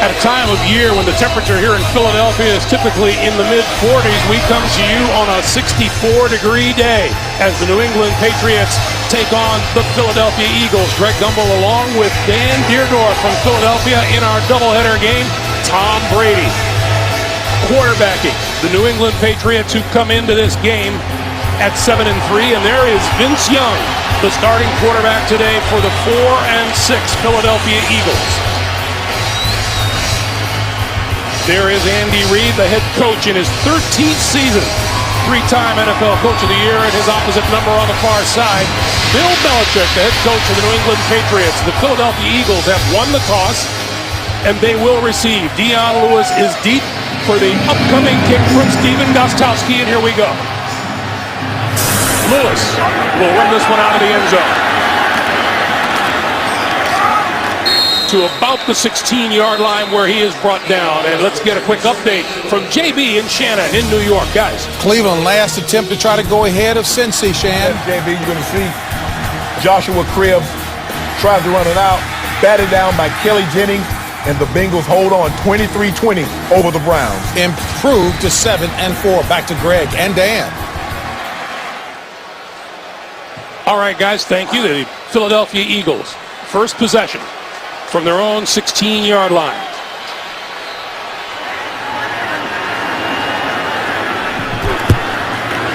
At a time of year when the temperature here in Philadelphia is typically in the mid-40s, we come to you on a 64-degree day as the New England Patriots take on the Philadelphia Eagles. Greg Gumbel along with Dan Deerdorf from Philadelphia in our doubleheader game. Tom Brady quarterbacking the New England Patriots, who come into this game at 7-3, and there is Vince Young, the starting quarterback today for the 4-6 Philadelphia Eagles. There is Andy Reid, the head coach in his 13th season, three-time NFL Coach of the Year, and his opposite number on the far side, Bill Belichick, the head coach of the New England Patriots. The Philadelphia Eagles have won the toss, and they will receive. Dion Lewis is deep for the upcoming kick from Steven Gostkowski, and here we go. Lewis will run this one out of the end zone to about the 16-yard line, where he is brought down. And let's get a quick update from JB and Shannon in New York. Guys, Cleveland last attempt to try to go ahead of Cincy, Shan. Yes, JB, you're going to see Joshua Cribbs tries to run it out, batted down by Kelly Jennings, and the Bengals hold on 23-20 over the Browns. Improved to 7-4. Back to Greg and Dan. All right, guys, thank you. The Philadelphia Eagles, first possession from their own 16-yard line.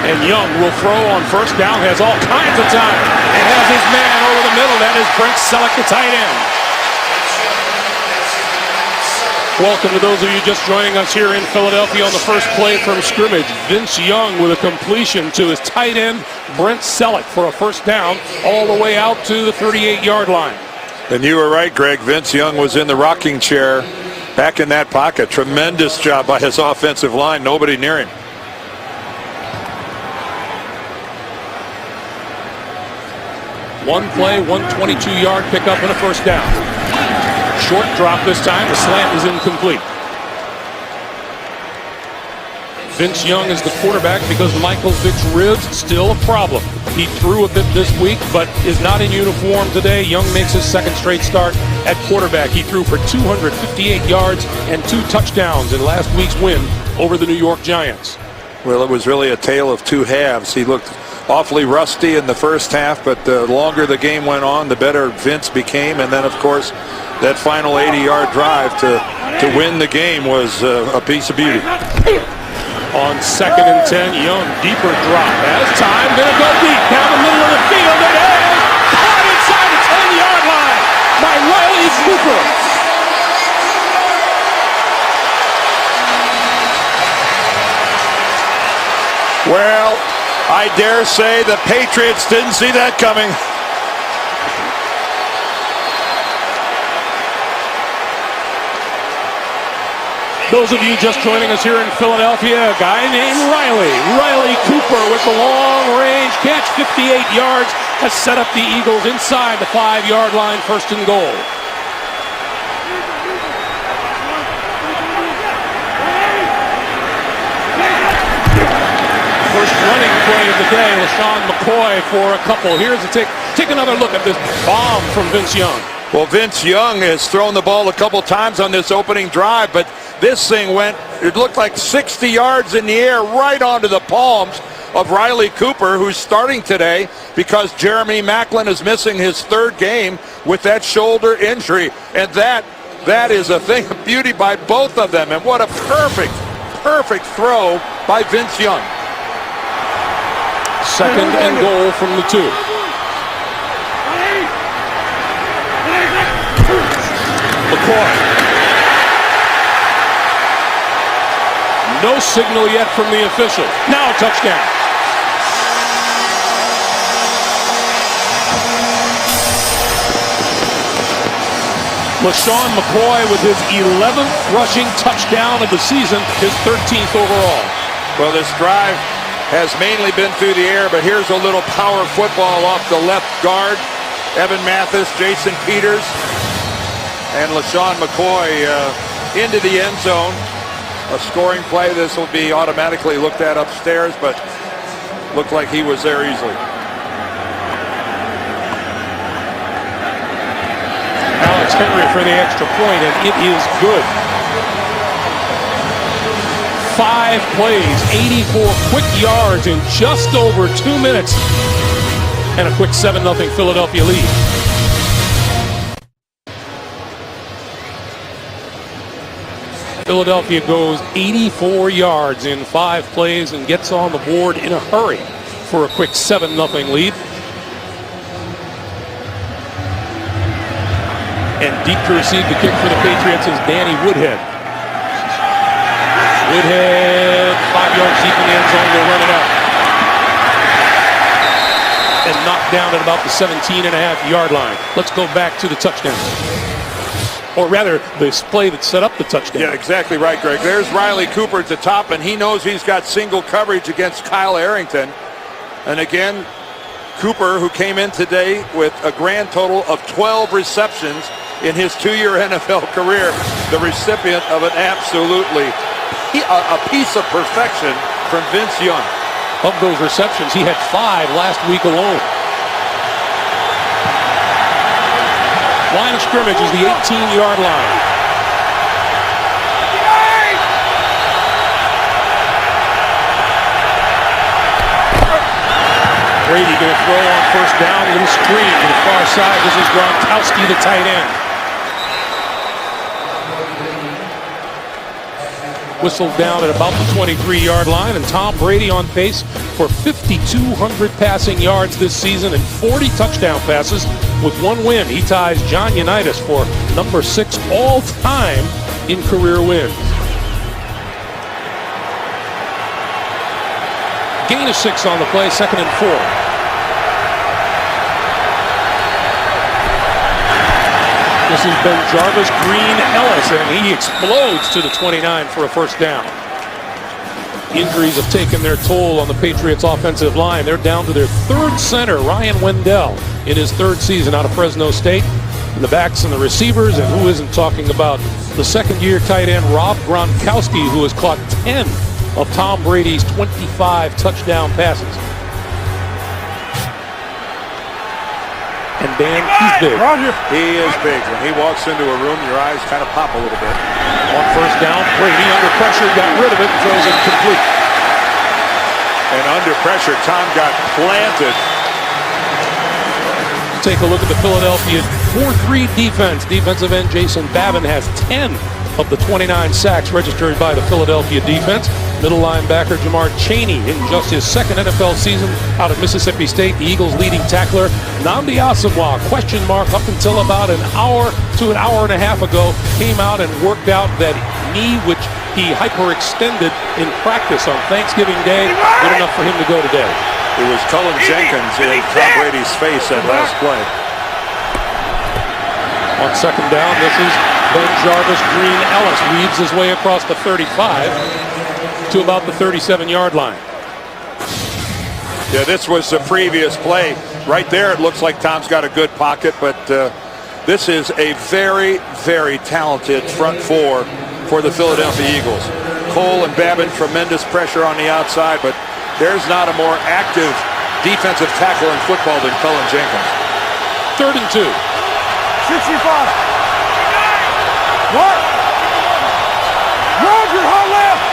And Young will throw on first down, has all kinds of time, and has his man over the middle. That is Brent Selleck, the tight end. Welcome to those of you just joining us here in Philadelphia on the first play from scrimmage. Vince Young with a completion to his tight end, Brent Selleck, for a first down all the way out to the 38-yard line. And you were right, Greg. Vince Young was in the rocking chair back in that pocket. Tremendous job by his offensive line. Nobody near him. One play, 122-yard pickup and a first down. Short drop this time. The slant is incomplete. Vince Young is the quarterback because Michael Vick's ribs still a problem. He threw a bit this week, but is not in uniform today. Young makes his second straight start at quarterback. He threw for 258 yards and 2 touchdowns in last week's win over the New York Giants. Well, it was really a tale of two halves. He looked awfully rusty in the first half, but the longer the game went on, the better Vince became. And then, of course, that final 80-yard drive to win the game was a piece of beauty. On 2nd and 10, Young, deeper drop. Has time, gonna go deep down the middle of the field. It is caught inside the 10-yard line by Riley Cooper. Well, I dare say the Patriots didn't see that coming. Those of you just joining us here in Philadelphia, a guy named Riley Cooper with the long-range catch, 58 yards, has set up the Eagles inside the 5-yard line, first and goal. First running play of the day, LaShawn McCoy for a couple. Here's a take another look at this bomb from Vince Young. Well, Vince Young has thrown the ball a couple times on this opening drive, but this thing went, it looked like 60 yards in the air right onto the palms of Riley Cooper, who's starting today because Jeremy Maclin is missing his 3rd game with that shoulder injury. And that is a thing of beauty by both of them. And what a perfect throw by Vince Young. 2nd and goal from the 2. McCoy. No signal yet from the official. Now a touchdown. LaShawn McCoy with his 11th rushing touchdown of the season, his 13th overall. Well, this drive has mainly been through the air, but here's a little power football off the left guard. Evan Mathis, Jason Peters, and LaShawn McCoy into the end zone. A scoring play. This will be automatically looked at upstairs, but looked like he was there easily. Alex Henry for the extra point, and it is good. 5 plays, 84 quick yards in just over 2 minutes, and a quick 7-0 Philadelphia lead. Philadelphia goes 84 yards in 5 plays and gets on the board in a hurry for a quick 7-0 lead. And deep to receive the kick for the Patriots is Danny Woodhead. Woodhead, 5 yards deep in the end zone, they'll run it out. And knocked down at about the 17.5-yard line. Let's go back to the touchdown. Or rather, this play that set up the touchdown. Yeah, exactly right, Greg. There's Riley Cooper at the top, and he knows he's got single coverage against Kyle Arrington. And again, Cooper, who came in today with a grand total of 12 receptions in his 2-year NFL career, the recipient of an absolutely a piece of perfection from Vince Young. Of those receptions, he had 5 last week alone. Line of scrimmage is the 18-yard line. Brady going to throw on first down, little screen to the far side. This is Gronkowski, the tight end. Whistled down at about the 23-yard line, and Tom Brady on pace for 5,200 passing yards this season and 40 touchdown passes. With 1 win, he ties John Unitas for number 6 all-time in career wins. Gain of 6 on the play, 2nd and 4. This is Ben Jarvis, Green Ellis, and he explodes to the 29 for a first down. Injuries have taken their toll on the Patriots offensive line. They're down to their 3rd center, Ryan Wendell, in his 3rd season out of Fresno State. And the backs and the receivers, and who isn't talking about the 2nd-year tight end, Rob Gronkowski, who has caught 10 of Tom Brady's 25 touchdown passes. And Dan, he's big. He is big. When he walks into a room, your eyes kind of pop a little bit. On first down, Brady under pressure, got rid of it, and throws it complete. And under pressure, Tom got planted. Take a look at the Philadelphia 4-3 defense. Defensive end Jason Babin has 10 of the 29 sacks registered by the Philadelphia defense. Middle linebacker Jamar Chaney in just his 2nd NFL season out of Mississippi State. The Eagles' leading tackler, Nnamdi Asomugha, question mark up until about an hour to an hour and a half ago, came out and worked out that knee, which he hyperextended in practice on Thanksgiving Day. Good enough for him to go today. It was Cullen Jenkins in Tom Brady's face that last play. On 2nd down, this is Ben Jarvis, Green Ellis weaves his way across the 35 to about the 37-yard line. Yeah, this was the previous play. Right there, it looks like Tom's got a good pocket, but this is a very, very talented front 4 for the Philadelphia Eagles. Cole and Babin, tremendous pressure on the outside, but there's not a more active defensive tackle in football than Cullen Jenkins. 3rd and 2. 65. What? Roger, hard left.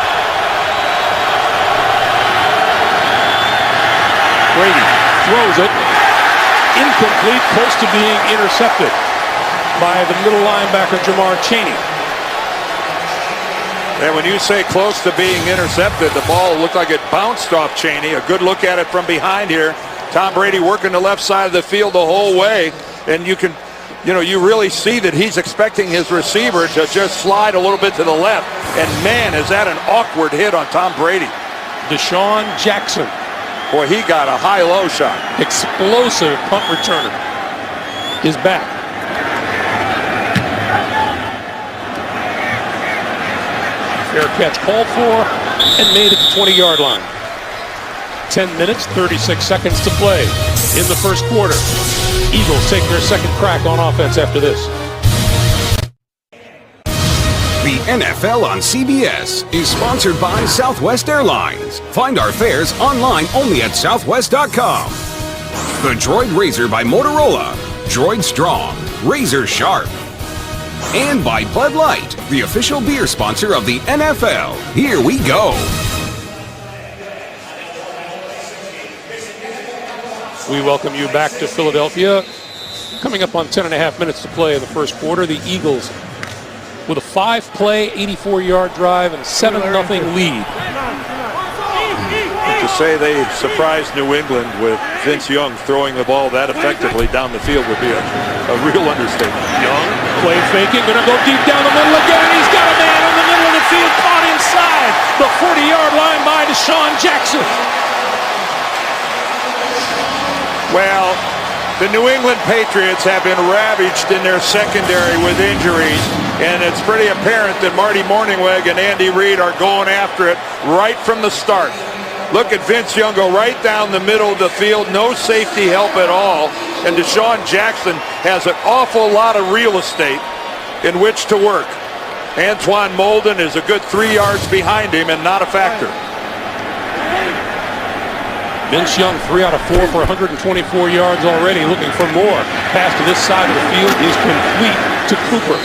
Brady throws it. Incomplete, close to being intercepted by the middle linebacker Jamar Chaney. And when you say close to being intercepted, the ball looked like it bounced off Chaney. A good look at it from behind here. Tom Brady working the left side of the field the whole way. And you really see that he's expecting his receiver to just slide a little bit to the left. And man, is that an awkward hit on Tom Brady. Deshaun Jackson. Boy, he got a high-low shot. Explosive punt returner is back. Fair catch called for and made at the 20-yard line. 10 minutes, 36 seconds to play in the first quarter. Eagles take their 2nd crack on offense after this. The NFL on CBS is sponsored by Southwest Airlines. Find our fares online only at southwest.com. The Droid Razor by Motorola. Droid Strong. Razor Sharp. And by Bud Light, the official beer sponsor of the NFL. Here we go. We welcome you back to Philadelphia. Coming up on 10.5 minutes to play in the first quarter, the Eagles with a 5-play, 84-yard drive and a 7-0 lead. To say they surprised New England with Vince Young throwing the ball that effectively down the field would be a real understatement. Young, play faking, gonna go deep down the middle again. He's got a man in the middle of the field, caught inside the 40-yard line by Deshaun Jackson. Well, the New England Patriots have been ravaged in their secondary with injuries, and it's pretty apparent that Marty Mornhinweg and Andy Reid are going after it right from the start. Look at Vince Young go right down the middle of the field, no safety help at all, and Deshaun Jackson has an awful lot of real estate in which to work. Antoine Molden is a good 3 yards behind him and not a factor. Vince Young, 3 out of 4 for 124 yards already, looking for more. Pass to this side of the field is complete to Cooper.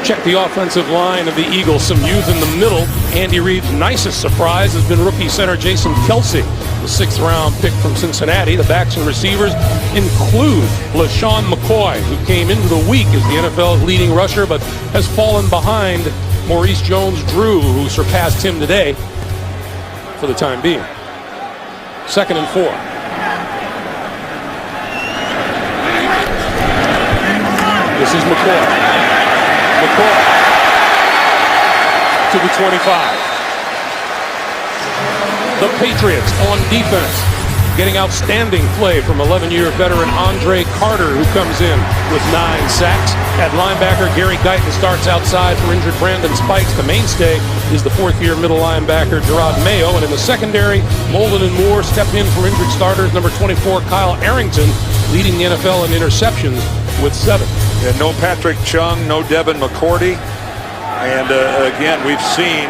Check the offensive line of the Eagles. Some youth in the middle. Andy Reid's nicest surprise has been rookie center Jason Kelce, the 6th-round pick from Cincinnati. The backs and receivers include LaShawn McCoy, who came into the week as the NFL's leading rusher, but has fallen behind Maurice Jones-Drew, who surpassed him today for the time being. 2nd and 4. This is McCoy. McCoy to the 25. The Patriots on defense getting outstanding play from 11-year veteran Andre Carter, who comes in with 9 sacks. At linebacker, Gary Guyton starts outside for injured Brandon Spikes. The mainstay is the 4th-year middle linebacker Gerard Mayo. And in the secondary, Molden and Moore step in for injured starters. Number 24, Kyle Arrington, leading the NFL in interceptions with 7. And no Patrick Chung, no Devin McCourty. And again, we've seen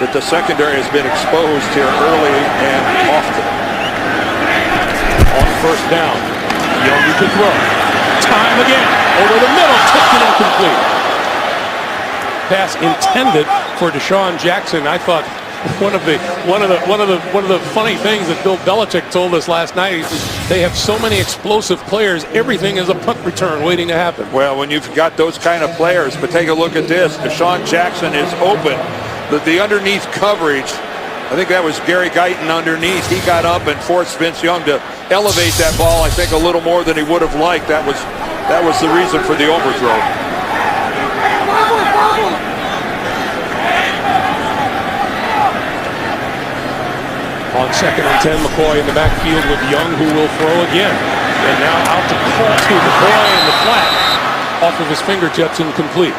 that the secondary has been exposed here early and often. On first down, Young to throw. Time again, over the middle, tipped and incomplete. Pass intended for Deshaun Jackson. I thought one of the funny things that Bill Belichick told us last night is they have so many explosive players, everything is a punt return waiting to happen. Well, when you've got those kind of players, but take a look at this. Deshaun Jackson is open. The underneath coverage, I think that was Gary Guyton underneath. He got up and forced Vince Young to elevate that ball, I think, a little more than he would have liked. That was the reason for the overthrow. On 2nd and 10, McCoy in the backfield with Young, who will throw again. And now out to McCoy in the flat. Off of his fingertips, incomplete.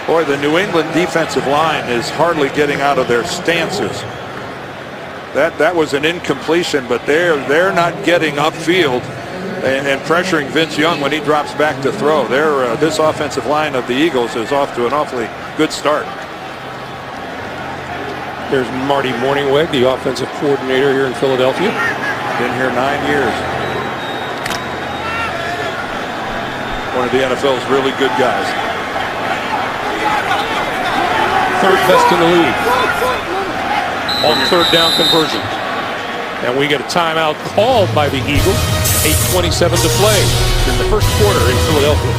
Boy, the New England defensive line is hardly getting out of their stances. That was an incompletion, but they're not getting upfield and pressuring Vince Young when he drops back to throw. This offensive line of the Eagles is off to an awfully good start. There's Marty Mornhinweg, the offensive coordinator here in Philadelphia. Been here 9 years. One of the NFL's really good guys. 3rd best in the league on 3rd down conversion. And we get a timeout called by the Eagles. 8:27 to play in the first quarter in Philadelphia.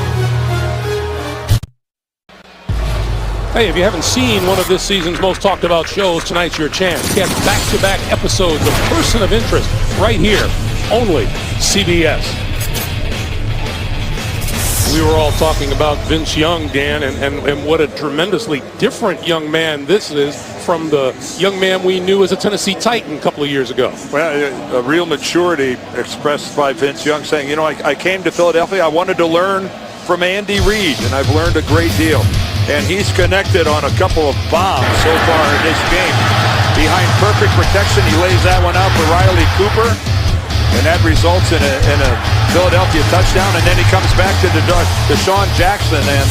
Hey, if you haven't seen one of this season's most talked about shows, tonight's your chance. Get back-to-back episodes of Person of Interest right here, only CBS. We were all talking about Vince Young, Dan, and what a tremendously different young man this is from the young man we knew as a Tennessee Titan a couple of years ago. Well, a real maturity expressed by Vince Young, saying, you know, I came to Philadelphia, I wanted to learn from Andy Reid, and I've learned a great deal. And he's connected on a couple of bombs so far in this game. Behind perfect protection, he lays that one out for Riley Cooper. And that results in a Philadelphia touchdown. And then he comes back to Deshaun Jackson. And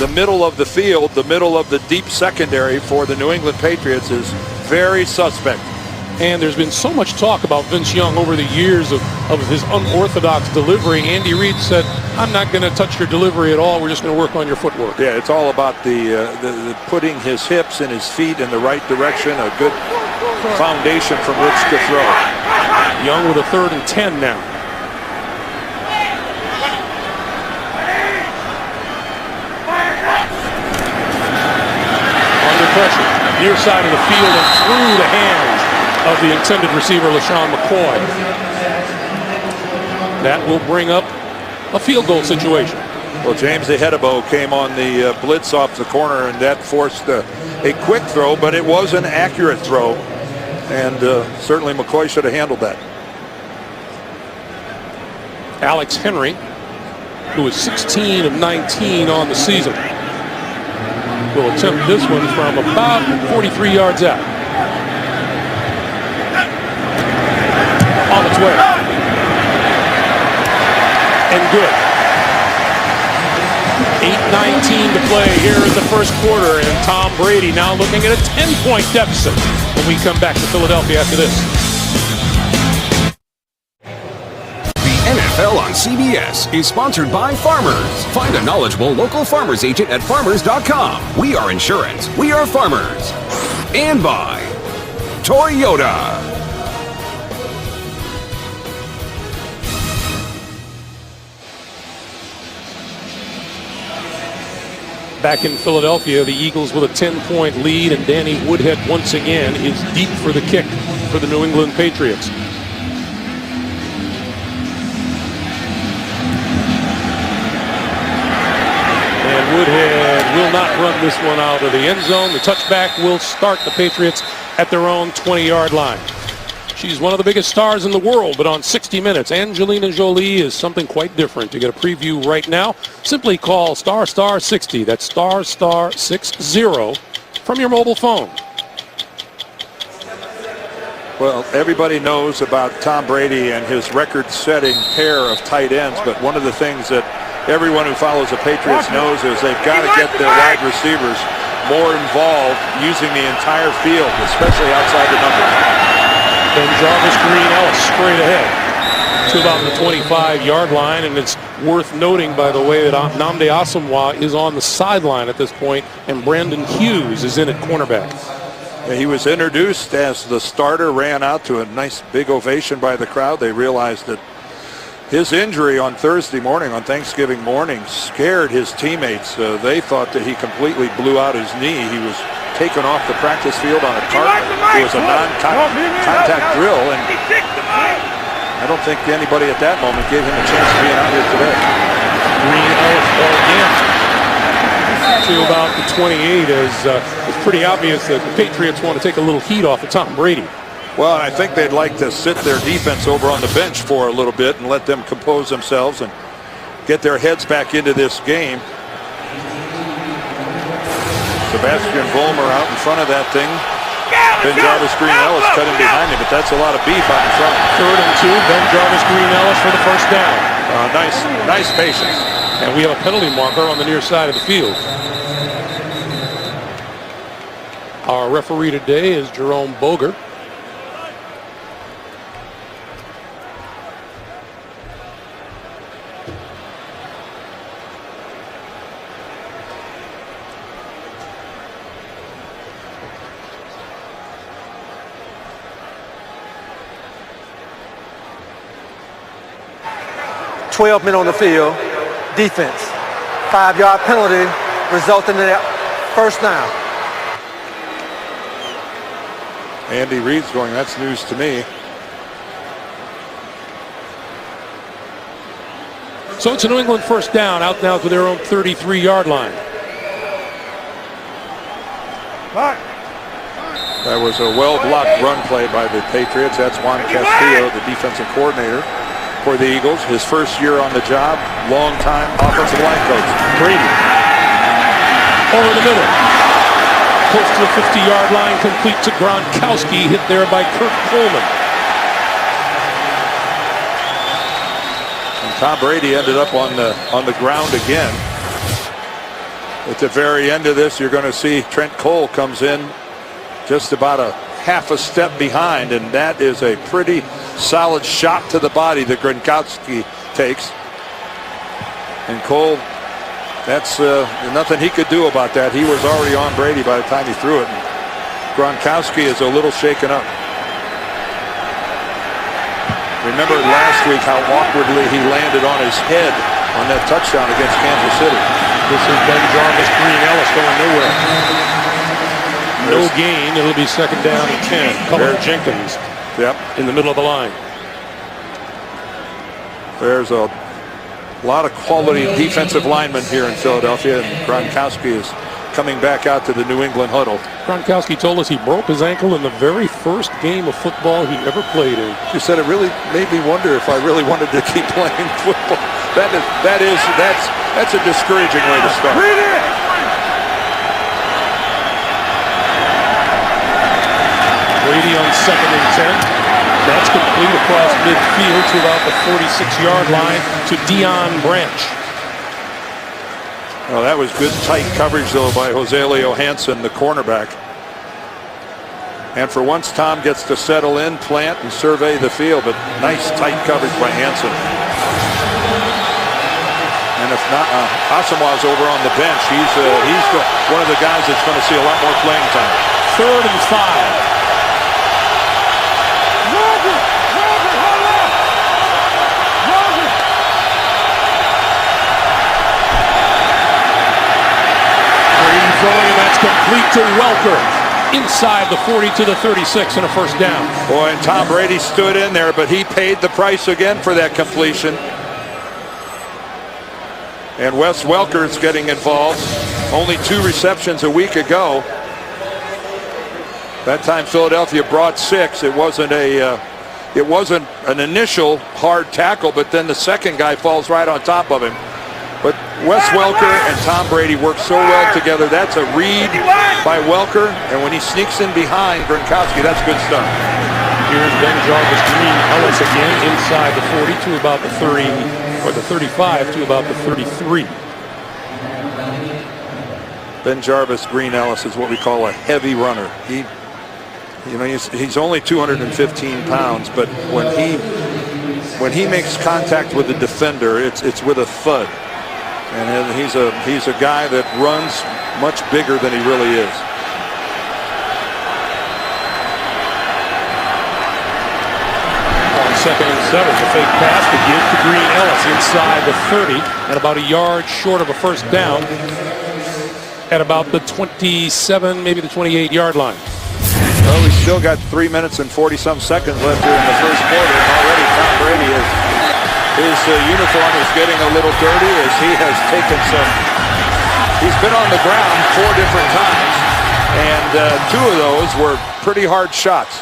the middle of the field, the middle of the deep secondary for the New England Patriots is very suspect. And there's been so much talk about Vince Young over the years of his unorthodox delivery. Andy Reid said, I'm not going to touch your delivery at all. We're just going to work on your footwork. Yeah, it's all about the putting his hips and his feet in the right direction, a good foundation from which to throw. Young with a 3rd and 10 now. Under pressure, near side of the field and through the hands of the intended receiver, LaShawn McCoy. That will bring up a field goal situation. Well, James Ehedebo came on the blitz off the corner, and that forced a quick throw, but it was an accurate throw. And certainly McCoy should have handled that. Alex Henry, who is 16 of 19 on the season, will attempt this one from about 43 yards out. On its way. And good. 8:19 to play here in the first quarter, and Tom Brady now looking at a 10-point deficit when we come back to Philadelphia after this. The NFL on CBS is sponsored by Farmers. Find a knowledgeable local farmers agent at farmers.com. We are insurance. We are farmers. And by Toyota. Back in Philadelphia, the Eagles with a 10-point lead, and Danny Woodhead once again is deep for the kick for the New England Patriots. And Woodhead will not run this one out of the end zone. The touchback will start the Patriots at their own 20-yard line. She's one of the biggest stars in the world, but on 60 Minutes, Angelina Jolie is something quite different. To get a preview right now, simply call *60. That's *60 from your mobile phone. Well, everybody knows about Tom Brady and his record-setting pair of tight ends, but one of the things that everyone who follows the Patriots knows is they've got to get their wide receivers more involved using the entire field, especially outside the numbers. And Jarvis Green Ellis straight ahead to about the 25-yard line, and it's worth noting, by the way, that Nnamdi Asomugha is on the sideline at this point, and Brandon Hughes is in at cornerback. He was introduced as the starter, ran out to a nice big ovation by the crowd. They realized that his injury on Thursday morning, on Thanksgiving morning, scared his teammates. They thought that he completely blew out his knee. He was taken off the practice field on a cart. It was a non-contact drill, and I don't think anybody at that moment gave him a chance of being out here today. Green Ellis again to about the 28, as it's pretty obvious that the Patriots want to take a little heat off of Tom Brady. Well, I think they'd like to sit their defense over on the bench for a little bit and let them compose themselves and get their heads back into this game. Sebastian Vollmer out in front of that thing. Ben Jarvis Green Ellis cut in behind him, but that's a lot of beef out in front. 3rd and 2, Ben Jarvis Green Ellis for the first down. Nice patience. And we have a penalty marker on the near side of the field. Our referee today is Jerome Boger. "12 men on the field, defense. 5-yard penalty resulting in a first down." Andy Reid's going, that's news to me. So it's a New England first down, out now to their own 33-yard line. That was a well-blocked run play by the Patriots. That's Juan Castillo, the defensive coordinator for the Eagles. His first year on the job, long-time offensive line coach. Brady over the middle. Close to the 50-yard line, complete to Gronkowski, hit there by Kurt Coleman. And Tom Brady ended up on the ground again. At the very end of this, you're going to see Trent Cole comes in just about a half a step behind, and that is a pretty solid shot to the body that Gronkowski takes. And Cole, that's nothing he could do about that. He was already on Brady by the time he threw it. And Gronkowski is a little shaken up. Remember last week how awkwardly he landed on his head on that touchdown against Kansas City. This is Ben Jarvis, Green Ellis going nowhere. No gain. It'll be second down and 10. Cullen Jenkins in the middle of the line. There's a lot of quality defensive linemen here in Philadelphia, and Gronkowski is coming back out to the New England huddle. Gronkowski told us he broke his ankle in the very first game of football he ever played in. He said it really made me wonder if I really wanted to keep playing football. That's a discouraging way to start. Brady on second and 10. That's complete across midfield to about the 46-yard line to Deion Branch. Oh, that was good tight coverage, though, by Jose Leo Hansen, the cornerback. And for once, Tom gets to settle in, plant, and survey the field, but nice tight coverage by Hansen. And if not, Asamoah's over on the bench. He's one of the guys that's going to see a lot more playing time. 3rd and 5. And that's complete to Welker inside the 40 to the 36 and a first down. Boy, and Tom Brady stood in there, but he paid the price again for that completion. And Wes Welker's getting involved. Only 2 receptions a week ago. That time Philadelphia brought 6. It wasn't an initial hard tackle, but then the second guy falls right on top of him. But Wes Welker and Tom Brady work so well together. That's a read by Welker, and when he sneaks in behind Gronkowski, that's good stuff. Here's Ben Jarvis, Green Ellis again inside the 40 to about the 30, or the 35 to about the 33. Ben Jarvis, Green Ellis is what we call a heavy runner. He's only 215 pounds, but when he makes contact with the defender, it's with a thud. And he's a guy that runs much bigger than he really is. On 2nd and 7, the fake pass to give to Green Ellis inside the 30 and about a yard short of a first down at about the 27, maybe the 28-yard line. Well, we still got 3 minutes and 40-some seconds left here in the first quarter, and already Tom Brady his uniform is getting a little dirty as he has taken he's been on the ground 4 different times, and 2 of those were pretty hard shots.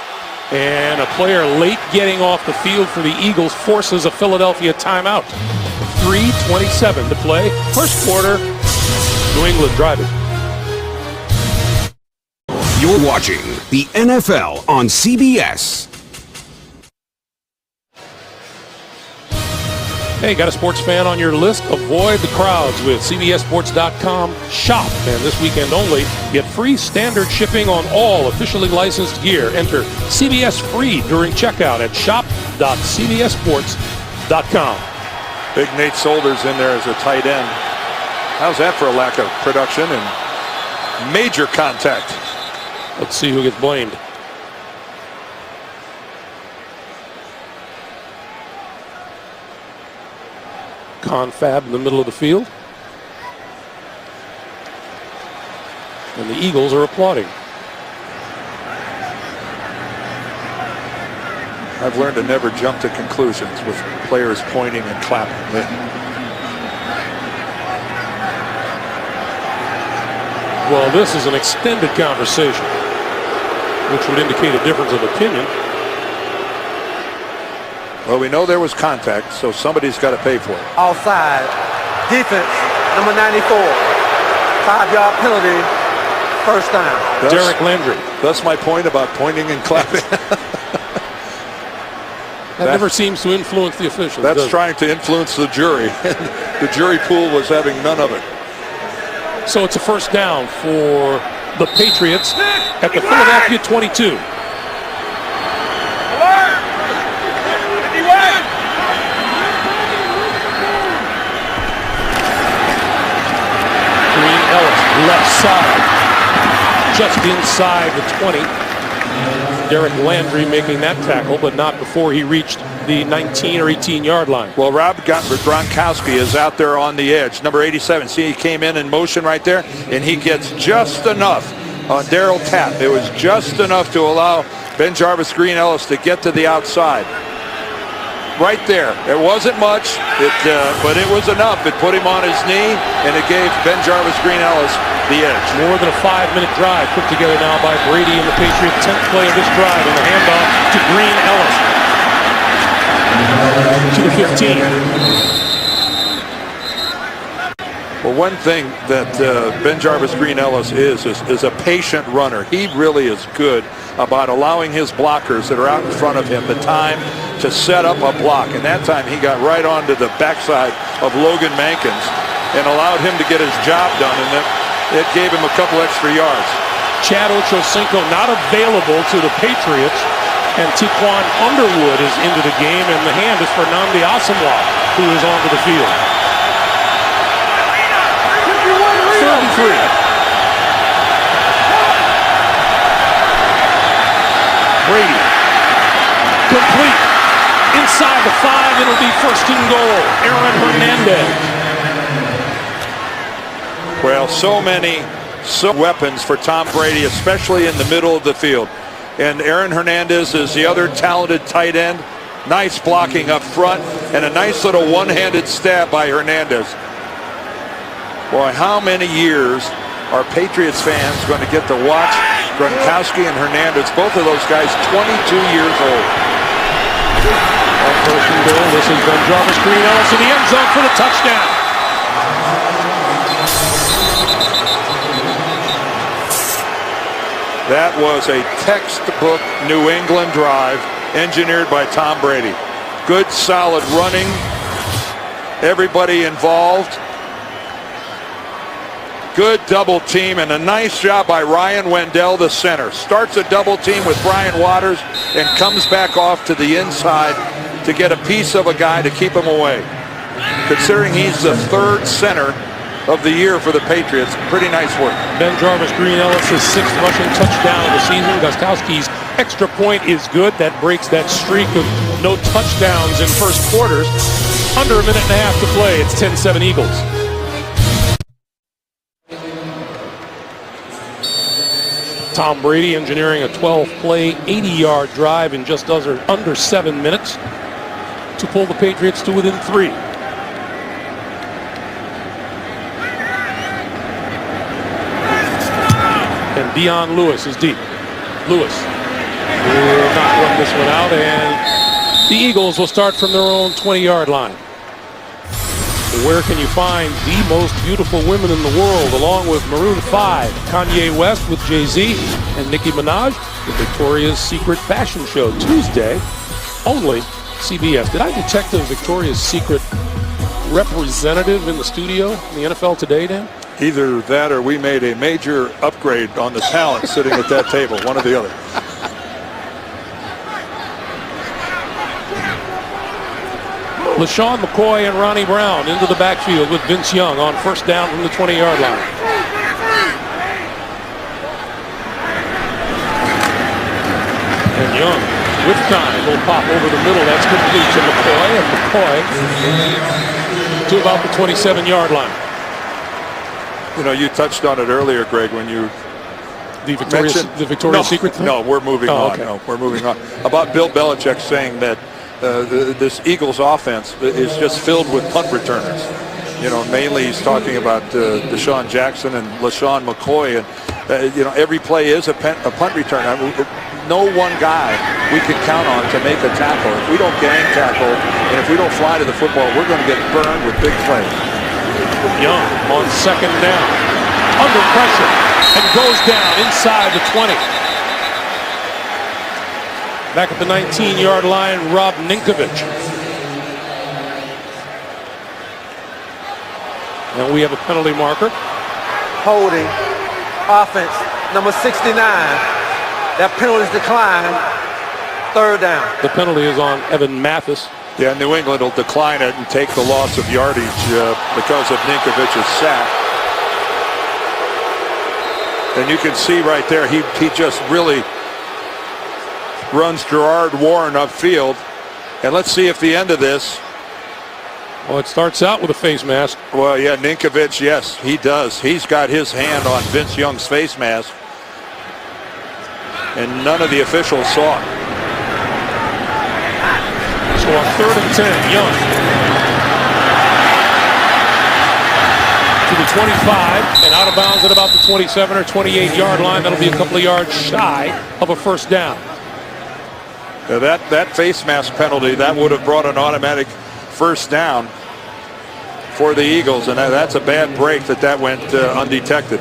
And a player late getting off the field for the Eagles forces a Philadelphia timeout. 3:27 to play. First quarter, New England driving. You're watching the NFL on CBS. Hey, got a sports fan on your list? Avoid the crowds with CBSSports.com shop. And this weekend only, get free standard shipping on all officially licensed gear. Enter CBS free during checkout at shop.cbssports.com. Big Nate Solder's in there as a tight end. How's that for a lack of production and major contact? Let's see who gets blamed. Confab in the middle of the field. And the Eagles are applauding. I've learned to never jump to conclusions with players pointing and clapping. Well, this is an extended conversation, which would indicate a difference of opinion. Well, we know there was contact, so somebody's got to pay for it. Offside. Defense, number 94. 5-yard penalty. First down. Derek Landry. That's my point about pointing and clapping. That never seems to influence the officials. That's trying to influence the jury. The jury pool was having none of it. So it's a first down for the Patriots at the Philadelphia 22. left side, just inside the 20. Derek Landry making that tackle, but not before he reached the 19 or 18-yard line. Well, Rob Gronkowski is out there on the edge. Number 87. See, he came in motion right there, and he gets just enough on Darryl Tapp. It was just enough to allow Ben Jarvis Green Ellis to get to the outside. Right there. It wasn't much, but it was enough. It put him on his knee, and it gave Ben Jarvis Green Ellis the edge. More than a 5-minute drive put together now by Brady and the Patriots' 10th play of this drive, and the handoff to Green Ellis to the 15. Well, one thing that Ben Jarvis Green Ellis is a patient runner. He really is good about allowing his blockers that are out in front of him the time to set up a block. And that time he got right onto the backside of Logan Mankins and allowed him to get his job done, and it gave him a couple extra yards. Chad Ochocinco not available to the Patriots, and Tiquan Underwood is into the game, and the hand is for Nnamdi Asomugha, who is onto the field. 33. Brady. Complete. Inside the 5, it'll be first and goal. Aaron Hernandez. Well, so many weapons for Tom Brady, especially in the middle of the field. And Aaron Hernandez is the other talented tight end. Nice blocking up front, and a nice little one-handed stab by Hernandez. Boy, how many years are Patriots fans going to get to watch Gronkowski and Hernandez, both of those guys 22 years old. On first and goal, this is Ben Jarvis Green Ellis in the end zone for the touchdown. That was a textbook New England drive engineered by Tom Brady. Good, solid running. Everybody involved. Good double team, and a nice job by Ryan Wendell, the center. Starts a double team with Brian Waters and comes back off to the inside to get a piece of a guy to keep him away. Considering he's the third center of the year for the Patriots, pretty nice work. Ben Jarvis Green Ellis' 6th rushing touchdown of the season. Gostkowski's extra point is good. That breaks that streak of no touchdowns in first quarters. Under a minute and a half to play. It's 10-7 Eagles. Tom Brady engineering a 12-play, 80-yard drive in just under 7 minutes to pull the Patriots to within 3. And Dion Lewis is deep. Lewis will not run this one out, and the Eagles will start from their own 20-yard line. Where can you find the most beautiful women in the world, along with Maroon 5, Kanye West with Jay-Z, and Nicki Minaj, the Victoria's Secret fashion show, Tuesday, only CBS. Did I detect a Victoria's Secret representative in the studio in the NFL today, Dan? Either that or we made a major upgrade on the talent sitting at that table, one or the other. LaShawn McCoy and Ronnie Brown into the backfield with Vince Young on first down from the 20-yard line. And Young, with time, will pop over the middle. That's complete to McCoy, and McCoy to about the 27-yard line. You know, you touched on it earlier, Greg, when you The Victoria's Secret thing? No, we're moving on. Okay. No, we're moving on. About Bill Belichick saying that this Eagles offense is just filled with punt returners. You know, mainly he's talking about Deshaun Jackson and LaShawn McCoy, and you know, every play is a punt return. I mean, no one guy we can count on to make a tackle. If we don't gang tackle and if we don't fly to the football, we're going to get burned with big plays. Young on second down, under pressure, and goes down inside the 20. Back at the 19-yard line, Rob Ninkovich. And we have a penalty marker. Holding, offense, number 69. That penalty is declined. Third down. The penalty is on Evan Mathis. Yeah, New England will decline it and take the loss of yardage because of Ninkovich's sack. And you can see right there, he just really runs Gerard Warren upfield. And let's see if the end of this. Well, it starts out with a face mask. Well, yeah, Ninkovich, yes, he does. He's got his hand on Vince Young's face mask. And none of the officials saw it. So on 3rd and 10, Young to the 25 and out of bounds at about the 27 or 28-yard line. That'll be a couple of yards shy of a first down. Now that face mask penalty, that would have brought an automatic first down for the Eagles, and that's a bad break that went undetected.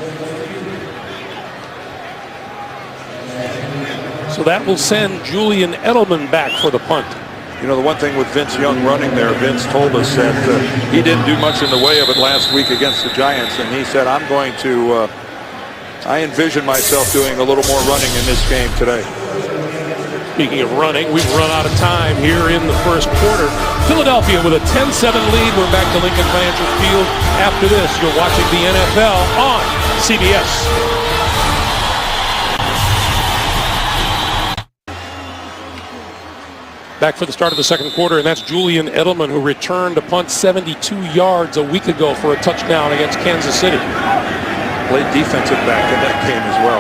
So that will send Julian Edelman back for the punt. You know, the one thing with Vince Young running there, Vince told us that he didn't do much in the way of it last week against the Giants, and he said, I'm going to, I envision myself doing a little more running in this game today. Speaking of running, we've run out of time here in the first quarter. Philadelphia with a 10-7 lead. We're back to Lincoln Financial Field. After this, you're watching the NFL on CBS. Back for the start of the second quarter, and that's Julian Edelman, who returned a punt 72 yards a week ago for a touchdown against Kansas City. Played defensive back in that game as well.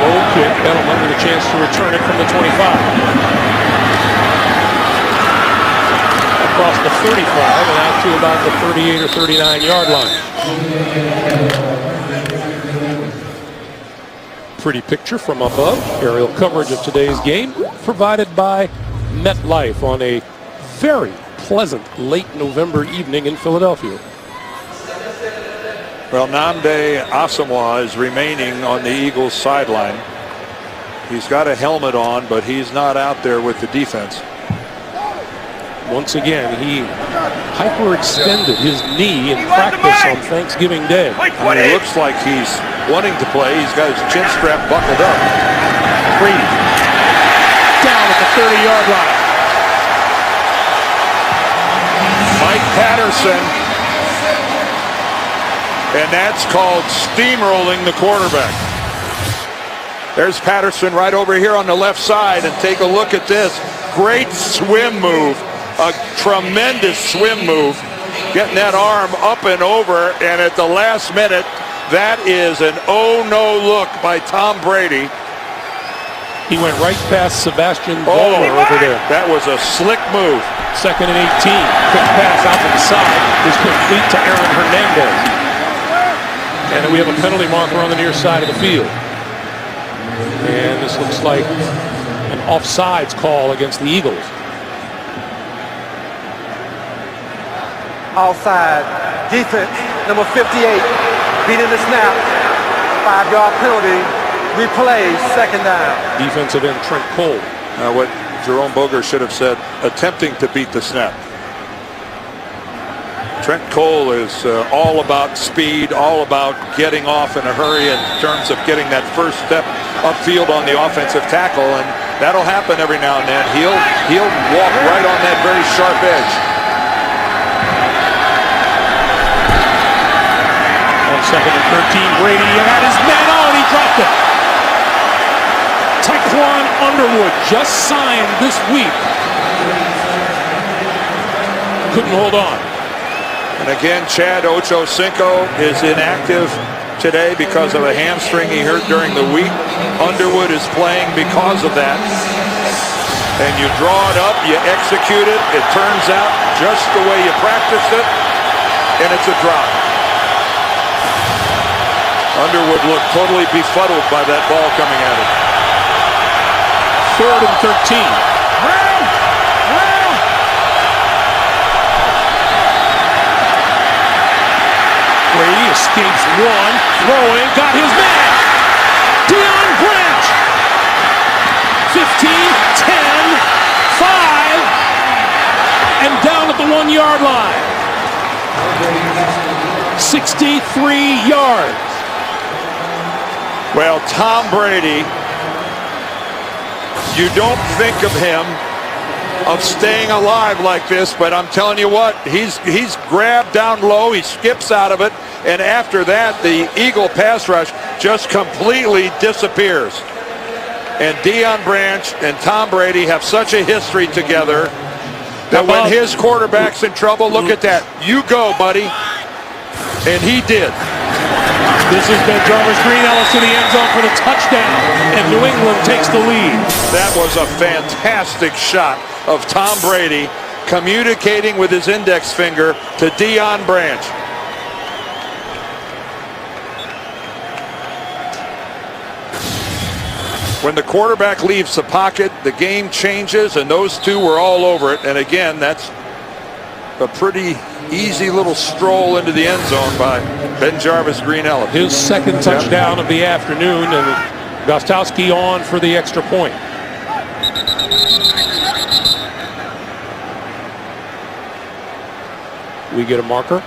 Low kick, Edelman with a chance to return it from the 25. Across the 35 and out to about the 38 or 39-yard line. Pretty picture from above. Aerial coverage of today's game provided by MetLife on a very pleasant late November evening in Philadelphia. Well, Nnamdi Asomugha is remaining on the Eagles sideline. He's got a helmet on, but he's not out there with the defense. Once again, he hyperextended his knee in practice on Thanksgiving Day. And it looks like he's wanting to play. He's got his chin strap buckled up. Brady down at the 30-yard line. Mike Patterson. And that's called steamrolling the quarterback. There's Patterson right over here on the left side. And take a look at this. Great swim move. A tremendous swim move. Getting that arm up and over. And at the last minute, that is an oh-no look by Tom Brady. He went right past Sebastian Bowler over there. That was a slick move. 2nd and 18. Quick pass out to the side is complete to Aaron Hernandez. And then we have a penalty marker on the near side of the field. And this looks like an offsides call against the Eagles. Outside defense, number 58, beating the snap, 5-yard penalty, replay, 2nd down. Defensive end Trent Cole. What Jerome Boger should have said, attempting to beat the snap. Trent Cole is all about speed, all about getting off in a hurry in terms of getting that first step upfield on the offensive tackle, and that'll happen every now and then. He'll walk right on that very sharp edge. On 2nd and 13, Brady had his man on, he dropped it. Taquan Underwood just signed this week. Couldn't hold on. And again, Chad Ochocinco is inactive today because of a hamstring he hurt during the week. Underwood is playing because of that. And you draw it up, you execute it, it turns out just the way you practiced it, and it's a drop. Underwood looked totally befuddled by that ball coming at him. 3rd and 13. Brady escapes one, throwing, got his man. Deion Branch. 15, 10, 5, and down at the 1-yard line. 63 yards. Well, Tom Brady, you don't think of him of staying alive like this, but I'm telling you what, he's grabbed down low, he skips out of it, and after that, the Eagle pass rush just completely disappears. And Deion Branch and Tom Brady have such a history together that when his quarterback's in trouble, look at that. You go, buddy. And he did. This has been Jarvis Green Ellis to the end zone for the touchdown, and New England takes the lead. That was a fantastic shot of Tom Brady communicating with his index finger to Deion Branch. When the quarterback leaves the pocket, the game changes, and those two were all over it. And again, that's a pretty easy little stroll into the end zone by Ben Jarvis Green Ellis. His second touchdown of the afternoon, and Gostowski on for the extra point. We get a marker.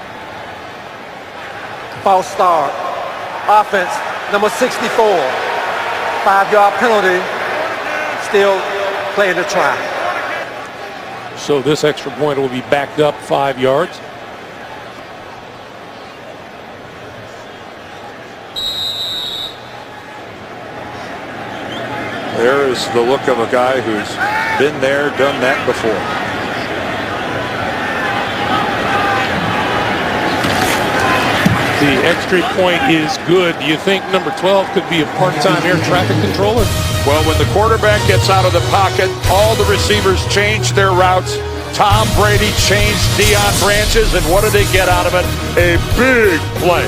False start. Offense, number 64. 5-yard penalty. Still playing the try. So this extra point will be backed up 5 yards. There is the look of a guy who's been there, done that before. The extra point is good. Do you think number 12 could be a part-time air traffic controller? Well, when the quarterback gets out of the pocket, all the receivers change their routes. Tom Brady changed Deion Branch's, and what did they get out of it? A big play.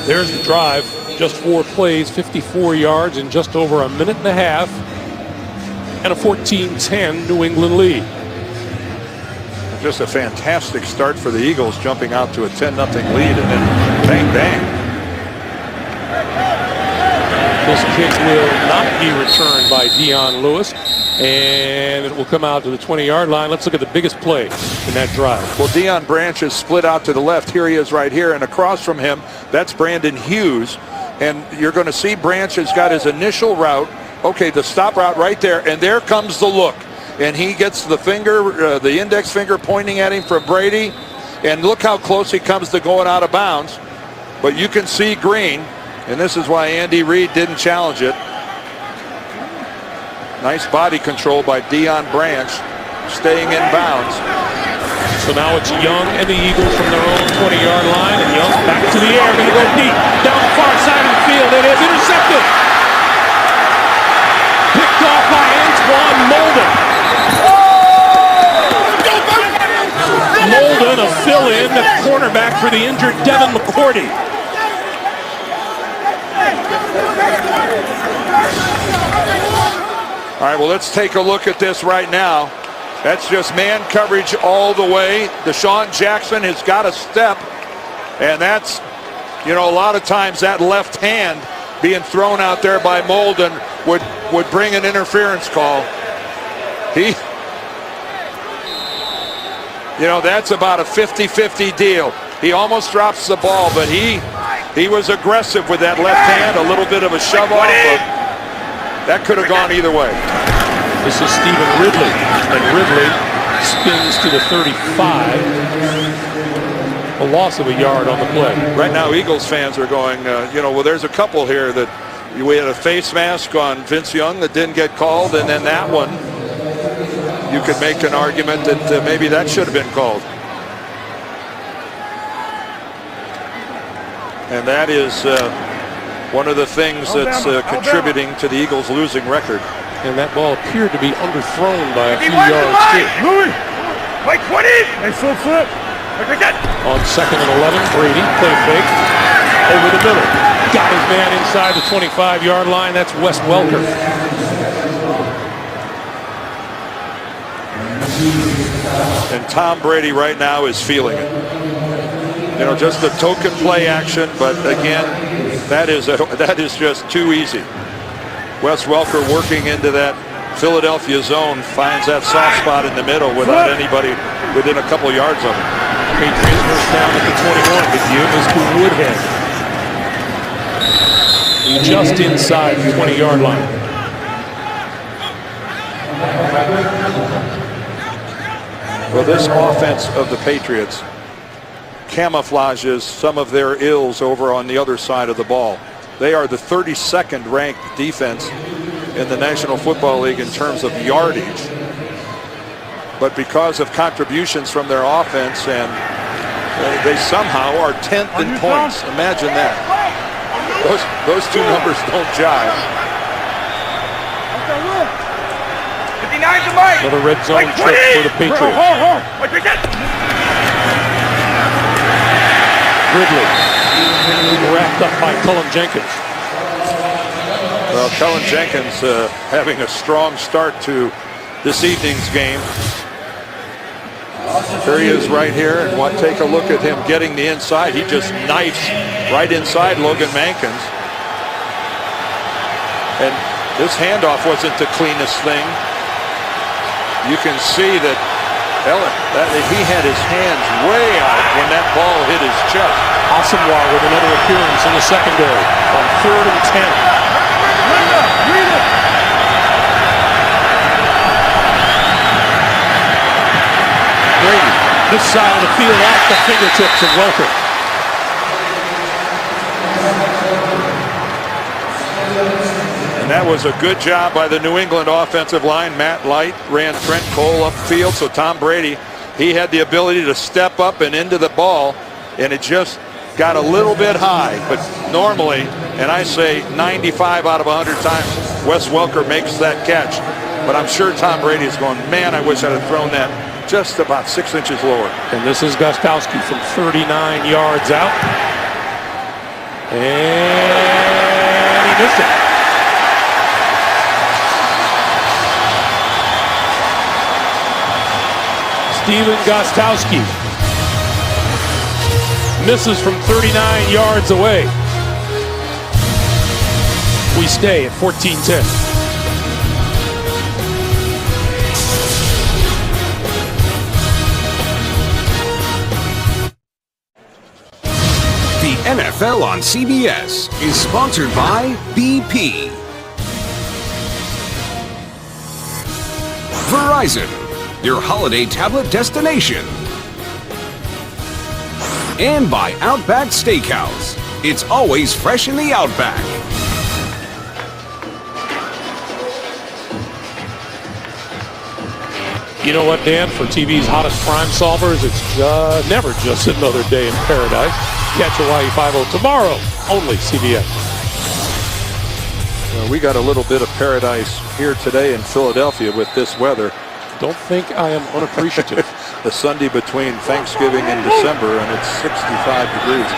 There's the drive. Just 4 plays, 54 yards in just over a minute and a half, and a 14-10 New England lead. Just a fantastic start for the Eagles, jumping out to a 10-0 lead, and then bang, bang. This kick will not be returned by Dion Lewis, and it will come out to the 20-yard line. Let's look at the biggest play in that drive. Well, Deion Branch is split out to the left. Here he is right here, and across from him, that's Brandon Hughes. And you're going to see Branch has got his initial route. Okay, the stop route right there, and there comes the look. And he gets the finger, the index finger pointing at him for Brady. And look how close he comes to going out of bounds. But you can see Green, and this is why Andy Reid didn't challenge it. Nice body control by Deion Branch, staying in bounds. So now it's Young and the Eagles from their own 20-yard line. And Young back to the air, going to go deep. Down the far side of the field. It is intercepted. Picked off by Antoine Molden. Molden, a fill-in at cornerback for the injured Devin McCourty. All right, well, let's take a look at this right now. That's just man coverage all the way. Deshaun Jackson has got a step, and that's, you know, a lot of times that left hand being thrown out there by Molden would bring an interference call. You know, that's about a 50-50 deal. He almost drops the ball, but he was aggressive with that left hand, a little bit of a shove off. That could have gone either way. This is Stephen Ridley, and Ridley spins to the 35. A loss of a yard on the play. Right now, Eagles fans are going, you know, well, there's a couple here that we had a face mask on Vince Young that didn't get called, and then that one, you could make an argument that maybe that should have been called. And that is one of the things that's contributing to the Eagles' losing record. And that ball appeared to be underthrown by a few yards, too. Like 20! Nice full flip. On 2nd and 11, Brady, play fake, over the middle. Got his man inside the 25-yard line. That's Wes Welker. And Tom Brady right now is feeling it. You know, just the token play action, but again, that is just too easy. Wes Welker working into that Philadelphia zone, finds that soft spot in the middle without anybody within a couple yards of him. Patriots first down at the 21. The give is to Woodhead. just inside the 20-yard line. Well, this offense of the Patriots camouflages some of their ills over on the other side of the ball. They are the 32nd ranked defense in the National Football League in terms of yardage. But because of contributions from their offense, and they somehow are 10th in points. Imagine that. Those two numbers don't jive. Another red zone trip for the Patriots. Ridley wrapped up by Cullen Jenkins. Well, Cullen Jenkins having a strong start to this evening's game. Here he is right here, and take a look at him getting the inside. He just knifes right inside Logan Mankins. And this handoff wasn't the cleanest thing. You can see that he had his hands way out when that ball hit his chest. Asamoah with another appearance in the secondary on 3rd and 10. Brady, this side of the field off the fingertips of Welker. And that was a good job by the New England offensive line. Matt Light ran Trent Cole upfield, so Tom Brady, he had the ability to step up and into the ball, and it just got a little bit high. But normally, and I say 95 out of 100 times, Wes Welker makes that catch. But I'm sure Tom Brady is going, man, I wish I'd have thrown that just about 6 inches lower. And this is Gostkowski from 39 yards out. And he missed it. Steven Gostkowski misses from 39 yards away. We stay at 14-10. The NFL on CBS is sponsored by BP. Verizon, your holiday tablet destination. And by Outback Steakhouse. It's always fresh in the Outback. You know what, Dan? For TV's hottest crime solvers, it's never just another day in paradise. Catch Hawaii 5-0 tomorrow, only CBS. Well, we got a little bit of paradise here today in Philadelphia with this weather. Don't think I am unappreciative. The Sunday between Thanksgiving and December, and it's 65 degrees.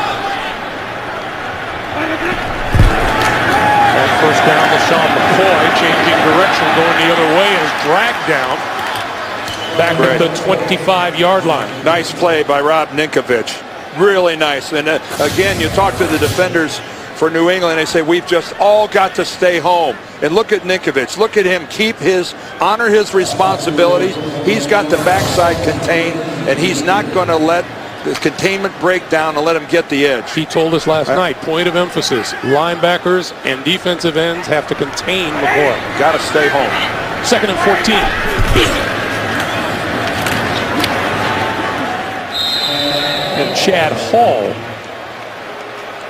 And first down, LaShawn McCoy changing direction, going the other way, is dragged down. Back at the 25-yard line. Nice play by Rob Ninkovich. Really nice. And again, you talk to the defenders for New England, they say, we've just all got to stay home. And look at Ninkovich. Look at him honor his responsibilities. He's got the backside contained, and he's not going to let the containment break down and let him get the edge. He told us last night, point of emphasis, linebackers and defensive ends have to contain McCoy. Got to stay home. 2nd and 14. And Chad Hall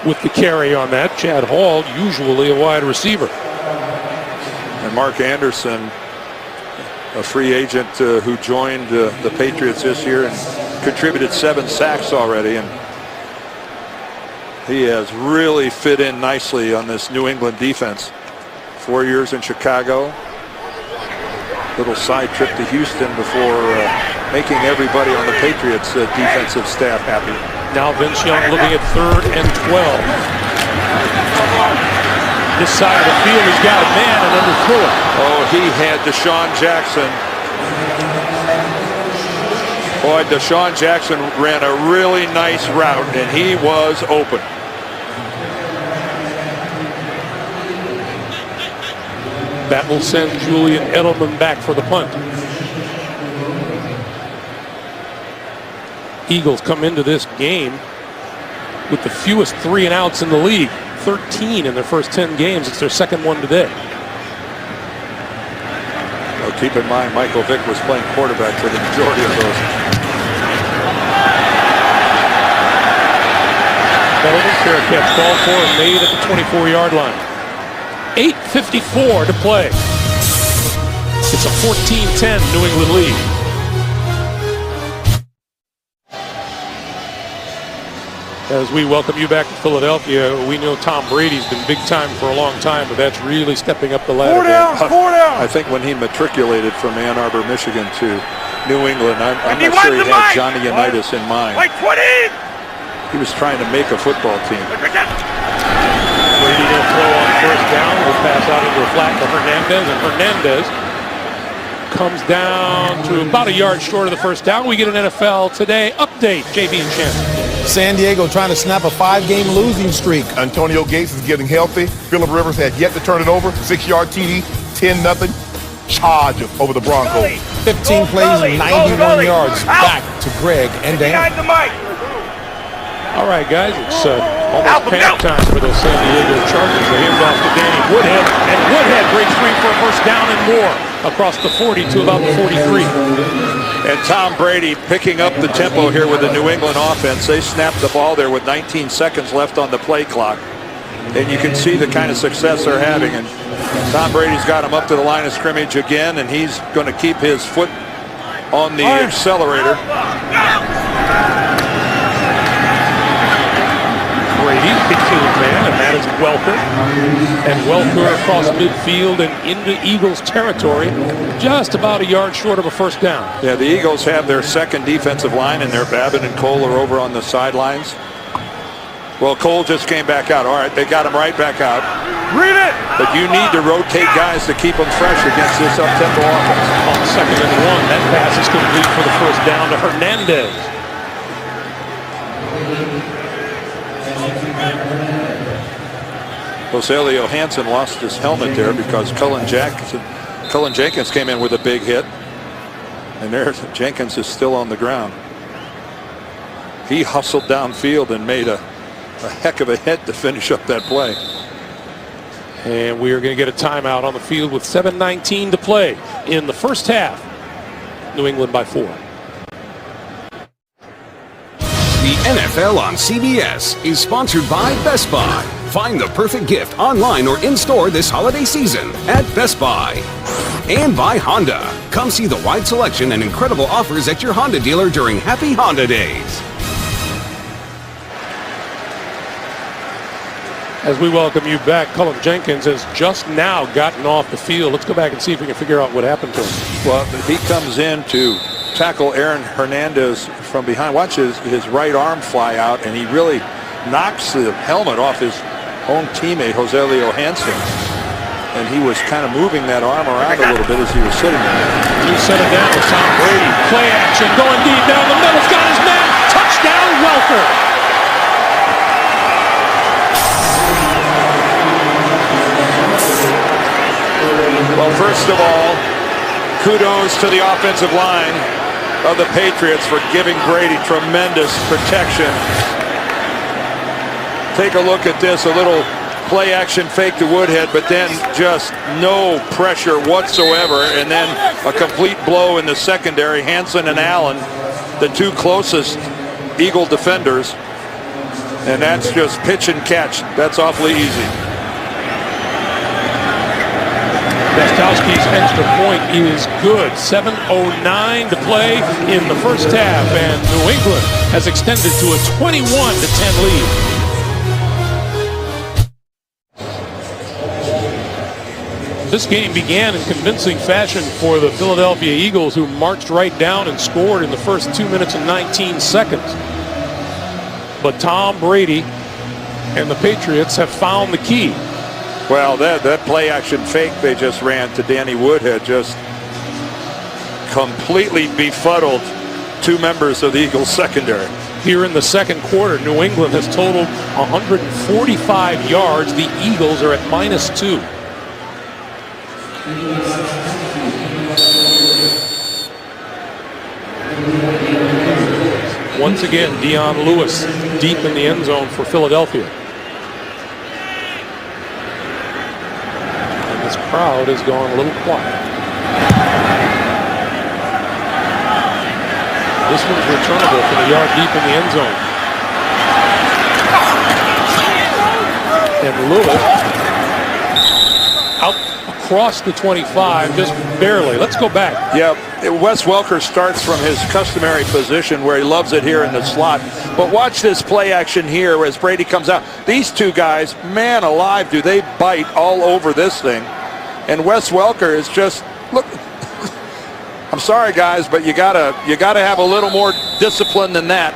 with the carry on that. Chad Hall, usually a wide receiver. And Mark Anderson, a free agent who joined the Patriots this year and contributed 7 sacks already. And he has really fit in nicely on this New England defense. 4 years in Chicago. Little side trip to Houston before making everybody on the Patriots defensive staff happy. Now Vince Young looking at 3rd and 12. This side of the field, he's got a man and underthrew it. Oh, he had Deshaun Jackson. Boy, Deshaun Jackson ran a really nice route, and he was open. That will send Julian Edelman back for the punt. Eagles come into this game with the fewest 3-and-outs in the league. 13 in their first 10 games. It's their second one today. Well, keep in mind, Michael Vick was playing quarterback for the majority of those. Fair catch, ball for and made at the 24-yard line. 8:54 to play. It's a 14-10 New England lead. As we welcome you back to Philadelphia, we know Tom Brady's been big time for a long time, but that's really stepping up the ladder. Four down. I think when he matriculated from Ann Arbor, Michigan to New England, I'm not sure he had Johnny Unitas in mind. Like 20. He was trying to make a football team. Brady going to throw on first down. Will pass out into a flat to Hernandez, and Hernandez comes down to about a yard short of the first down. We get an NFL Today update. JB and Shannon. San Diego trying to snap a 5-game losing streak. Antonio Gates is getting healthy. Phillip Rivers had yet to turn it over. 6-yard TD, 10-0 charge over the Broncos. 15 plays and 91 yards. Back to Greg and Dan. Behind the mic. All right, guys, it's almost panic time for those San Diego Chargers. They hand off to Danny Woodhead, and Woodhead breaks free for a first down and more across the 40 to about the 43. And Tom Brady picking up the tempo here with the New England offense. They snapped the ball there with 19 seconds left on the play clock. And you can see the kind of success they're having. And Tom Brady's got him up to the line of scrimmage again, and he's going to keep his foot on the accelerator. Brady, midfield man, and that is Welker. And Welker across midfield and into Eagles territory, just about a yard short of a first down. Yeah, the Eagles have their second defensive line, and their Babbitt and Cole are over on the sidelines. Well, Cole just came back out. All right, they got him right back out. Read it. But you need to rotate guys to keep them fresh against this up-tempo offense. On 2nd and 1, that pass is complete for the first down to Hernandez. Rosalio Hansen lost his helmet there because Cullen Jenkins came in with a big hit. And there, Jenkins is still on the ground. He hustled downfield and made a heck of a hit to finish up that play. And we are going to get a timeout on the field with 7:19 to play in the first half. New England by 4. The NFL on CBS is sponsored by Best Buy. Find the perfect gift online or in-store this holiday season at Best Buy. And by Honda. Come see the wide selection and incredible offers at your Honda dealer during Happy Honda Days. As we welcome you back, Cullen Jenkins has just now gotten off the field. Let's go back and see if we can figure out what happened to him. Well, he comes in to tackle Aaron Hernandez from behind. Watch his right arm fly out, and he really knocks the helmet off his own teammate, Rosalio Hansen. And he was kind of moving that arm around a little bit as he was sitting there. You set it down with Tom Brady. Play action, going deep down the middle. Got his man. Touchdown, Welker. Well, first of all, kudos to the offensive line of the Patriots for giving Brady tremendous protection. Take a look at this, a little play action fake to Woodhead, but then just no pressure whatsoever, and then a complete blow in the secondary. Hansen and Allen, the two closest Eagle defenders, and that's just pitch and catch. That's awfully easy. Gostkowski's extra point is good. 7:09 to play in the first half, and New England has extended to a 21-10 lead. This game began in convincing fashion for the Philadelphia Eagles, who marched right down and scored in the first 2 minutes and 19 seconds. But Tom Brady and the Patriots have found the key. Well, that play action fake they just ran to Danny Woodhead just completely befuddled two members of the Eagles secondary. Here in the second quarter, New England has totaled 145 yards. The Eagles are at -2. Once again, Dion Lewis deep in the end zone for Philadelphia. crowd has gone a little quiet. This one's returnable from a yard deep in the end zone. And Lewis out across the 25, just barely. Let's go back. Yeah, Wes Welker starts from his customary position where he loves it here in the slot. But watch this play action here as Brady comes out. These two guys, man alive, do they bite all over this thing. And Wes Welker is just, look, I'm sorry guys, but you gotta have a little more discipline than that.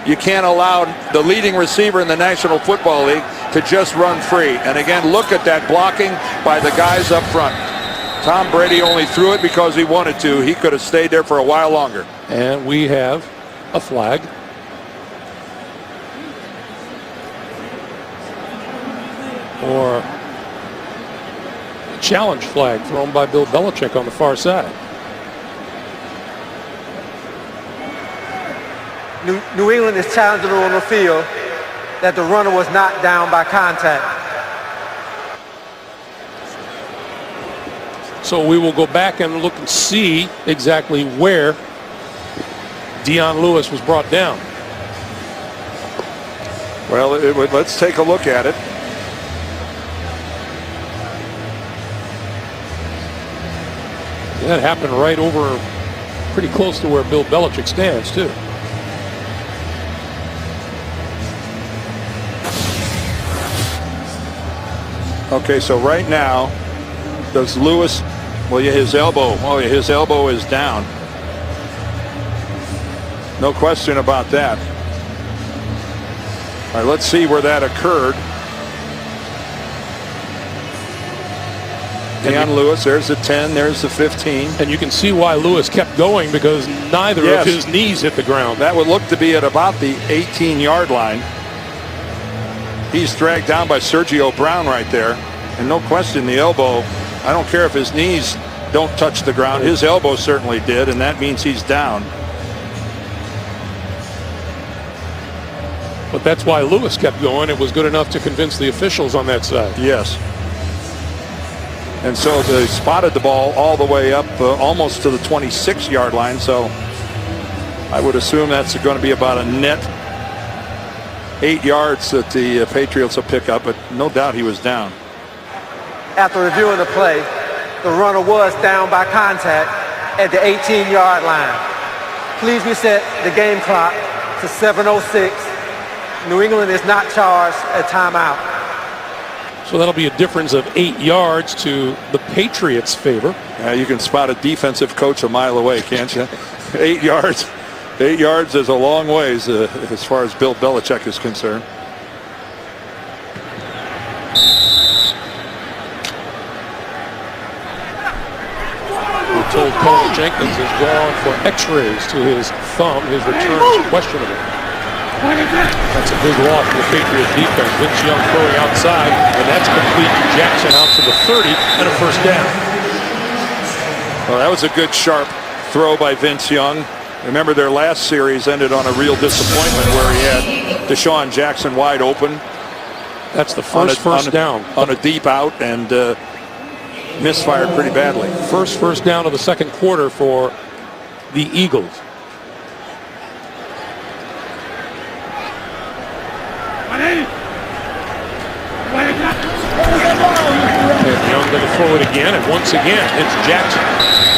You can't allow the leading receiver in the National Football League to just run free. And again, look at that blocking by the guys up front. Tom Brady only threw it because he wanted to. He could have stayed there for a while longer. And we have a flag. Or a challenge flag thrown by Bill Belichick on the far side. New England is challenging on the field that the runner was not down by contact. So we will go back and look and see exactly where Dion Lewis was brought down. Well, let's take a look at it. That happened right over, pretty close to where Bill Belichick stands, too. Okay, so right now, does Lewis, well, yeah, his elbow is down. No question about that. All right, let's see where that occurred. Dion Lewis, there's the 10, there's the 15. And you can see why Lewis kept going, because neither of his knees hit the ground. That would look to be at about the 18-yard line. He's dragged down by Sergio Brown right there. And no question, the elbow, I don't care if his knees don't touch the ground. His elbow certainly did, and that means he's down. But that's why Lewis kept going. It was good enough to convince the officials on that side. Yes. And so they spotted the ball all the way up almost to the 26-yard line. So I would assume that's going to be about a net 8 yards that the Patriots will pick up, but no doubt he was down. After reviewing the play, the runner was down by contact at the 18-yard line. Please reset the game clock to 7:06. New England is not charged a timeout. So that'll be a difference of 8 yards to the Patriots' favor. You can spot a defensive coach a mile away, can't you? 8 yards. 8 yards is a long ways as far as Bill Belichick is concerned. We're told Colin Jenkins has gone for x-rays to his thumb. His return is questionable. That's a big loss for the Patriots defense. Vince Young throwing outside, and that's complete to Jackson out to the 30 and a first down. Well, that was a good sharp throw by Vince Young. Remember, their last series ended on a real disappointment where he had Deshaun Jackson wide open. That's the first down. On a deep out, and misfired pretty badly. First down of the second quarter for the Eagles. And Young going to throw it again, and once again it's Jackson.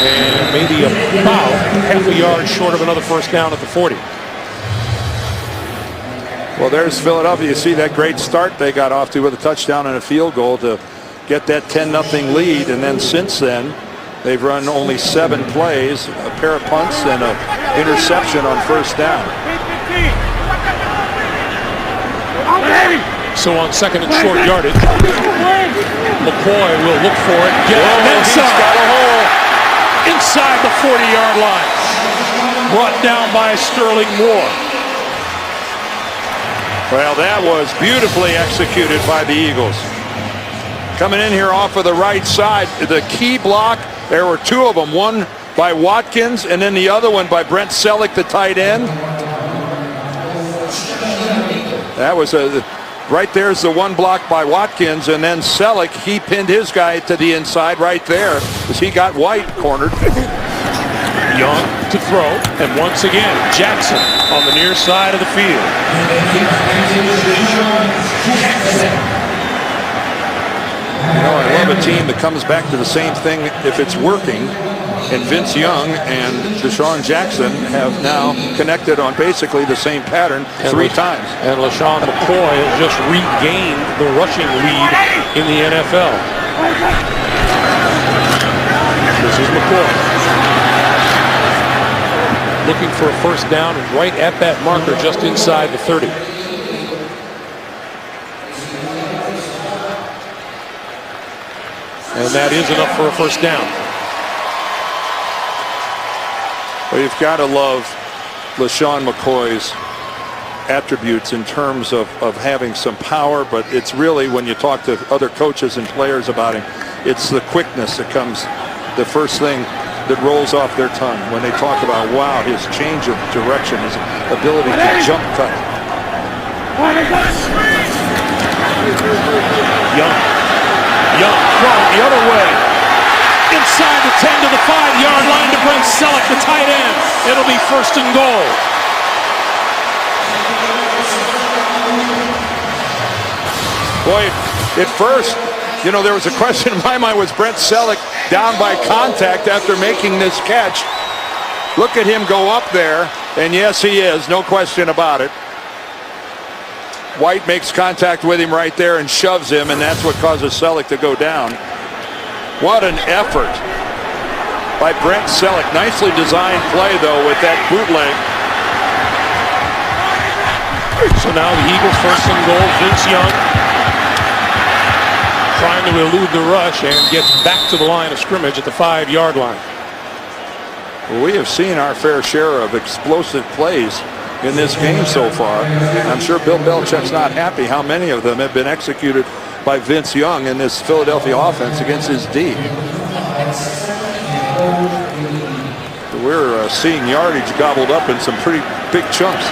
And maybe about half a yard short of another first down at the 40. Well, there's Philadelphia. You see that great start they got off to with a touchdown and a field goal to get that 10-0 lead. And then since then, they've run only 7 plays, a pair of punts, and an interception on first down. So on second and short yardage, McCoy will look for it. Get it inside. He's got a hole. Inside the 40-yard line. Brought down by Sterling Moore. Well, that was beautifully executed by the Eagles. Coming in here off of the right side, the key block, there were 2 of them. One by Watkins, and then the other one by Brent Selleck, the tight end. That was Right there's the one block by Watkins, and then Selleck, he pinned his guy to the inside right there as he got White cornered. Young to throw, and once again, Jackson on the near side of the field. You know, I love a team that comes back to the same thing if it's working. And Vince Young and Deshaun Jackson have now connected on basically the same pattern three times. And LaShawn McCoy has just regained the rushing lead in the NFL. This is McCoy. Looking for a first down and right at that marker just inside the 30. And that is enough for a first down. Well, you've got to love LaShawn McCoy's attributes in terms of having some power, but it's really, when you talk to other coaches and players about him, it's the quickness that comes, the first thing that rolls off their tongue when they talk about, wow, his change of direction, his ability to jump cut. Young throwing the other way. Inside the 10 to the 5-yard line to Brent Selleck, the tight end. It'll be first and goal. Boy, at first, you know, there was a question in my mind, was Brent Selleck down by contact after making this catch? Look at him go up there, and yes, he is, no question about it. White makes contact with him right there and shoves him, and that's what causes Selleck to go down. What an effort by Brent Selleck. Nicely designed play, though, with that bootleg. So now the Eagles first and goal. Vince Young trying to elude the rush and gets back to the line of scrimmage at the 5-yard line. Well, we have seen our fair share of explosive plays in this game so far. I'm sure Bill Belichick's not happy how many of them have been executed by Vince Young in this Philadelphia offense against his D. We're seeing yardage gobbled up in some pretty big chunks.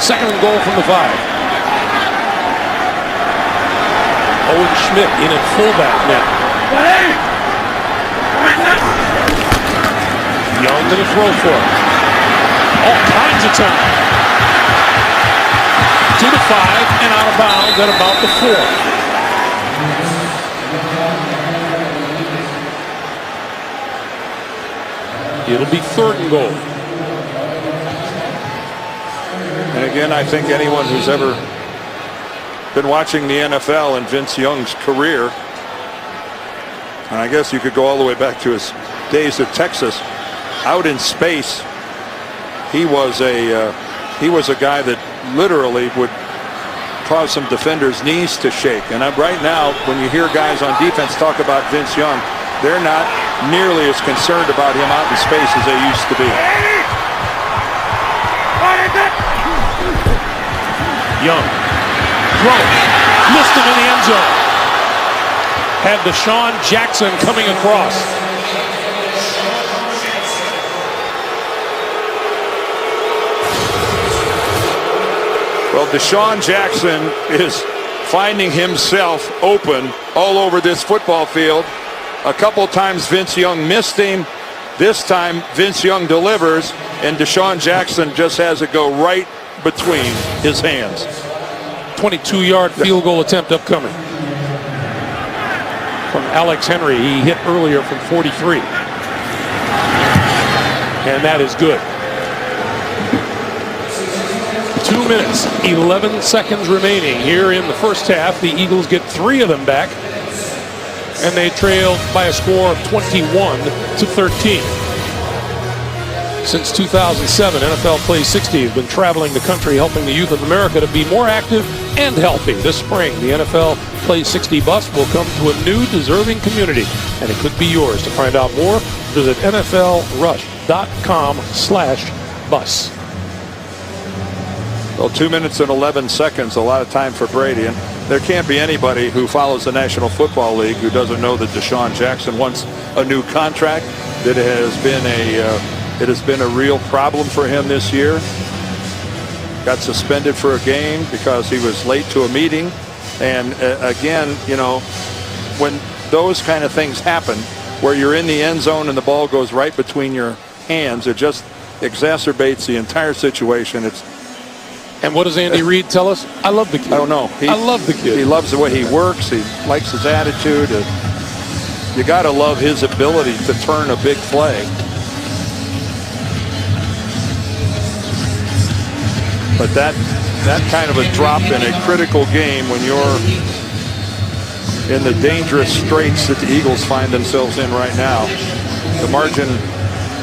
Second and goal from the 5. Owen Schmidt in at fullback now. Young to the throw for it. All kinds of time. To the 5 and out of bounds at about the 4. It'll be third and goal. And again, I think anyone who's ever been watching the NFL and Vince Young's career, and I guess you could go all the way back to his days at Texas, out in space, he was a guy that literally would cause some defenders' knees to shake. And right now, when you hear guys on defense talk about Vince Young, they're not nearly as concerned about him out in space as they used to be. Young throwing, missed him in the end zone. Had Deshaun Jackson coming across. Well, Deshaun Jackson is finding himself open all over this football field. A couple times Vince Young missed him. This time Vince Young delivers, and Deshaun Jackson just has it go right between his hands. 22-yard field goal attempt upcoming from Alex Henry. He hit earlier from 43. And that is good. 2 minutes, 11 seconds remaining here in the first half. The Eagles get 3 of them back, and they trailed by a score of 21-13. Since 2007, NFL Play 60 has been traveling the country helping the youth of America to be more active and healthy. This spring, the NFL Play 60 bus will come to a new deserving community, and it could be yours. To find out more, visit nflrush.com/bus. Well, 2 minutes and 11 seconds, a lot of time for Brady. And there can't be anybody who follows the National Football League who doesn't know that Deshaun Jackson wants a new contract, that it has been a real problem for him this year. got suspended for a game because he was late to a meeting. And again, you know, when those kind of things happen, where you're in the end zone and the ball goes right between your hands, it just exacerbates the entire situation. And what does Andy Reid tell us? I love the kid. I don't know. I love the kid. He loves the way he works. He likes his attitude. You got to love his ability to turn a big play. But that kind of a drop in a critical game when you're in the dangerous straits that the Eagles find themselves in right now, the margin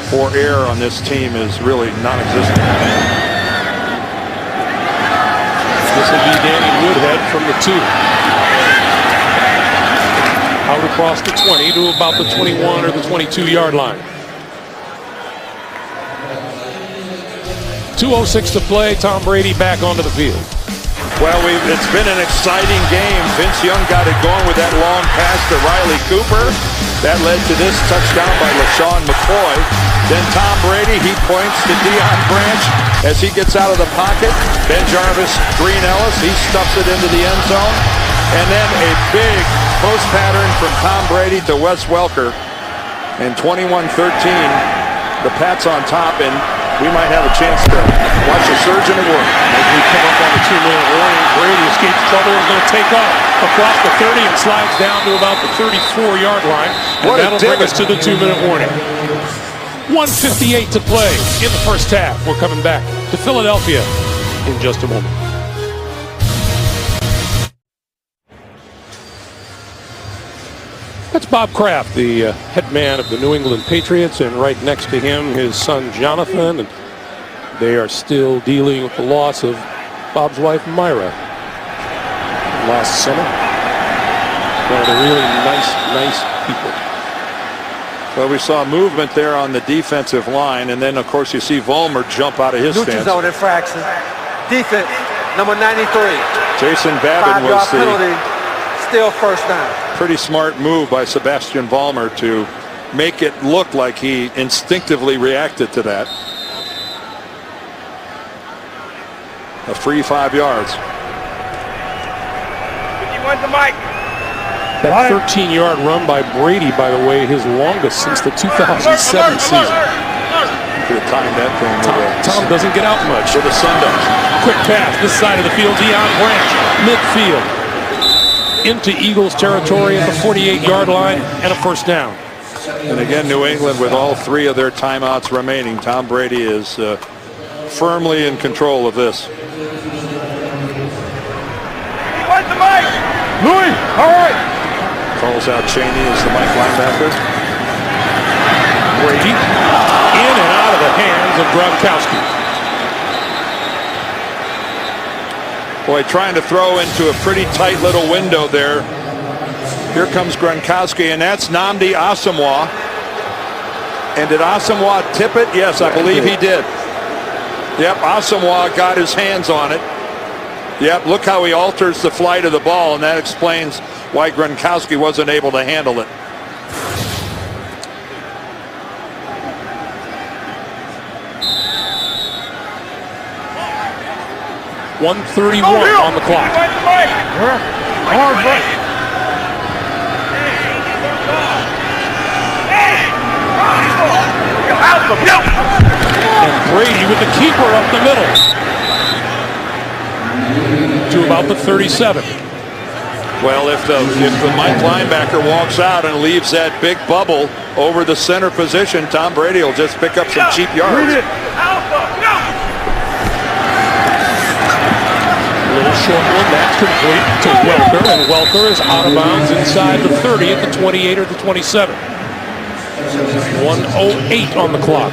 for error on this team is really non-existent. This will be Danny Woodhead from the 2. Out across the 20 to about the 21 or the 22-yard line. 2:06 to play. Tom Brady back onto the field. Well, it's been an exciting game. Vince Young got it going with that long pass to Riley Cooper. That led to this touchdown by LaShawn McCoy. Then Tom Brady, he points to Deion Branch as he gets out of the pocket. Ben Jarvis, Green Ellis, he stuffs it into the end zone. And then a big post pattern from Tom Brady to Wes Welker. And 21-13, the Pats on top, and we might have a chance to watch a surge in the work. As we come up on the 2-minute warning, Brady escapes trouble and is going to take off across the 30 and slides down to about the 34-yard line. And that'll bring us to the 2-minute warning. 1:58 to play in the first half. We're coming back to Philadelphia in just a moment. That's Bob Kraft, the head man of the New England Patriots, and right next to him, his son Jonathan. And they are still dealing with the loss of Bob's wife Myra last summer. One of the really nice people. Well, we saw movement there on the defensive line, and then, of course, you see Vollmer jump out of his Neutral stance. zone infraction. Defense, number 93. Jason Babin was Five-yard penalty, still first down. Pretty smart move by Sebastian Vollmer to make it look like he instinctively reacted to that. A free 5 yards. 51 to Mike. That 13-yard run by Brady, by the way, his longest since the 2007 season. Could have timed that thing. Tom doesn't get out much. For the Sundays. Quick pass this side of the field. Deion Branch, midfield. Into Eagles territory at the 48-yard line and a first down. And again, New England with all 3 of their timeouts remaining. Tom Brady is firmly in control of this. What's the mic? Louis, all right. Calls out Chaney as the Mike linebacker. Brady in and out of the hands of Gronkowski. Boy, trying to throw into a pretty tight little window there. Here comes Gronkowski, and that's Nnamdi Asomugha. And did Asomugha tip it? Yes, I believe he did. Yep, Asomugha got his hands on it. Yep, look how he alters the flight of the ball, and that explains why Gronkowski wasn't able to handle it. .131 on the clock. And Brady with the keeper up the middle to about the 37. Well, if the Mike linebacker walks out and leaves that big bubble over the center position, Tom Brady will just pick up some cheap yards. Little short one, that's complete to Welker, and Welker is out of bounds inside the 30 at the 28 or the 27. 1:08 on the clock.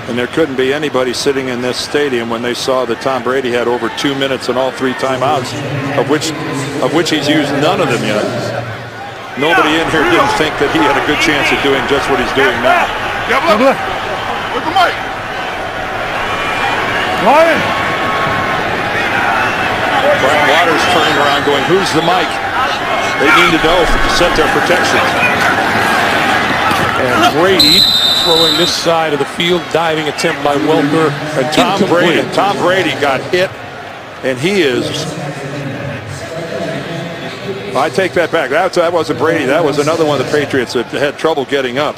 And there couldn't be anybody sitting in this stadium when they saw that Tom Brady had over 2 minutes and all 3 timeouts, of which he's used none of them yet. Nobody in here didn't think that he had a good chance of doing just what he's doing now. Look the mic. Ryan. Brian Waters turning around going, who's the mic? They need to know to set their protection. And Brady throwing this side of the field. Diving attempt by Welker. And Tom Brady got hit, and he is... I take that back. That wasn't Brady. That was another one of the Patriots that had trouble getting up.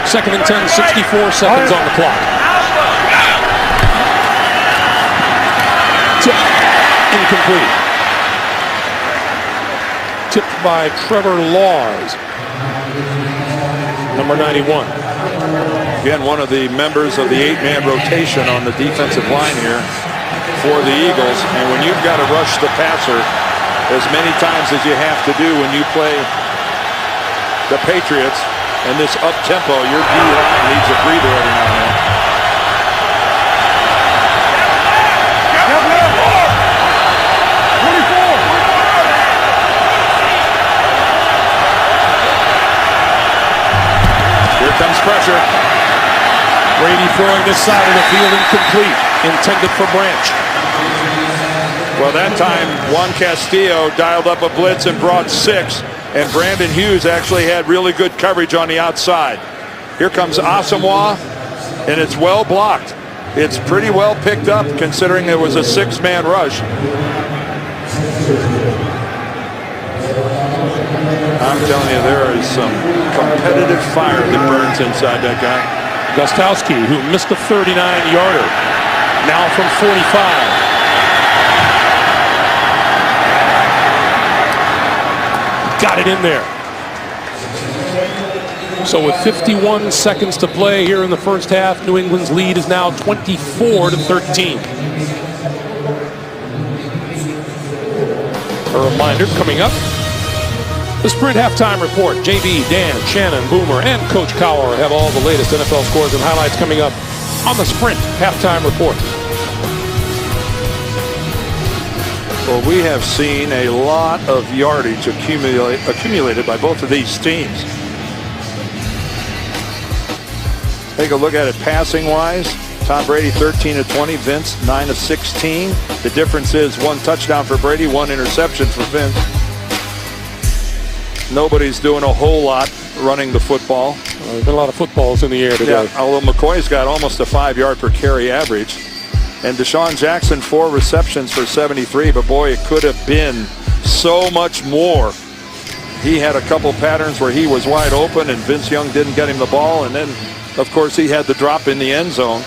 Second and 10, 64 seconds on the clock. Tip, incomplete. Tipped by Trevor Laws, number 91. Again, one of the members of the 8-man rotation on the defensive line here for the Eagles. And when you've got to rush the passer as many times as you have to do when you play the Patriots, and this up-tempo, your D-line needs a breather every now and then. Here comes pressure. Brady throwing this side of the field incomplete. Intended for Branch. Well, that time, Juan Castillo dialed up a blitz and brought 6. And Brandon Hughes actually had really good coverage on the outside. Here comes Asamoah, and it's well blocked. It's pretty well picked up considering there was a 6-man rush. I'm telling you, there is some competitive fire that burns inside that guy. Gostowski, who missed a 39-yarder, now from 45. Got it in there. So with 51 seconds to play here in the first half, New England's lead is now 24-13. A reminder coming up, the Sprint Halftime Report. JB, Dan, Shannon, Boomer, and Coach Cowher have all the latest NFL scores and highlights coming up on the Sprint Halftime Report. Well, we have seen a lot of yardage accumulated by both of these teams. Take a look at it passing-wise. Tom Brady 13-20, Vince 9-16. The difference is 1 touchdown for Brady, 1 interception for Vince. Nobody's doing a whole lot running the football. There's been a lot of footballs in the air today. Yeah, although McCoy's got almost a 5-yard per carry average. And Deshaun Jackson, 4 receptions for 73, but boy, it could have been so much more. He had a couple patterns where he was wide open and Vince Young didn't get him the ball, and then of course he had the drop in the end zone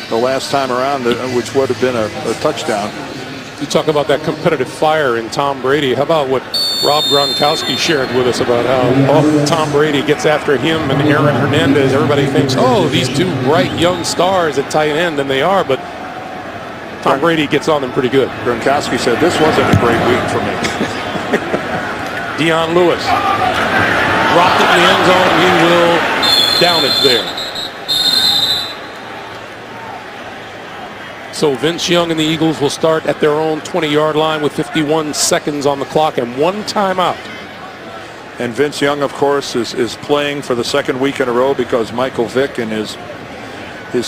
the last time around, which would have been a touchdown. You talk about that competitive fire in Tom Brady. How about what Rob Gronkowski shared with us about how Tom Brady gets after him and Aaron Hernandez? Everybody thinks, oh, these 2 bright young stars at tight end, and they are, but Tom Brady gets on them pretty good. Gronkowski said, this wasn't a great week for me. Dion Lewis dropped it in the end zone. He will down it there. So Vince Young and the Eagles will start at their own 20-yard line with 51 seconds on the clock and 1 timeout. And Vince Young, of course, is playing for the 2nd week in a row because Michael Vick and his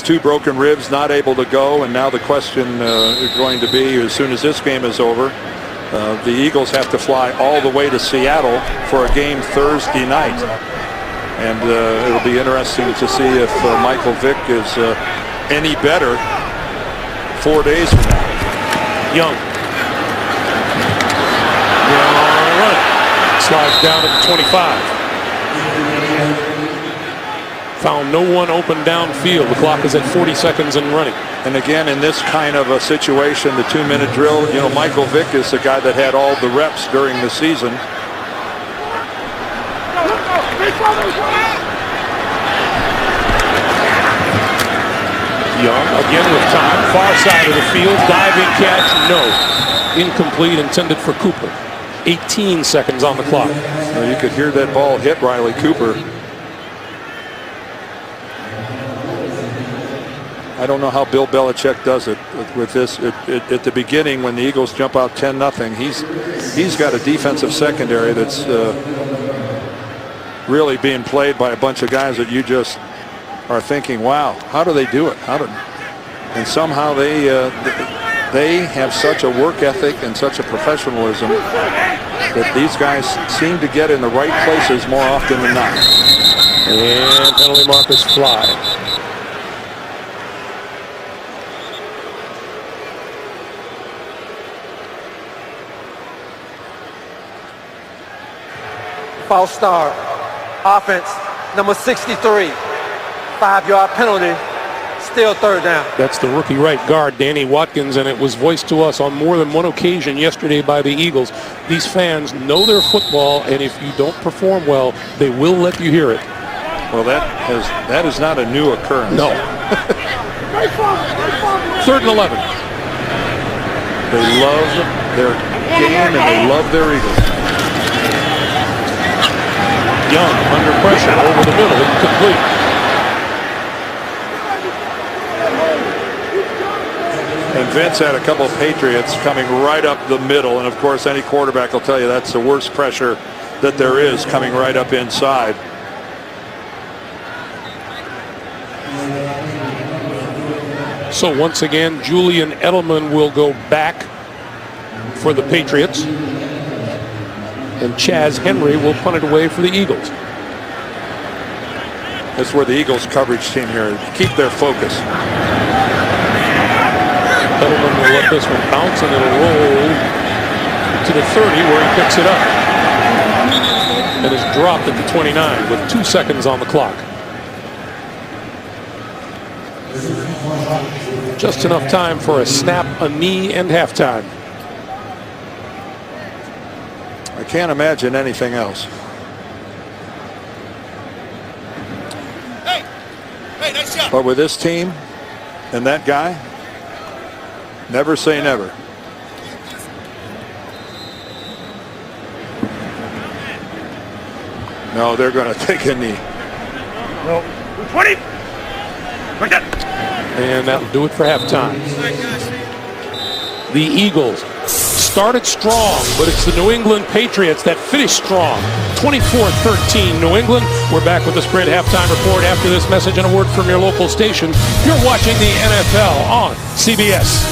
2 broken ribs not able to go. And now the question is going to be, as soon as this game is over, the Eagles have to fly all the way to Seattle for a game Thursday night. And it'll be interesting to see if Michael Vick is any better 4 days from now. Young. Run. Slides down at the 25. Found no one open downfield. The clock is at 40 seconds and running. And again, in this kind of a situation, the 2-minute drill, you know, Michael Vick is the guy that had all the reps during the season. Young again with time, far side of the field, diving catch, no. Incomplete, intended for Cooper. 18 seconds on the clock. Well, you could hear that ball hit Riley Cooper. I don't know how Bill Belichick does it with this. At the beginning, when the Eagles jump out 10-0, he's got a defensive secondary that's really being played by a bunch of guys that you just are thinking, wow, how do they do it? And somehow they they have such a work ethic and such a professionalism that these guys seem to get in the right places more often than not. And penalty markers fly. False start. Offense, number 63. 5-yard penalty. Still third down. That's the rookie right guard, Danny Watkins, and it was voiced to us on more than one occasion yesterday by the Eagles. These fans know their football, and if you don't perform well, they will let you hear it. Well, that is not a new occurrence. No. 3rd and 11. They love their game and they love their Eagles. Young under pressure over the middle, incomplete. And Vince had a couple of Patriots coming right up the middle, and of course any quarterback will tell you that's the worst pressure that there is, coming right up inside. So once again, Julian Edelman will go back for the Patriots, and Chaz Henry will punt it away for the Eagles. That's where the Eagles coverage team here keep their focus. Edelman will let this one bounce, and it'll roll to the 30 where he picks it up. And is dropped at the 29 with 2 seconds on the clock. Just enough time for a snap, a knee, and halftime. I can't imagine anything else. Hey, nice shot. But with this team and that guy, never say never. No, they're going to take a knee. No. 20. Like that. And that'll do it for halftime. The Eagles started strong, but it's the New England Patriots that finished strong. 24-13 New England. We're back with the Spread halftime report after this message and a word from your local station. You're watching the NFL on CBS.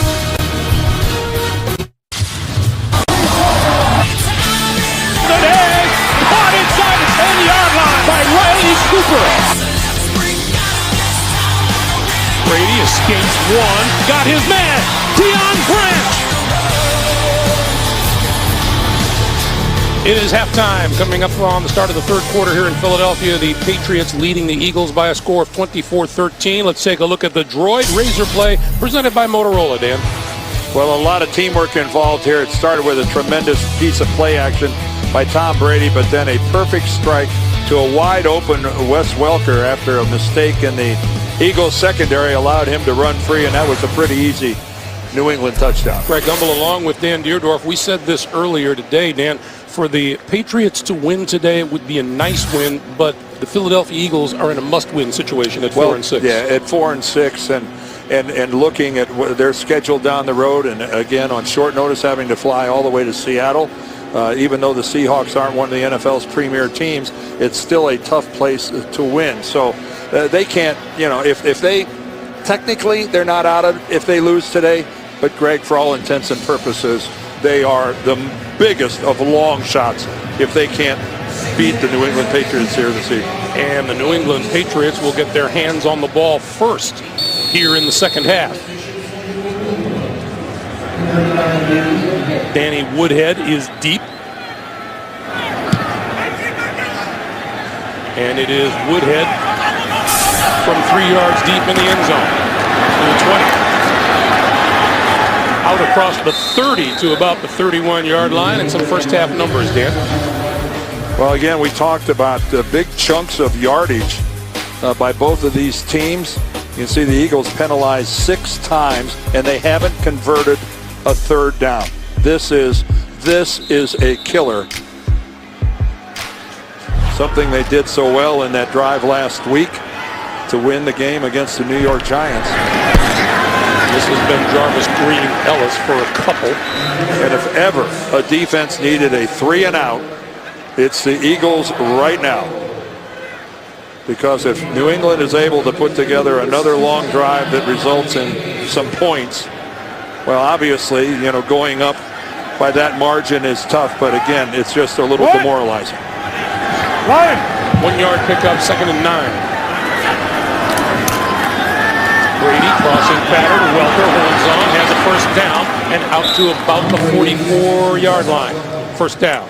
Caught inside the 10-yard line by Riley Cooper. Brady escapes one, got his man, Deion Branch. It is halftime coming up on the start of the third quarter here in Philadelphia. The Patriots leading the Eagles by a score of 24-13. Let's take a look at the Droid Razor play presented by Motorola, Dan. Well, a lot of teamwork involved here. It started with a tremendous piece of play action by Tom Brady, but then a perfect strike to a wide open Wes Welker after a mistake in the Eagles secondary allowed him to run free, and that was a pretty easy New England touchdown. Greg Gumbel along with Dan Deerdorf. We said this earlier today, Dan. For the Patriots to win today, it would be a nice win, but the Philadelphia Eagles are in a must-win situation at 4-6. Yeah, at 4-6, and looking at their schedule down the road, and again on short notice having to fly all the way to Seattle. Even though the Seahawks aren't one of the NFL's premier teams, it's still a tough place to win. So they can't, if they technically they're not out of if they lose today, but Greg, for all intents and purposes, they are the biggest of long shots if they can't beat the New England Patriots here this evening. And the New England Patriots will get their hands on the ball first here in the second half. Danny Woodhead is deep. And it is Woodhead from 3 yards deep in the end zone to the 20. Out across the 30 to about the 31-yard line, and some first half numbers, Dan. Well, again, we talked about big chunks of yardage by both of these teams. You can see the Eagles penalized 6 times, and they haven't converted a third down. This is a killer. Something they did so well in that drive last week to win the game against the New York Giants. This has been Jarvis Green Ellis for a couple. And if ever a defense needed a 3-and-out, it's the Eagles right now. Because if New England is able to put together another long drive that results in some points, Well, obviously, you know, going up by that margin is tough, but again, it's just a little demoralizing. 1 yard pickup, 2nd and 9. Brady crossing pattern. Welker holds on, has a first down, and out to about the 44-yard line. First down.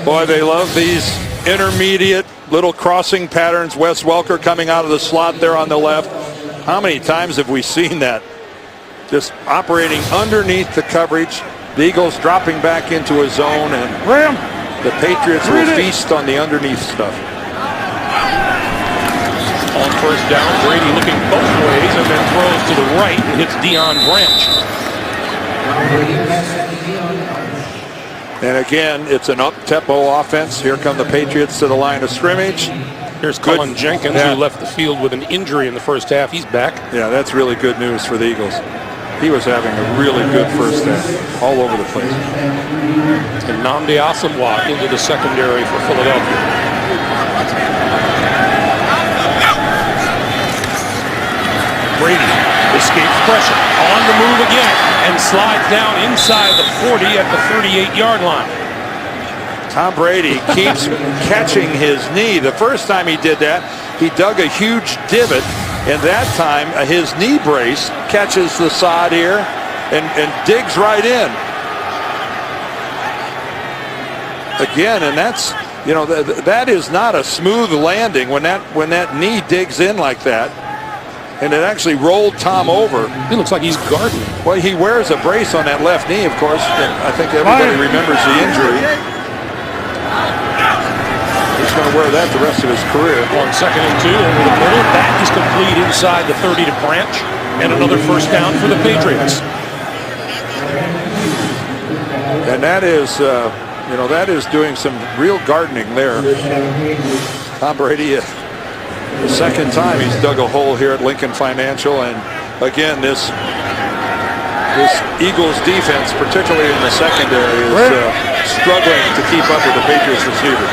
Boy, they love these intermediate little crossing patterns. Wes Welker coming out of the slot there on the left. How many times have we seen that? Just operating underneath the coverage. The Eagles dropping back into a zone, and the Patriots will feast on the underneath stuff. On first down, Brady looking both ways and then throws to the right and hits Deion Branch. And again, it's an up-tempo offense. Here come the Patriots to the line of scrimmage. Here's Cullen Jenkins, who left the field with an injury in the first half. He's back. Yeah, that's really good news for the Eagles. He was having a really good first half, all over the place. And Nnamdi Asomugha into the secondary for Philadelphia. Brady escapes pressure, on the move again, and slides down inside the 40 at the 38-yard line. Tom Brady keeps catching his knee. The first time he did that, he dug a huge divot, and that time his knee brace catches the side here and digs right in. Again, and that's, you know, that is not a smooth landing when that knee digs in like that. And it actually rolled Tom over. He looks like he's gardening. Well, he wears a brace on that left knee, of course. I think everybody remembers the injury. He's going to wear that the rest of his career. On 2nd and 2 over the middle. That is complete inside the 30 to Branch. And another first down for the Patriots. And that is, you know, that is doing some real gardening there. Tom Brady, the second time he's dug a hole here at Lincoln Financial. And again, this Eagles defense, particularly in the secondary, is struggling to keep up with the Patriots receiver.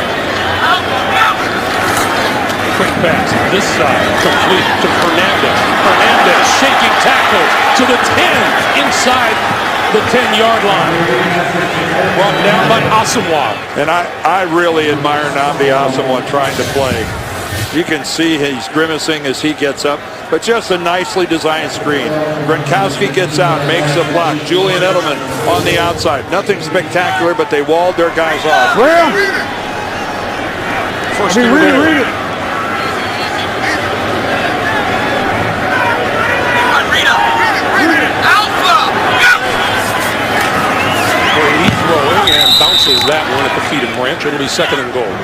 Quick pass this side, complete to Fernandez. Fernandez shaking tackle to the 10 inside the 10-yard line. Brought down by Asomugha. And I really admire Nnamdi Asomugha trying to play. You can see he's grimacing as he gets up, but just a nicely designed screen. Gronkowski gets out, makes a block. Julian Edelman on the outside. Nothing spectacular, but they walled their guys off. First and goal. Brady throwing and bounces that one at the feet of Branch. It'll be 2nd and goal.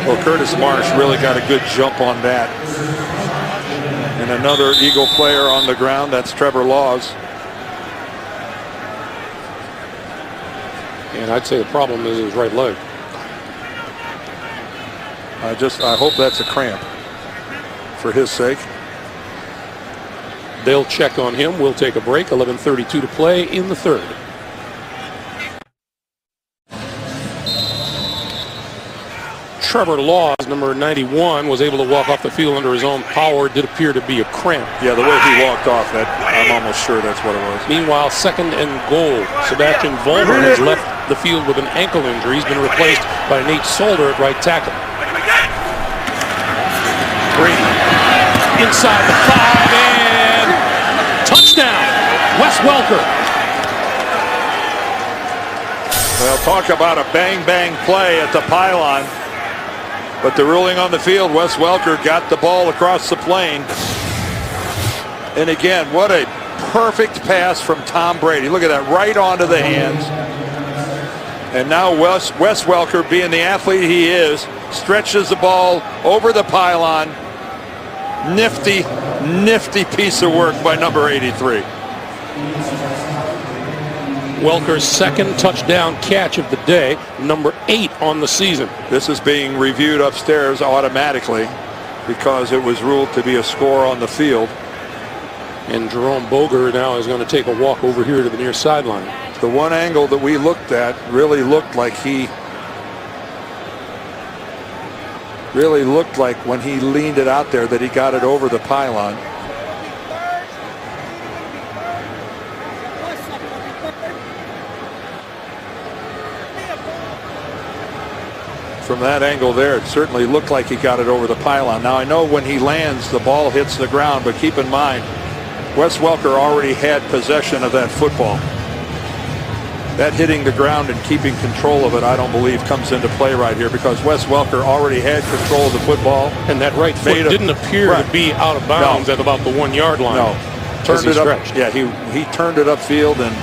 Well, Curtis Marsh really got a good jump on that. And another Eagle player on the ground, that's Trevor Laws. And I'd say the problem is his right leg. I hope that's a cramp for his sake. They'll check on him. We'll take a break. 11:32 to play in the 3rd. Trevor Laws, number 91, was able to walk off the field under his own power. Did appear to be a cramp. Yeah, the way he walked off, that I'm almost sure that's what it was. Meanwhile, 2nd and goal. Sebastian Vollmer has left the field with an ankle injury. He's been replaced by Nate Solder at right tackle. Brady inside the 5 and touchdown. Wes Welker. Well, talk about a bang-bang play at the pylon. But the ruling on the field, Wes Welker got the ball across the plane. And again, what a perfect pass from Tom Brady. Look at that, right onto the hands. And now Wes Welker, being the athlete he is, stretches the ball over the pylon. Nifty, nifty piece of work by number 83. Welker's 2nd touchdown catch of the day, number 8 on the season. This is being reviewed upstairs automatically because it was ruled to be a score on the field. And Jerome Boger now is going to take a walk over here to the near sideline. The one angle that we looked at really looked like when he leaned it out there that he got it over the pylon. from that angle there, it certainly looked like he got it over the pylon. Now, I know when he lands, the ball hits the ground, but keep in mind, Wes Welker already had possession of that football. That hitting the ground and keeping control of it, I don't believe, comes into play right here, because Wes Welker already had control of the football. And that right foot didn't appear to be out of bounds at about the 1 yard line. No, turned it up. Yeah, he turned it upfield, and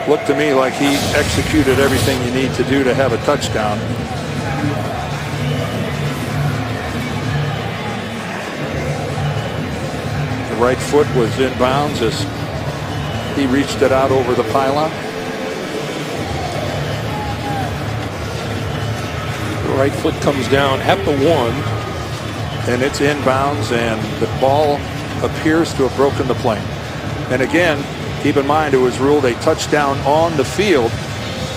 looked to me like he executed everything you need to do to have a touchdown. The right foot was inbounds as he reached it out over the pylon. The right foot comes down at the 1. And it's inbounds, and the ball appears to have broken the plane. And again, keep in mind, it was ruled a touchdown on the field,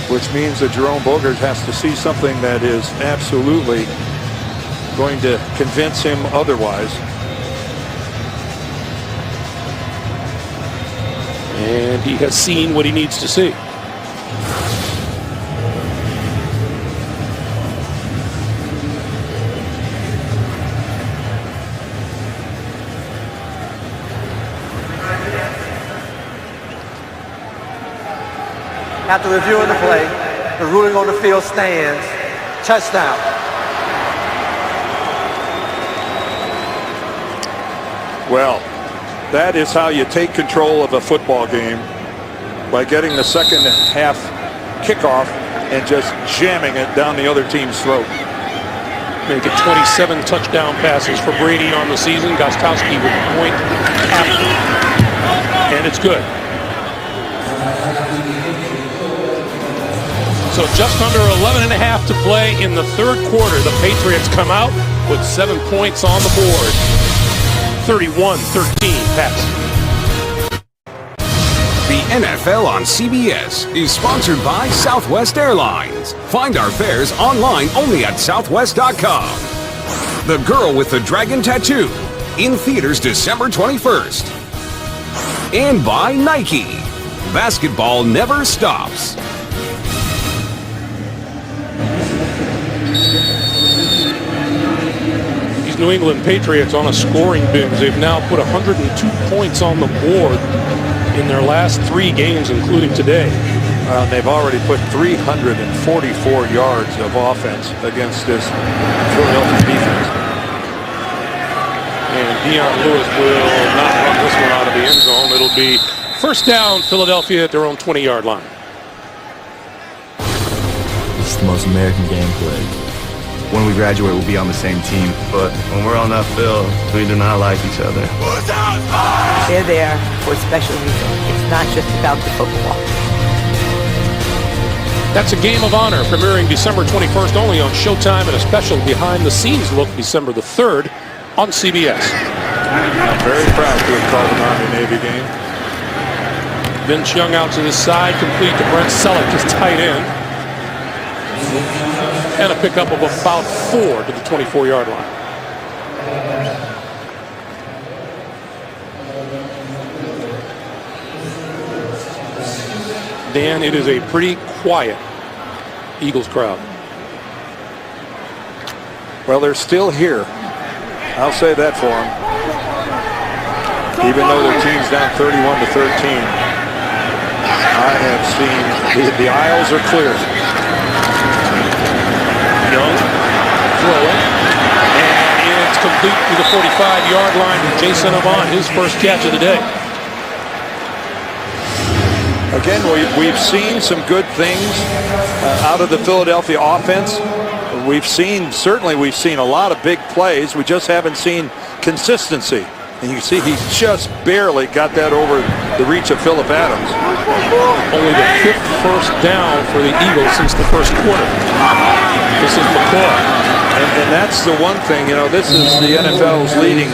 which means that Jerome Bogert has to see something that is absolutely going to convince him otherwise. And he has seen what he needs to see. After reviewing the play, the ruling on the field stands. Touchdown. Well, that is how you take control of a football game, by getting the second half kickoff and just jamming it down the other team's throat. Make it 27 touchdown passes for Brady on the season. Gostkowski with point after. And it's good. So just under 11 and a half to play in the third quarter. The Patriots come out with 7 points on the board. 31-13 Pats. The NFL on CBS is sponsored by Southwest Airlines. Find our fares online only at southwest.com. The Girl with the Dragon Tattoo, in theaters December 21st. And by Nike. Basketball never stops. These New England Patriots on a scoring binge. They've now put 102 points on the board in their last 3 games, including today. They've already put 344 yards of offense against this Philadelphia defense. And Dion Lewis will not run this one out of the end zone. It'll be first down, Philadelphia at their own 20-yard line. It's the most American gameplay. When we graduate, we'll be on the same team. But when we're on that field, we do not like each other. They're there for a special reason. It's not just about the football. That's a Game of Honor premiering December 21st only on Showtime, and a special behind-the-scenes look December the 3rd on CBS. I'm very proud to have called an Army-Navy game. Vince Young out to the side, complete to Brent Selleck, his tight end. And a pickup of about 4 to the 24-yard line. Dan, it is a pretty quiet Eagles crowd. Well, they're still here. I'll say that for them. Even though their team's down 31-13, I have seen the aisles are clear. Young, throw it, and it's complete to the 45-yard line with Jason Avant, his first catch of the day. Again, we've seen some good things out of the Philadelphia offense. We've seen a lot of big plays. We just haven't seen consistency. And you see he just barely got that over the reach of Phillip Adams. Only the 5th first down for the Eagles since the first quarter. This is McCoy. And that's the one thing, this is the NFL's leading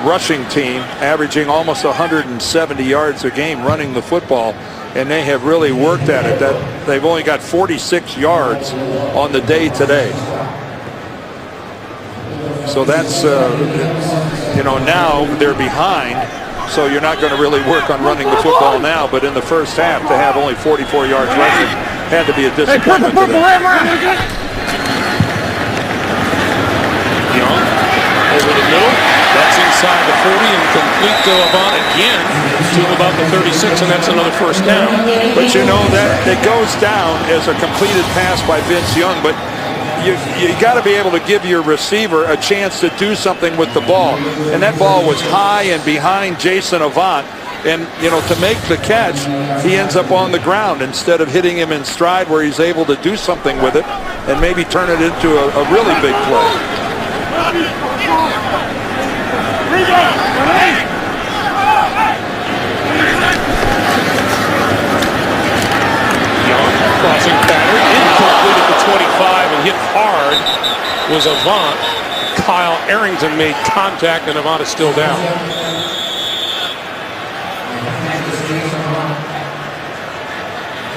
rushing team, averaging almost 170 yards a game running the football. And they have really worked at it. They've only got 46 yards on the day today. So that's, now they're behind. So you're not going to really work on running the football now. But in the first half, to have only 44 yards rushing Had to be a disappointment to them. Young over the middle. That's inside the 40 and complete to Avant again to about the 36, and that's another first down. But you know that it goes down as a completed pass by Vince Young, but you got to be able to give your receiver a chance to do something with the ball. And that ball was high and behind Jason Avant. And, you know, to make the catch, he ends up on the ground instead of hitting him in stride where he's able to do something with it and maybe turn it into a really big play. Crossing pattern, incomplete at the 25 and hit hard was Avant. Kyle Arrington made contact and Avant is still down.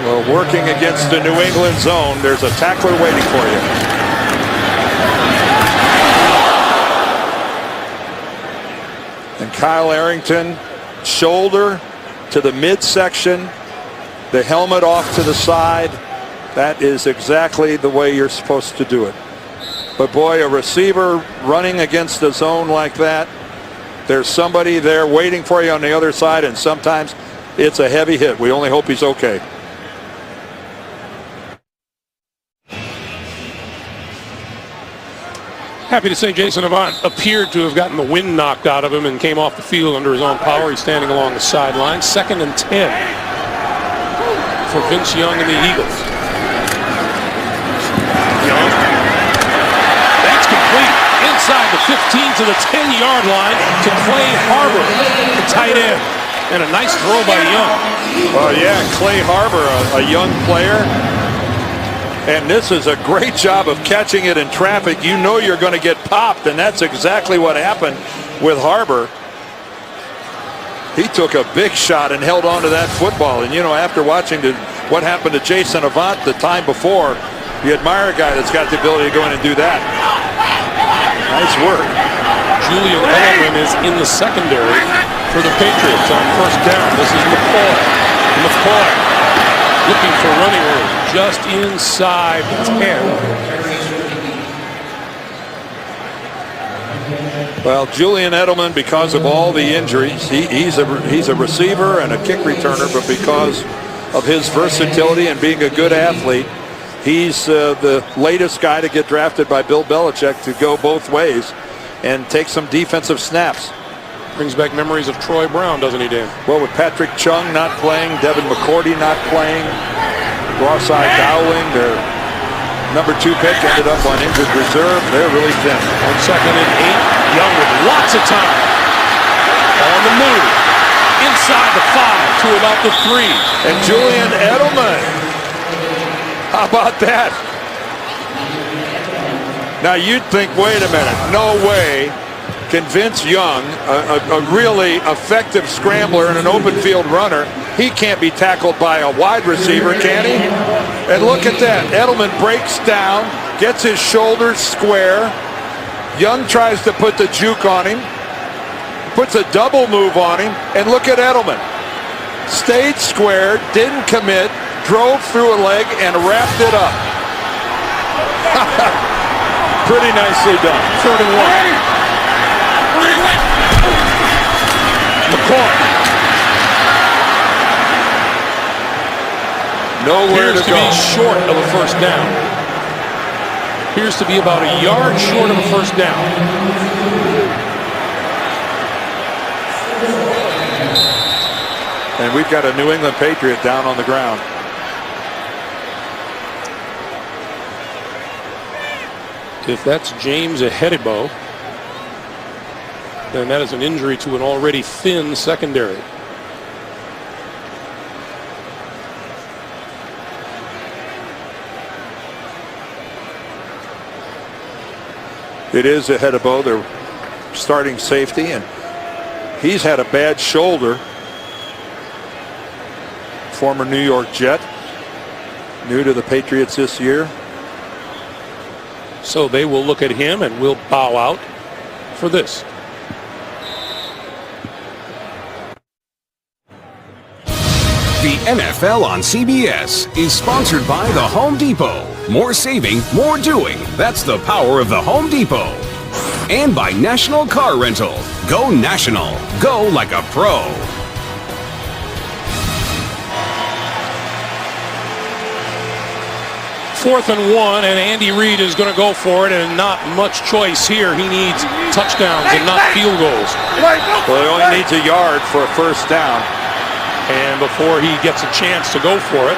Well, working against the New England zone, there's a tackler waiting for you. And Kyle Arrington, shoulder to the midsection, the helmet off to the side. That is exactly the way you're supposed to do it. But boy, a receiver running against the zone like that, there's somebody there waiting for you on the other side, and sometimes it's a heavy hit. We only hope he's okay. Happy to say Jason Avant appeared to have gotten the wind knocked out of him and came off the field under his own power. He's standing along the sideline. 2nd and 10 for Vince Young and the Eagles. Young. That's complete. Inside the 15 to the 10-yard line to Clay Harbor, the tight end. And a nice throw by Young. Oh, yeah, Clay Harbor, a young player. And this is a great job of catching it in traffic. You know you're going to get popped, and that's exactly what happened with Harbor. He took a big shot and held on to that football. And, you know, after watching what happened to Jason Avant the time before, you admire a guy that's got the ability to go in and do that. Nice work. Julian Edelman is in the secondary for the Patriots on first down. This is McCoy. McCoy looking for running room just inside the 10. Well, Julian Edelman, because of all the injuries, he's a receiver and a kick returner, but because of his versatility and being a good athlete, he's the latest guy to get drafted by Bill Belichick to go both ways and take some defensive snaps. Brings back memories of Troy Brown, doesn't he, Dan? Well, with Patrick Chung not playing, Devin McCourty not playing, Ross-eye Dowling, their number 2 pick ended up on injured reserve. They're really thin. On 2nd and 8, Young with lots of time. On the move. Inside the 5 to about the 3. And Julian Edelman. How about that? Now you'd think, wait a minute, no way can Vince Young, a really effective scrambler and an open field runner, he can't be tackled by a wide receiver, can he? And look at that. Edelman breaks down, gets his shoulders square. Young tries to put the juke on him, puts a double move on him, and look at Edelman. Stayed square, didn't commit, drove through a leg, and wrapped it up. Pretty nicely done. 3rd and 1. McCoy. Nowhere to go. Be short of a first down. Appears to be about a yard short of a first down. And we've got a New England Patriot down on the ground. If that's James Ahedibo, then that is an injury to an already thin secondary. It is Ahedibo, their starting safety, and he's had a bad shoulder. Former New York Jet, new to the Patriots this year. So they will look at him and will bow out for this. The The NFL on CBS is sponsored by the Home Depot. More saving, more doing. That's the power of the Home Depot. And by National Car Rental. Go national. Go like a pro. Fourth and 1, and Andy Reid is going to go for it, and not much choice here. He needs touchdowns and not field goals. Well, he only needs a yard for a first down. And before he gets a chance to go for it,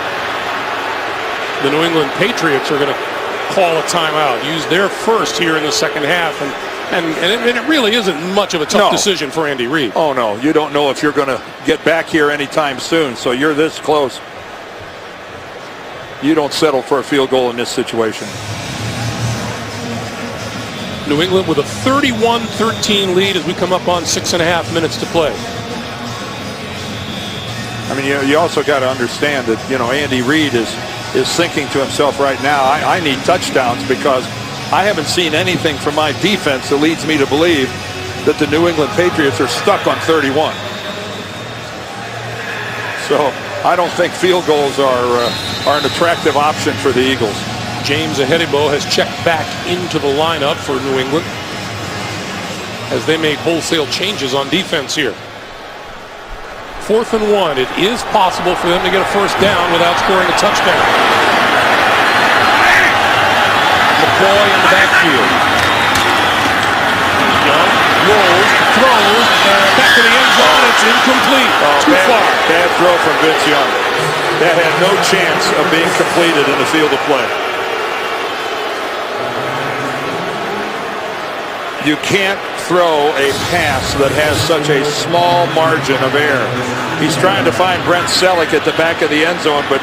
the New England Patriots are going to call a timeout, use their first here in the second half. And it really isn't much of a tough decision for Andy Reid. Oh, no. You don't know if you're going to get back here anytime soon, so you're this close. You don't settle for a field goal in this situation. New England with a 31-13 lead as we come up on 6.5 minutes to play. I mean, you also got to understand that, Andy Reid is thinking to himself right now, I need touchdowns because I haven't seen anything from my defense that leads me to believe that the New England Patriots are stuck on 31. So I don't think field goals are an attractive option for the Eagles. James Ahedibo has checked back into the lineup for New England as they make wholesale changes on defense here. 4th and 1. It is possible for them to get a first down without scoring a touchdown. McCoy in the backfield. Young rolls, throws, back to the end zone. It's incomplete. Too far. Bad throw from Vince Young. That had no chance of being completed in the field of play. You can't throw a pass that has such a small margin of error. He's trying to find Brent Selleck at the back of the end zone, but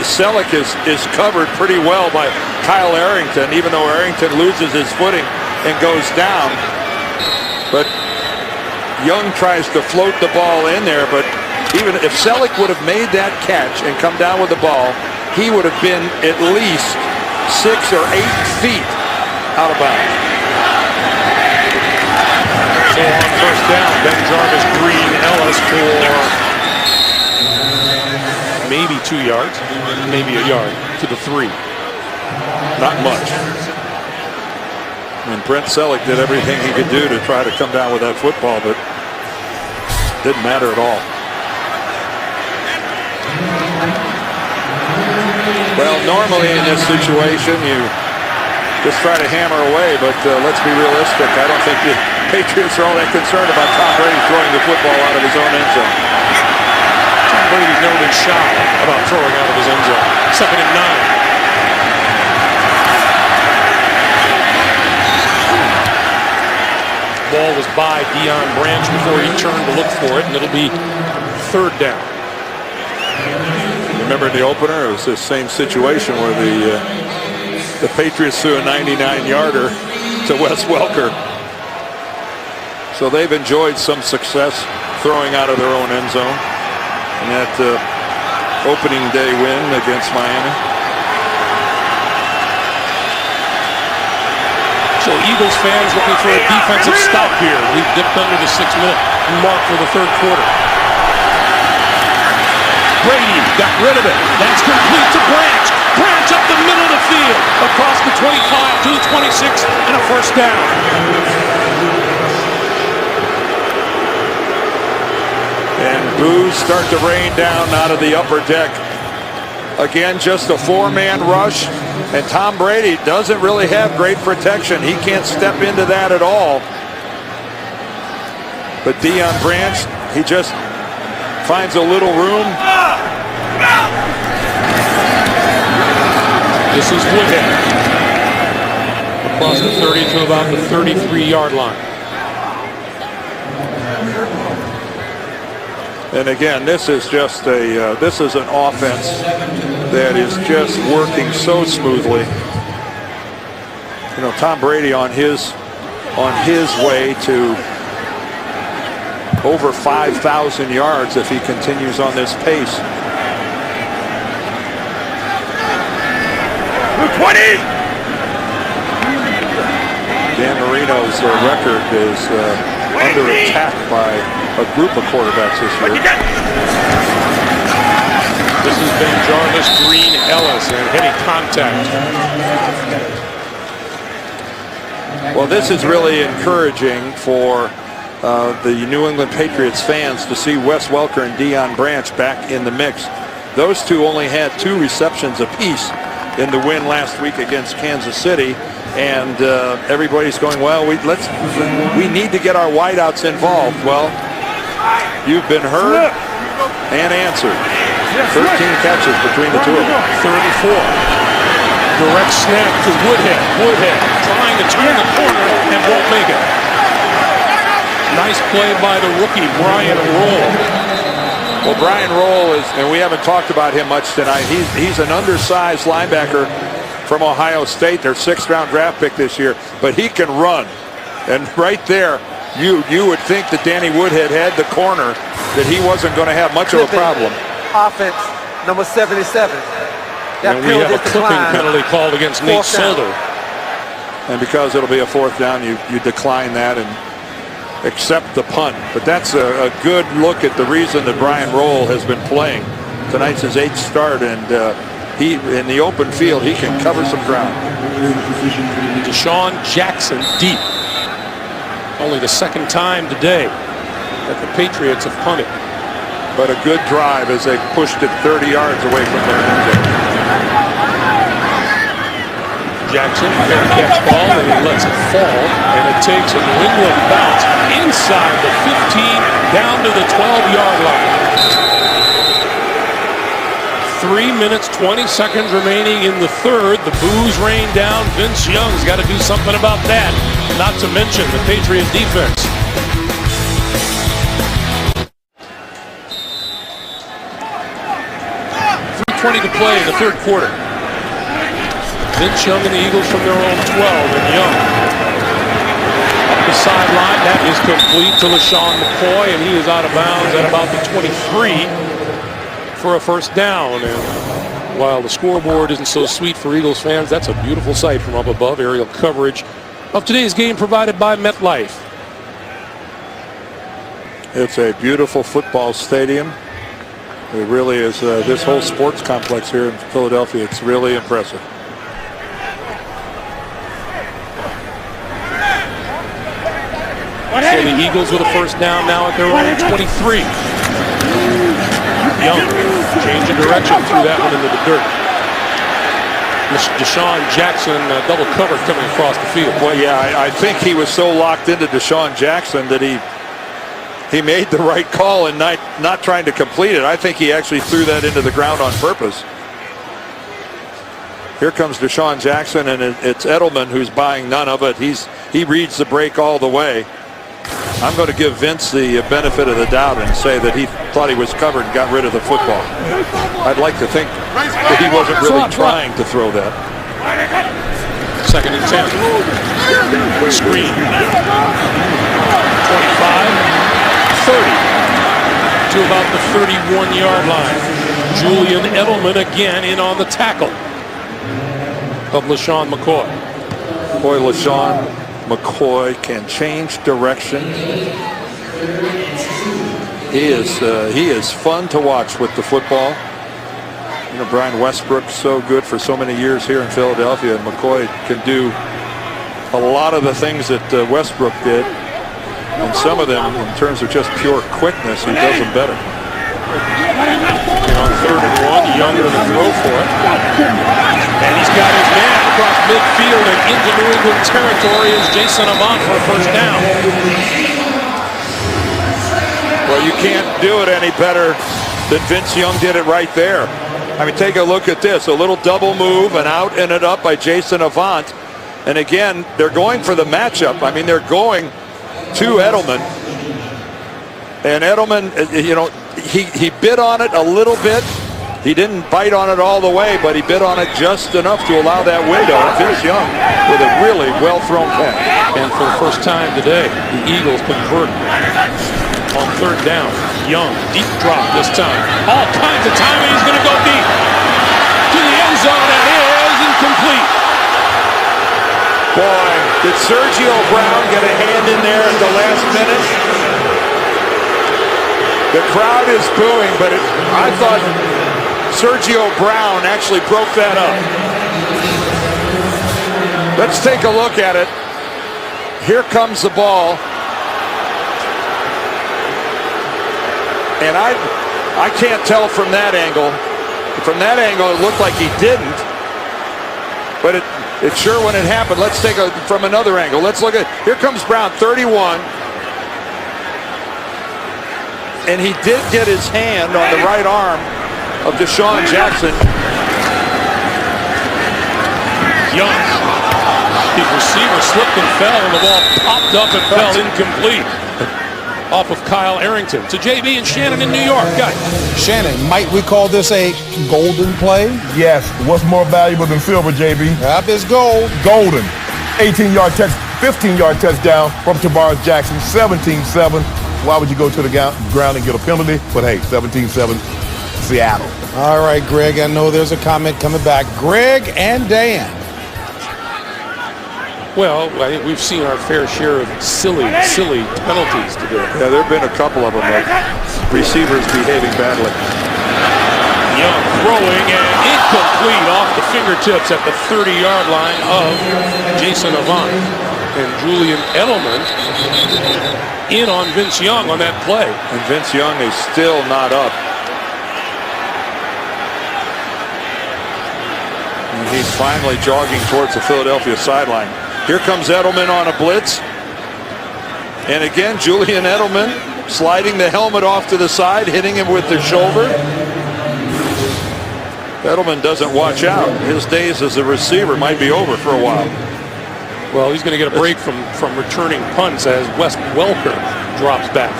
Selleck is covered pretty well by Kyle Arrington, even though Arrington loses his footing and goes down. But Young tries to float the ball in there, but even if Selleck would have made that catch and come down with the ball, he would have been at least 6 or 8 feet out of bounds. So on first down, Ben Jarvis, Green, Ellis for maybe 2 yards, maybe a yard to the 3. Not much. And Brent Selleck did everything he could do to try to come down with that football, but didn't matter at all. Well, normally in this situation, you just try to hammer away, but let's be realistic. I don't think the Patriots are all that concerned about Tom Brady throwing the football out of his own end zone. Tom Brady's never been shy about throwing out of his end zone. 2nd and 9. Ball was by Deion Branch before he turned to look for it, and it'll be 3rd down. Remember in the opener, it was this same situation where the Patriots threw a 99-yarder to Wes Welker. So they've enjoyed some success throwing out of their own end zone in that opening day win against Miami. So Eagles fans looking for a defensive stop here. We've dipped under the 6-minute mark for the 3rd quarter. Brady got rid of it. That's complete to Branch. Branch up the middle of the field. Across the 25 to the 26 and a first down. And boos start to rain down out of the upper deck. Again, just a 4-man rush. And Tom Brady doesn't really have great protection. He can't step into that at all. But Deion Branch, he just finds a little room. This is Woodhead. Across the 30 to about the 33-yard line. And again, this is just this is an offense that is just working so smoothly. You know, Tom Brady on his way to over 5,000 yards if he continues on this pace. 20. Dan Marino's record is under attack by a group of quarterbacks this year. This has been Jarvis Green Ellis and heavy contact. Well, this is really encouraging for the New England Patriots fans to see Wes Welker and Deion Branch back in the mix. Those two only had 2 receptions apiece in the win last week against Kansas City, and everybody's going, well, we need to get our wideouts involved. Well, you've been heard and answered. 13 catches between the two of them. 3rd and 4. Direct snap to Woodhead. Woodhead trying to turn the corner and won't make it. Nice play by the rookie, Brian Roll. Well, Brian Roll is, and we haven't talked about him much tonight. He's an undersized linebacker from Ohio State. Their 6th-round draft pick this year, but he can run. And right there, you would think that Danny Woodhead had the corner, that he wasn't going to have much of a problem. Offense, number 77. That and we have a clipping penalty called against Nate Solder. And because it'll be a 4th down, you decline that and accept the punt. But that's a good look at the reason that Brian Roll has been playing. Tonight's his 8th start, and he, in the open field, he can cover some ground. Deshaun Jackson deep. Only the 2nd time today that the Patriots have punted. But a good drive as they pushed it 30 yards away from their end zone. Jackson, fair catch ball, and he lets it fall, and it takes a New England bounce inside the 15, down to the 12-yard line. 3 minutes, 20 seconds remaining in the 3rd. The boos rain down. Vince Young's got to do something about that, not to mention the Patriot defense. 3:20 to play in the 3rd quarter. Vince Young and the Eagles from their own 12, and Young up the sideline. That is complete to LaShawn McCoy, and he is out of bounds at about the 23 for a 1st down. And while the scoreboard isn't so sweet for Eagles fans, that's a beautiful sight from up above. Aerial coverage of today's game provided by MetLife. It's a beautiful football stadium. It really is. This whole sports complex here in Philadelphia, it's really impressive. So the Eagles with a 1st down now at their own 23. Young changing direction, threw that one into the dirt. Deshaun Jackson double cover coming across the field. Well, yeah, I think he was so locked into Deshaun Jackson that he made the right call and not trying to complete it. I think he actually threw that into the ground on purpose. Here comes Deshaun Jackson, and it's Edelman who's buying none of it. He reads the break all the way. I'm going to give Vince the benefit of the doubt and say that he thought he was covered and got rid of the football. I'd like to think that he wasn't really trying to throw that. 2nd and 10. Screen. 25, 30 to about the 31-yard line. Julian Edelman again in on the tackle of LaShawn McCoy. Boy, LaShawn McCoy can change direction. He is fun to watch with the football. You know, Brian Westbrook's so good for so many years here in Philadelphia, and McCoy can do a lot of the things that Westbrook did, and some of them, in terms of just pure quickness, he does them better. And on 3rd and 1, Young going to throw for it. And he's got his man across midfield and into New England territory is Jason Avant for a 1st down. Well, you can't do it any better than Vince Young did it right there. I mean, take a look at this. A little double move and out and it up by Jason Avant. And again, they're going for the matchup. I mean, they're going to Edelman. And Edelman, you know, he bit on it a little bit. He didn't bite on it all the way, but he bit on it just enough to allow that window. And Vince Young with a really well-thrown pass. And for the 1st time today, the Eagles convert on 3rd down. Young, deep drop this time. All kinds of timing. He's going to go deep to the end zone. That is incomplete. Boy, did Sergio Brown get a hand in there at the last minute? The crowd is booing, but I thought Sergio Brown actually broke that up. Let's take a look at it. Here comes the ball. And I can't tell from that angle. From that angle, it looked like he didn't. But it sure when it happened. Let's take a from another angle. Let's look at, here comes Brown, 31. And he did get his hand on the right arm of Deshaun Jackson. Young. His receiver slipped and fell, and the ball popped up and fell incomplete. Off of Kyle Arrington to JB and Shannon in New York. Guys. Shannon, might we call this a golden play? Yes. What's more valuable than silver, JB? Yep, it's gold. Golden. 18-yard touch, 15-yard touchdown from Tavares Jackson, 17-7. Why would you go to the ground and get a penalty? But hey, 17-7, Seattle. All right, Greg, I know there's a comment coming back. Greg and Dan. Well, I think we've seen our fair share of silly penalties today. Yeah, there have been a couple of them, like receivers behaving badly. Young throwing and incomplete off the fingertips at the 30-yard line of Jason Avant. And Julian Edelman in on Vince Young on that play. And Vince Young is still not up. And he's finally jogging towards the Philadelphia sideline. Here comes Edelman on a blitz. And again, Julian Edelman sliding the helmet off to the side, hitting him with the shoulder. Edelman doesn't watch out. His days as a receiver might be over for a while. Well, he's going to get a break from returning punts as Wes Welker drops back.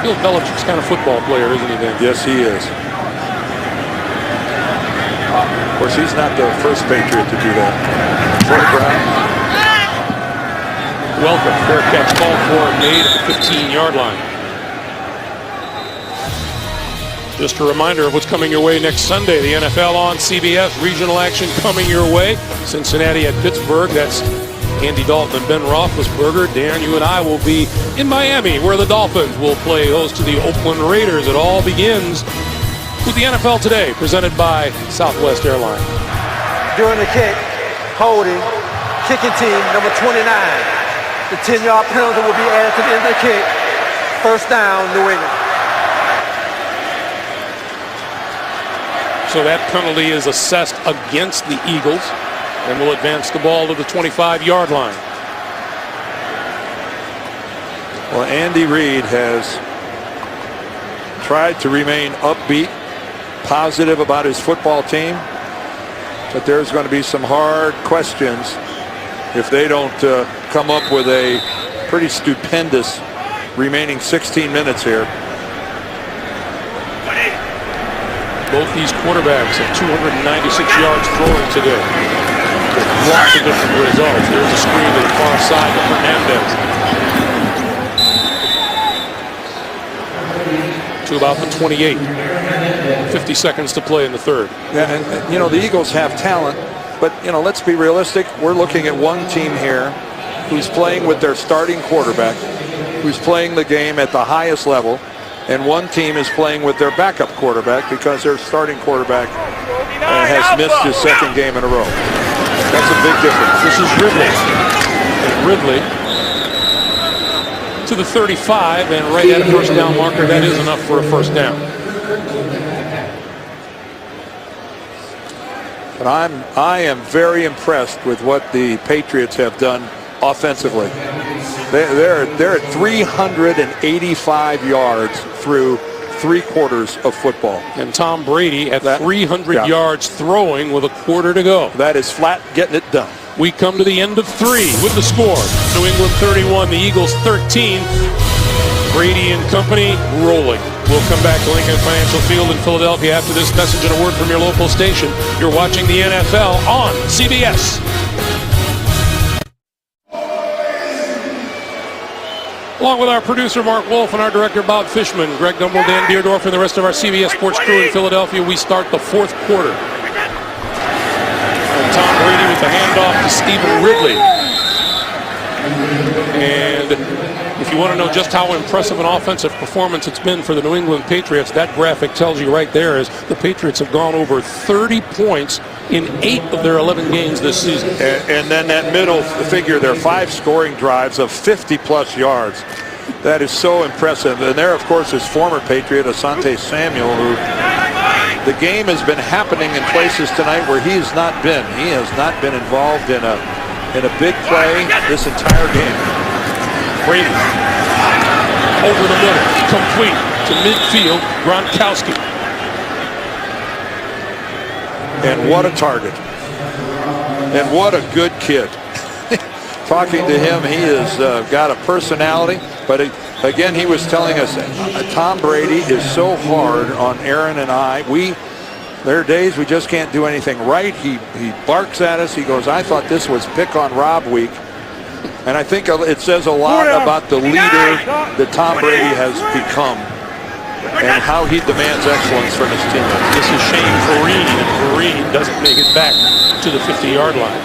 Bill Belichick's kind of football player, isn't he, Ben? Yes, he is. Of course, he's not the first Patriot to do that. Welker, fair catch, called for and made at the 15-yard line. Just a reminder of what's coming your way next Sunday. The NFL on CBS, regional action coming your way. Cincinnati at Pittsburgh. That's Andy Dalton and Ben Roethlisberger. Dan, you and I will be in Miami, where the Dolphins will play host to the Oakland Raiders. It all begins with the NFL Today, presented by Southwest Airlines. During the kick, holding, kicking team, number 29. The 10-yard penalty will be added to the end of the kick. First down, New England. So that penalty is assessed against the Eagles and will advance the ball to the 25-yard line. Well, Andy Reid has tried to remain upbeat, positive about his football team, but there's going to be some hard questions if they don't come up with a pretty stupendous remaining 16 minutes here. Both these quarterbacks have 296 yards throwing today. Lots of different results. There's a screen to the far side of Hernandez. To about the 28. 50 seconds to play in the third. Yeah, and you know, the Eagles have talent, but you know, let's be realistic. We're looking at one team here who's playing with their starting quarterback, who's playing the game at the highest level, and one team is playing with their backup quarterback because their starting quarterback has missed his second game in a row. That's a big difference. This is Ridley. And Ridley to the 35 and right at a first down marker. That is enough for a first down. But I am very impressed with what the Patriots have done offensively. They're at 385 yards through 3 quarters of football. And Tom Brady at 300 yards throwing with a quarter to go. That is flat getting it done. We come to the end of 3 with the score. New England 31, the Eagles 13. Brady and company rolling. We'll come back to Lincoln Financial Field in Philadelphia after this message and a word from your local station. You're watching the NFL on CBS. Along with our producer, Mark Wolf, and our director, Bob Fishman, Greg Gumbel, Dan Beardorf, and the rest of our CBS Sports crew in Philadelphia, we start the 4th quarter. And Tom Brady with the handoff to Stephen Ridley. And if you want to know just how impressive an offensive performance it's been for the New England Patriots, that graphic tells you right there is the Patriots have gone over 30 points in 8 of their 11 games this season. And then that middle figure, their 5 scoring drives of 50-plus yards. That is so impressive. And there, of course, is former Patriot Asante Samuel, who the game has been happening in places tonight where he has not been. He has not been involved in a big play this entire game. Brady over the middle, complete to midfield, Gronkowski. And what a target. And what a good kid. Talking to him, he has got a personality. But again, he was telling us Tom Brady is so hard on Aaron and I. There are days we just can't do anything right. He barks at us. He goes, I thought this was pick on Rob week. And I think it says a lot about the leader that Tom Brady has become and how he demands excellence from his teammates. This is Shane Vereen, and Vereen doesn't make it back to the 50-yard line.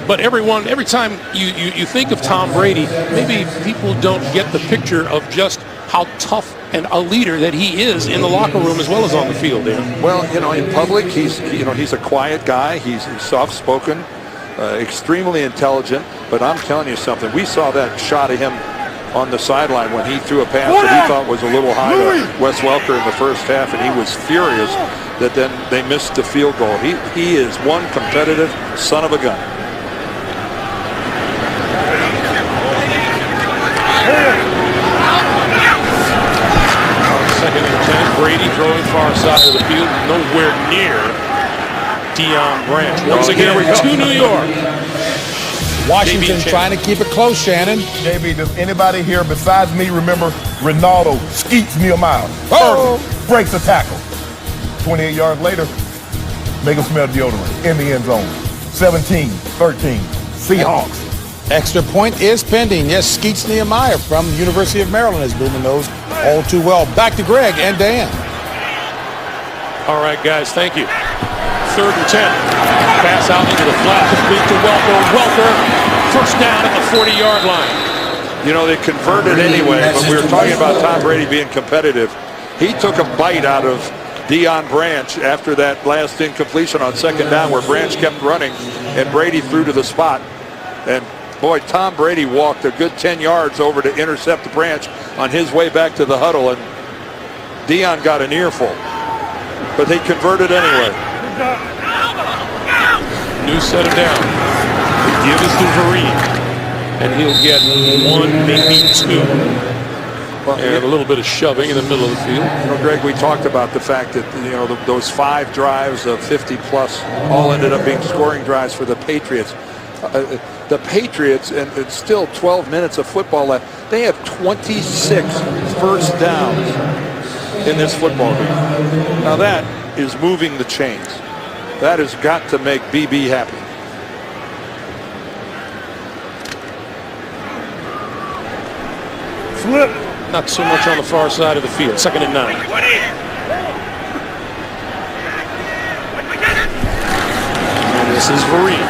But every time you think of Tom Brady, maybe people don't get the picture of just how tough and a leader that he is in the locker room as well as on the field there. Well, in public, he's a quiet guy. He's soft-spoken, extremely intelligent. But I'm telling you something. We saw that shot of him on the sideline when he threw a pass that he thought was a little high to Wes Welker in the first half, and he was furious that then they missed the field goal. He is one competitive son of a gun. Second and 10. Brady throwing far side of the field, nowhere near Deion Branch. Once again, to New York. Washington trying to keep it close, Shannon. JB, does anybody here besides me remember Ronaldo skeets Nehemiah? Oh! Breaks a tackle. 28 yards later, make him smell deodorant in the end zone. 17-13, Seahawks. Extra point is pending. Yes, Skeets Nehemiah from the University of Maryland has been in those all too well. Back to Greg and Dan. All right, guys, thank you. 3rd and 10. Pass out into the flat, complete to Welker. Welker, first down at the 40-yard line. They converted anyway, but we were talking about Tom Brady being competitive. He took a bite out of Deion Branch after that last incompletion on 2nd down where Branch kept running and Brady threw to the spot. And boy, Tom Brady walked a good 10 yards over to intercept the Branch on his way back to the huddle, and Deion got an earful. But they converted anyway. New set of down. The give is to Vereen, and he'll get 1, maybe 2. And a little bit of shoving in the middle of the field. Greg, we talked about the fact that those 5 drives of 50-plus all ended up being scoring drives for the Patriots. The Patriots, and it's still 12 minutes of football left, they have 26 first downs in this football game. Now that is moving the chains. That has got to make BB happy. Flip. Not so much on the far side of the field. 2nd and 9. And this is Vereen.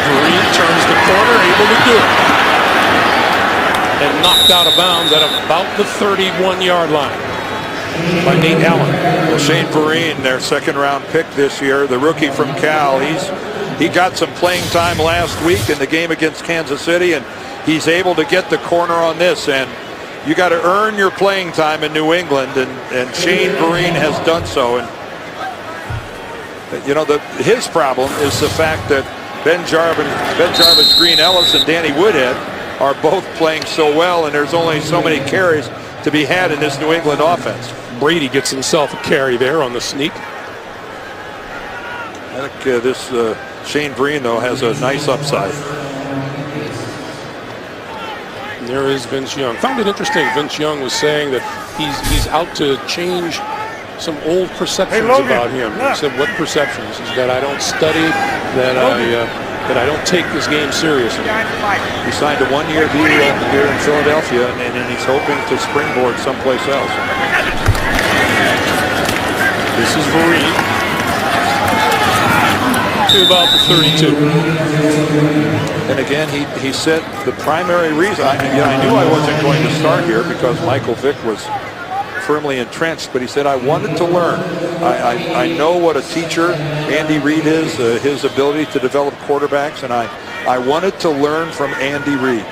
Vereen turns the corner, able to do it. And knocked out of bounds at about the 31-yard line by Nate Allen. Well, Shane Vereen, their 2nd-round pick this year, the rookie from Cal, he got some playing time last week in the game against Kansas City, and he's able to get the corner on this. And you got to earn your playing time in New England, and Shane Vereen has done so. And his problem is the fact that Ben Jarvis, Green Ellis, and Danny Woodhead are both playing so well, and there's only so many carries to be had in this New England offense. Brady gets himself a carry there on the sneak. I think this Shane Vereen, though, has a nice upside. There is Vince Young. Found it interesting. Vince Young was saying that he's out to change some old perceptions about him. He said, "What perceptions?" He said, "That I don't study, that I don't take this game seriously." He signed a 1-year deal here in Philadelphia, and he's hoping to springboard someplace else. This is Vereen. 50 to about the 32. And again, he said the primary reason, I knew I wasn't going to start here because Michael Vick was firmly entrenched, but he said, I wanted to learn. I know what a teacher Andy Reid is, his ability to develop quarterbacks, and I wanted to learn from Andy Reid.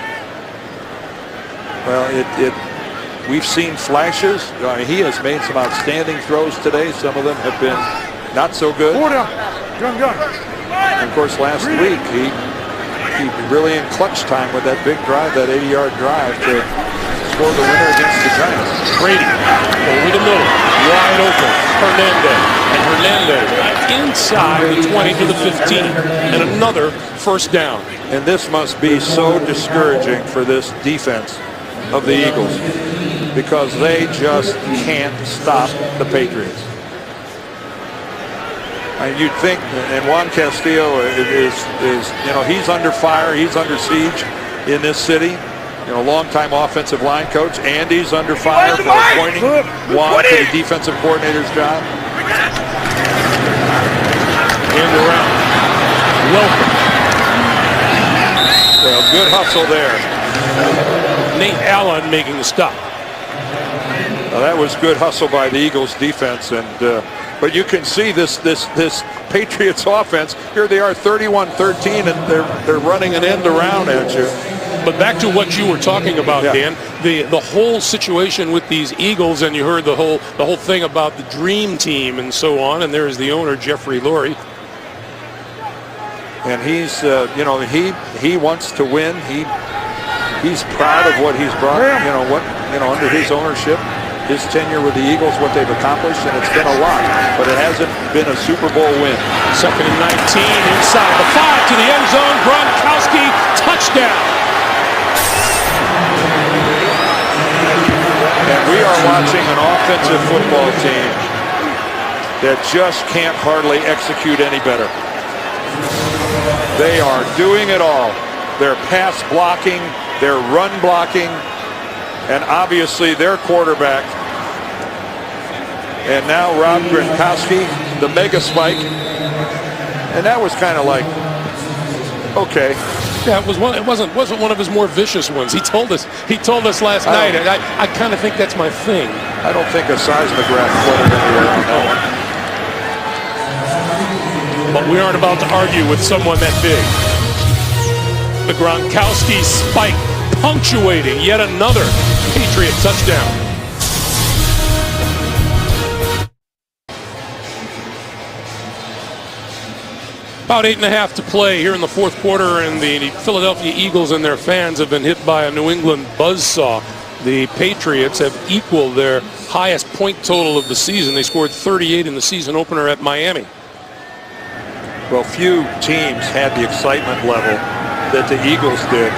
Well, we've seen flashes. He has made some outstanding throws today. Some of them have been not so good. And of course, last week, he really in clutch time with that big drive, that 80-yard drive to score the winner against the Giants. Brady over the middle, wide open. Hernandez. And Hernandez inside the 20 to the 15. And another first down. And this must be so discouraging for this defense of the Eagles because they just can't stop the Patriots. You'd think, and Juan Castillo is he's under fire, he's under siege in this city. Longtime offensive line coach. Andy's under fire for appointing Juan to the defensive coordinator's job. And around. Welcome. Well, good hustle there. Nate Allen making the stop. Well, that was good hustle by the Eagles defense, and but you can see this Patriots offense. Here they are, 31-13, and they're running an end around at you. But back to what you were talking about, Yeah. Dan, the whole situation with these Eagles, and you heard the whole thing about the dream team and so on. And there's the owner, Jeffrey Lurie. And he's he wants to win. He's proud of what he's brought. Under his ownership, his tenure with the Eagles, what they've accomplished, and it's been a lot, but it hasn't been a Super Bowl win. 2nd and 19 inside the 5 to the end zone. Gronkowski, touchdown. And we are watching an offensive football team that just can't hardly execute any better. They are doing it all. Their pass blocking, their run blocking, and obviously their quarterback. And now Rob Gronkowski, the mega spike. And that was kind of like, okay. Yeah, it wasn't one of his more vicious ones. He told us last night, and I kind of think that's my thing. I don't think a seismograph flooded anywhere on that one. But we aren't about to argue with someone that big. The Gronkowski spike punctuating yet another Patriot touchdown. About 8.5 to play here in the fourth quarter, and the Philadelphia Eagles and their fans have been hit by a New England buzzsaw. The Patriots have equaled their highest point total of the season. They scored 38 in the season opener at Miami. Well, few teams had the excitement level that the Eagles did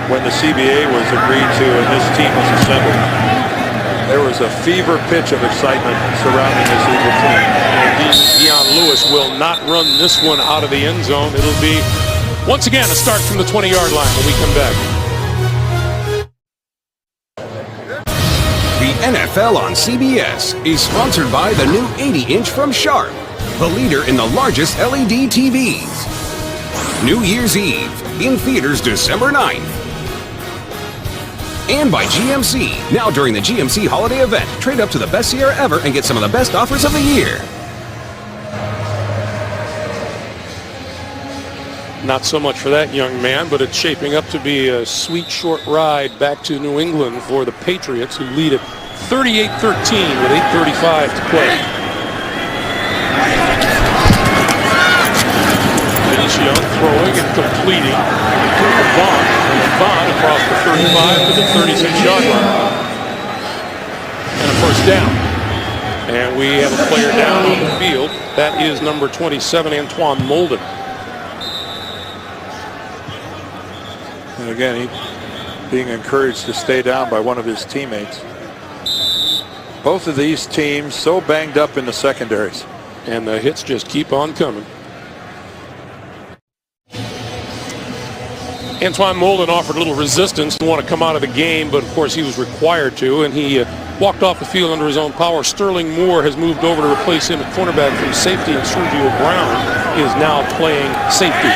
when the CBA was agreed to and this team was assembled. There was a fever pitch of excitement surrounding this Eagle team. And Dion Lewis will not run this one out of the end zone. It'll be, once again, a start from the 20-yard line when we come back. The NFL on CBS is sponsored by the new 80-inch from Sharp, the leader in the largest LED TVs. New Year's Eve, in theaters December 9th. And by GMC. Now during the GMC holiday event, trade up to the best Sierra ever and get some of the best offers of the year. Not so much for that young man, but it's shaping up to be a sweet short ride back to New England for the Patriots, who lead at 38-13 with 8:35 to play. Vince Young throwing and completing to Vaughn. Vaughn across the 35 to the 36-yard line. And a first down. And we have a player down on the field. That is number 27, Antoine Molden. And again, he being encouraged to stay down by one of his teammates. Both of these teams so banged up in the secondaries. And the hits just keep on coming. Antoine Molden offered a little resistance to want to come out of the game, but of course he was required to, and he walked off the field under his own power. Sterling Moore has moved over to replace him at cornerback from safety, and Sergio Brown is now playing safety.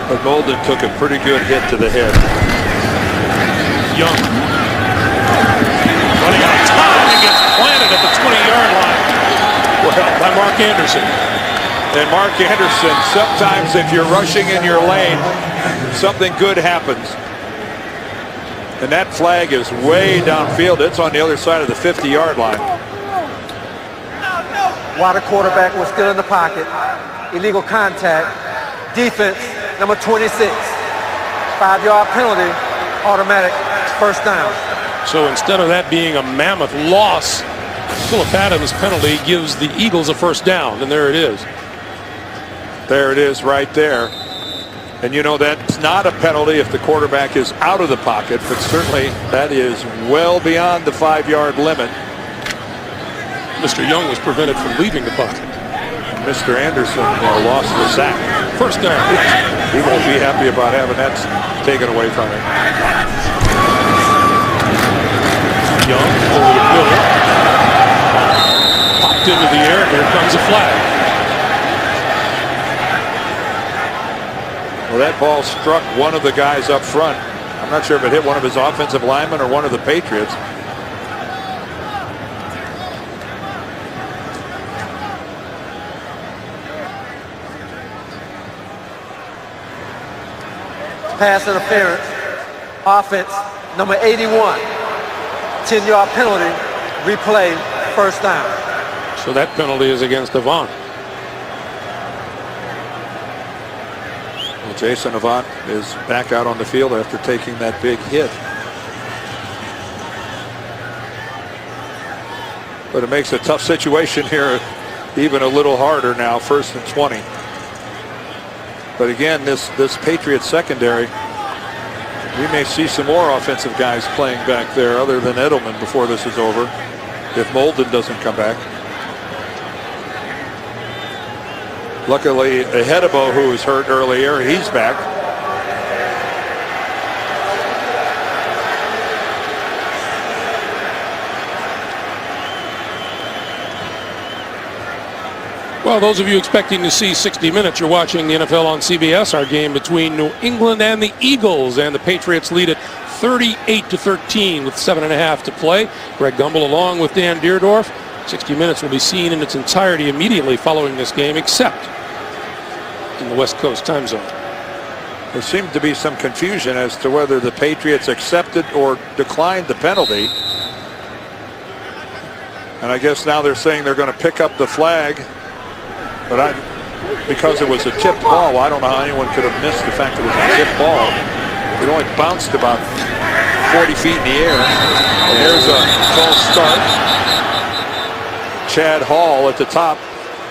But Molden took a pretty good hit to the head. Young running out of time and gets planted at the 20-yard line. Well, by Mark Anderson. And Mark Anderson, sometimes if you're rushing in your lane, something good happens. And that flag is way downfield. It's on the other side of the 50-yard line. While the quarterback was still in the pocket, illegal contact, defense, number 26, 5-yard penalty, automatic first down. So instead of that being a mammoth loss, Phillip Adams' penalty gives the Eagles a first down, and there it is. There it is right there. And you know that's not a penalty if the quarterback is out of the pocket, but certainly that is well beyond the 5-yard limit. Mr. Young was prevented from leaving the pocket. Mr. Anderson lost the sack. First down. He won't be happy about having that taken away from him. Young over the middle. Popped into the air. Here comes a flag. Well, that ball struck one of the guys up front. I'm not sure if it hit one of his offensive linemen or one of the Patriots. Pass interference, offense, number 81, 10-yard penalty, replay, first down. So that penalty is against Avant. Well, Jason Avant is back out on the field after taking that big hit. But it makes a tough situation here even a little harder now, 1st and 20. But again, this Patriots secondary, we may see some more offensive guys playing back there other than Edelman before this is over, if Molden doesn't come back. Luckily, Hedebo, who was hurt earlier, he's back. Well, those of you expecting to see 60 minutes, you're watching the NFL on CBS, our game between New England and the Eagles, and the Patriots lead it 38-13 with 7.5 to play. Greg Gumbel along with Dan Deerdorf. 60 minutes will be seen in its entirety immediately following this game, except in the West Coast time zone. There seemed to be some confusion as to whether the Patriots accepted or declined the penalty. And I guess now they're saying they're going to pick up the flag. But because it was a tipped ball, I don't know how anyone could have missed the fact that it was a tipped ball. It only bounced about 40 feet in the air. And there's a false start. Chad Hall at the top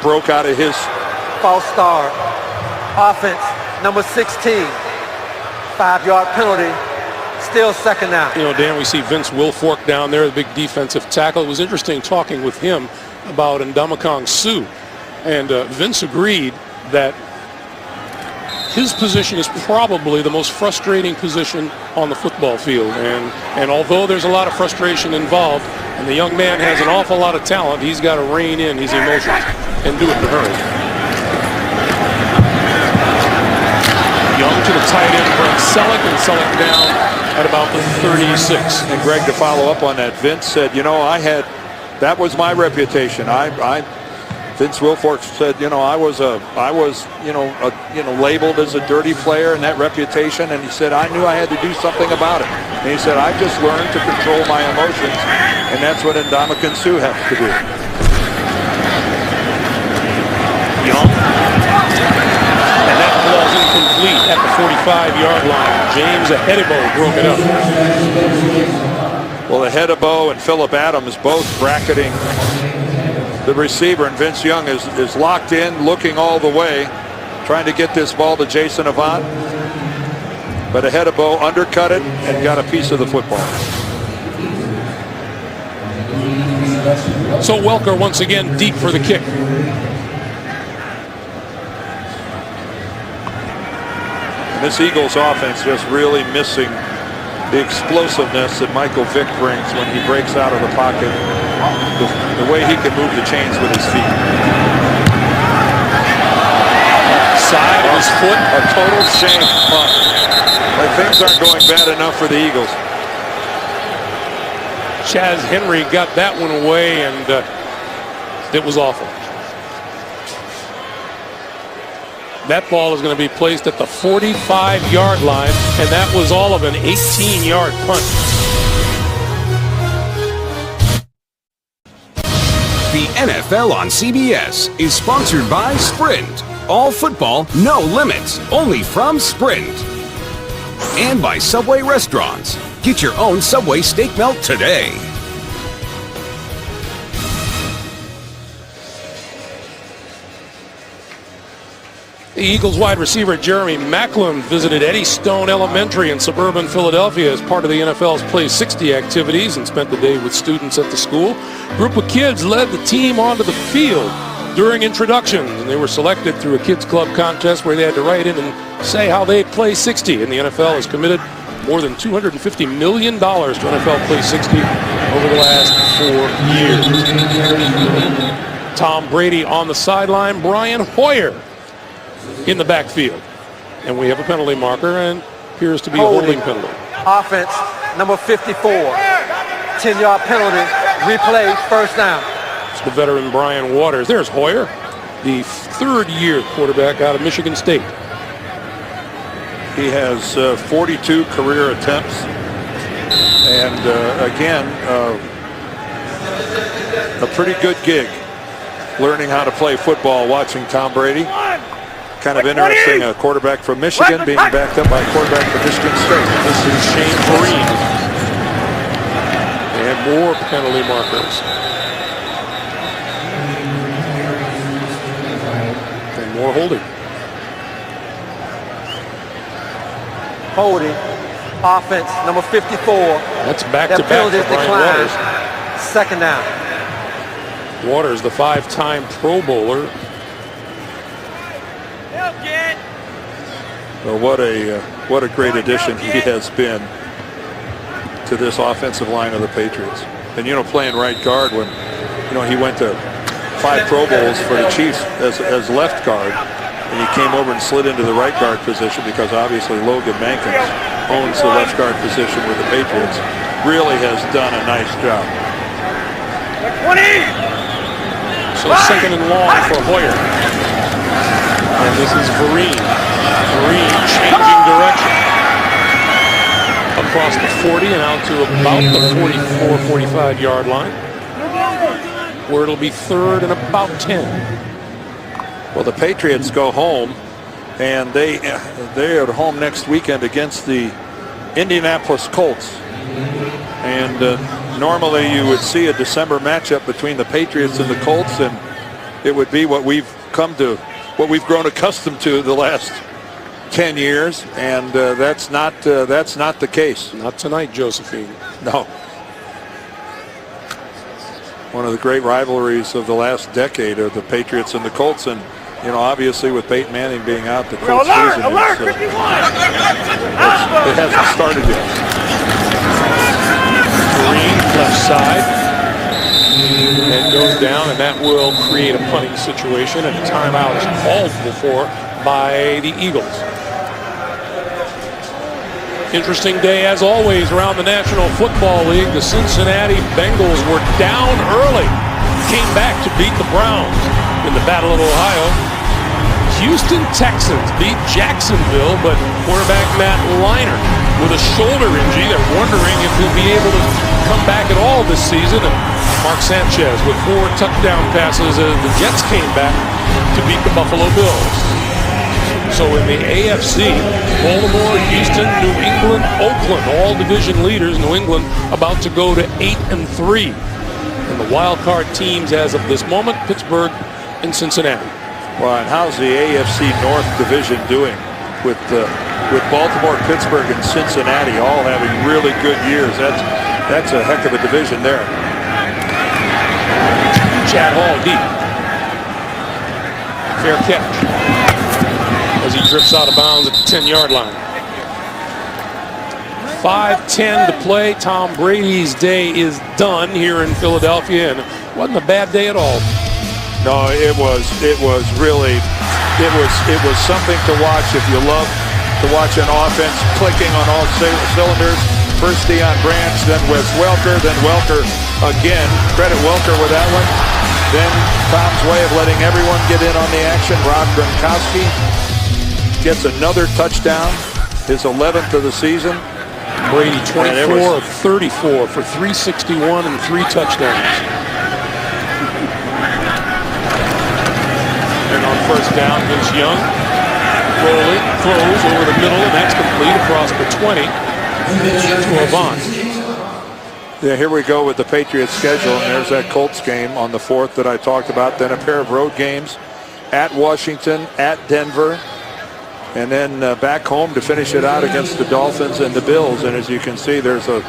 broke out of his false start. Offense, number 16, 5-yard penalty, still second down. You know, Dan, we see Vince Wilfork down there, the big defensive tackle. It was interesting talking with him about Ndamukong Suh. And Vince agreed that his position is probably the most frustrating position on the football field. And although there's a lot of frustration involved, and the young man has an awful lot of talent, he's got to rein in his emotions and do it in a hurry. Young to the tight end, Brent Selleck, and Selleck down at about the 36. And Greg, to follow up on that, Vince said, you know, that was my reputation. Vince Wilfork said, you know, I was labeled as a dirty player and that reputation, and he said I knew I had to do something about it. And he said I just learned to control my emotions, and that's what Ndamukong Suh has to do. Young, and that ball's incomplete at the 45-yard line. James Hedebo broke it up. Well, Hedebo and Phillip Adams both bracketing the receiver, and Vince Young is locked in, looking all the way, trying to get this ball to Jason Avant. But Hedebo undercut it and got a piece of the football. So Welker once again deep for the kick. And this Eagles offense just really missing the explosiveness that Michael Vick brings when he breaks out of the pocket. The way he can move the chains with his feet. foot. A total shame punt. Like things aren't going bad enough for the Eagles. Chaz Henry got that one away, and it was awful. That ball is going to be placed at the 45-yard line, and that was all of an 18-yard punt. The NFL on CBS is sponsored by Sprint. All football, no limits, only from Sprint. And by Subway Restaurants. Get your own Subway steak melt today. The Eagles wide receiver Jeremy Macklin visited Eddie Stone Elementary in suburban Philadelphia as part of the NFL's Play 60 activities and spent the day with students at the school. A group of kids led the team onto the field during introductions, and they were selected through a kids club contest where they had to write in and say how they play 60. And the NFL has committed more than $250 million to NFL Play 60 over the last 4 years. Tom Brady on the sideline, Brian Hoyer in the backfield. And we have a penalty marker, and appears to be a holding penalty. Offense, number 54. 10-yard penalty, replay, first down. It's the veteran Brian Waters. There's Hoyer, the third-year quarterback out of Michigan State. He has 42 career attempts. And again, a pretty good gig learning how to play football watching Tom Brady. Kind of interesting, a quarterback from Michigan being backed up by a quarterback from Michigan State. This is Shane Vereen. And more penalty markers. And more holding. Holding, offense, number 54. That's back-to-back for Brian Waters. Second down. Waters, the 5-time Pro Bowler. Well, what a great addition he has been to this offensive line of the Patriots. And, you know, playing right guard when, you know, he went to 5 Pro Bowls for the Chiefs as left guard. And he came over and slid into the right guard position because obviously Logan Mankins owns the left guard position with the Patriots. Really has done a nice job. So second and long for Hoyer. And this is Vereen. Vereen changing direction. Across the 40 and out to about the 44, 45-yard line. Where it'll be third and about 10. Well, the Patriots go home, and they're at home next weekend against the Indianapolis Colts. And normally you would see a December matchup between the Patriots and the Colts, and it would be what we've grown accustomed to the last 10 years, and that's not the case. Not tonight, Josephine. No. One of the great rivalries of the last decade are the Patriots and the Colts, and you know, obviously with Peyton Manning being out, the Colts season it hasn't started yet. Green left side and goes down, and that will create a punting situation, and a timeout is called for by the Eagles. Interesting day, as always, around the National Football League. The Cincinnati Bengals were down early, came back to beat the Browns in the Battle of Ohio. Houston Texans beat Jacksonville, but quarterback Matt Leinart with a shoulder injury. They're wondering if he'll be able to come back at all this season. And Mark Sanchez with 4 touchdown passes as the Jets came back to beat the Buffalo Bills. So in the AFC, Baltimore, Houston, New England, Oakland, all division leaders. New England about to go to 8-3. And the wild card teams as of this moment, Pittsburgh and Cincinnati. Well, and how's the AFC North division doing with Baltimore, Pittsburgh, and Cincinnati all having really good years? That's a heck of a division there. Chad Hall deep. Fair catch as he drifts out of bounds at the 10-yard line. 5:10 to play. Tom Brady's day is done here in Philadelphia, and it wasn't a bad day at all. No, it was really It was something to watch if you love to watch an offense clicking on all cylinders. First Deion Branch, then Wes Welker, then Welker again. Credit Welker with that one. Then Tom's way of letting everyone get in on the action. Rob Gronkowski gets another touchdown, his 11th of the season. Brady 24 of 34 for 361 and 3 touchdowns. And on first down, Vince Young rolling, throws over the middle, and that's complete across the 20 to Avant. Yeah, here we go with the Patriots schedule, and there's that Colts game on the 4th that I talked about. Then a pair of road games at Washington, at Denver, and then back home to finish it out against the Dolphins and the Bills. And as you can see, there's a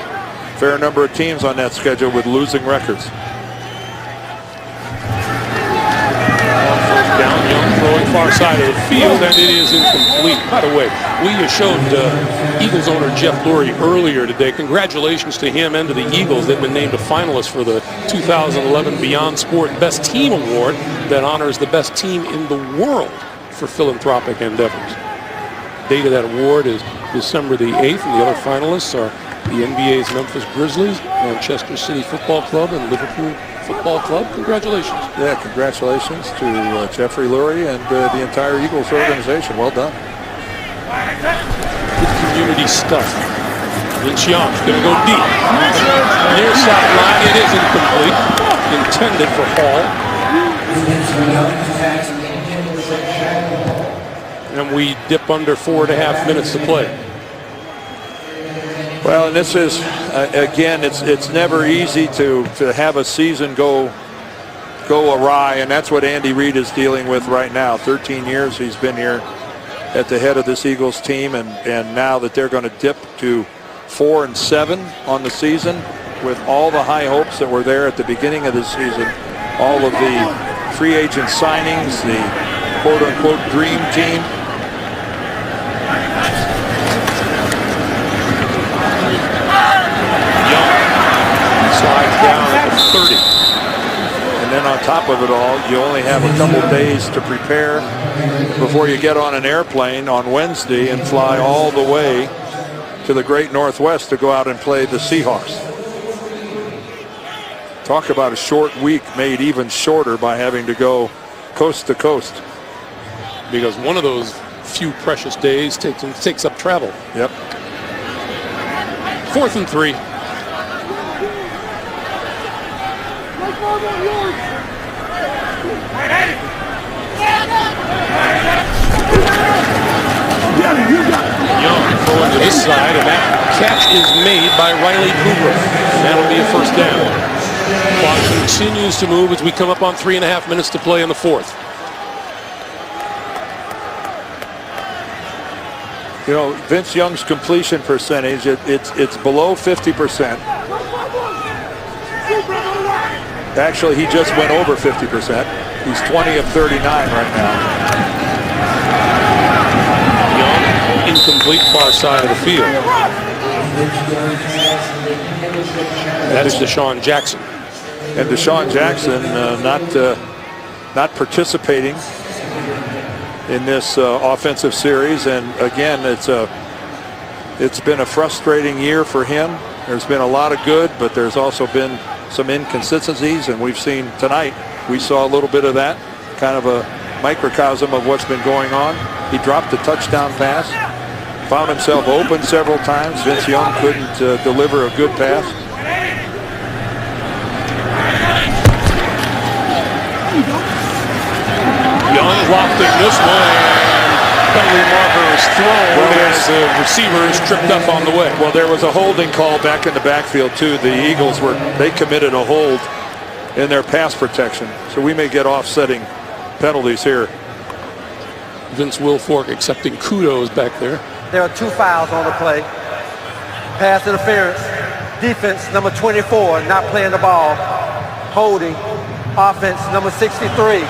fair number of teams on that schedule with losing records. Down Young throwing far side of the field, and it is incomplete. By the way, we showed Eagles owner Jeff Lurie earlier today. Congratulations to him and to the Eagles. They've been named a finalist for the 2011 Beyond Sport Best Team Award that honors the best team in the world for philanthropic endeavors. Date of that award is December the 8th, and the other finalists are the NBA's Memphis Grizzlies, Manchester City Football Club, and Liverpool Football Club. Congratulations. Yeah, congratulations to Jeffrey Lurie and the entire Eagles organization. Well done. Good community stuff. Vince Young's going to go deep. Near sideline, it is incomplete. Intended for Hall. And we dip under 4.5 minutes to play. Well, and this is, again, it's never easy to have a season go awry, and that's what Andy Reid is dealing with right now. 13 years he's been here at the head of this Eagles team, and now that they're going to dip to 4-7 on the season with all the high hopes that were there at the beginning of the season, all of the free agent signings, the quote-unquote dream team. Slides down at the 30. And then on top of it all, you only have a couple days to prepare before you get on an airplane on Wednesday and fly all the way to the great Northwest to go out and play the Seahawks. Talk about a short week made even shorter by having to go coast to coast. Because one of those few precious days takes up travel. Yep. 4th and 3. Young throwing to this side, and that catch is made by Riley Cooper. And that'll be a first down. Clock continues to move as we come up on 3.5 minutes to play in the 4th. You know, Vince Young's completion percentage, it's below 50%. Actually, he just went over 50%. He's 20 of 39 right now. Young, incomplete, far side of the field. That is Deshaun Jackson. And Deshaun Jackson not participating in this offensive series, and again, it's been a frustrating year for him. There's been a lot of good, but there's also been some inconsistencies, and we've seen tonight, we saw a little bit of that, kind of a microcosm of what's been going on. He dropped a touchdown pass, found himself open several times. Vince Young couldn't deliver a good pass. Young locked in this one, and penalty marker is thrown as the receiver is tripped up on the way. Well, there was a holding call back in the backfield too. The Eagles they committed a hold in their pass protection, so we may get offsetting penalties here. Vince Wilfork accepting kudos back there. There are 2 fouls on the play. Pass interference. Defense number 24 not playing the ball. Holding. Offense number 63.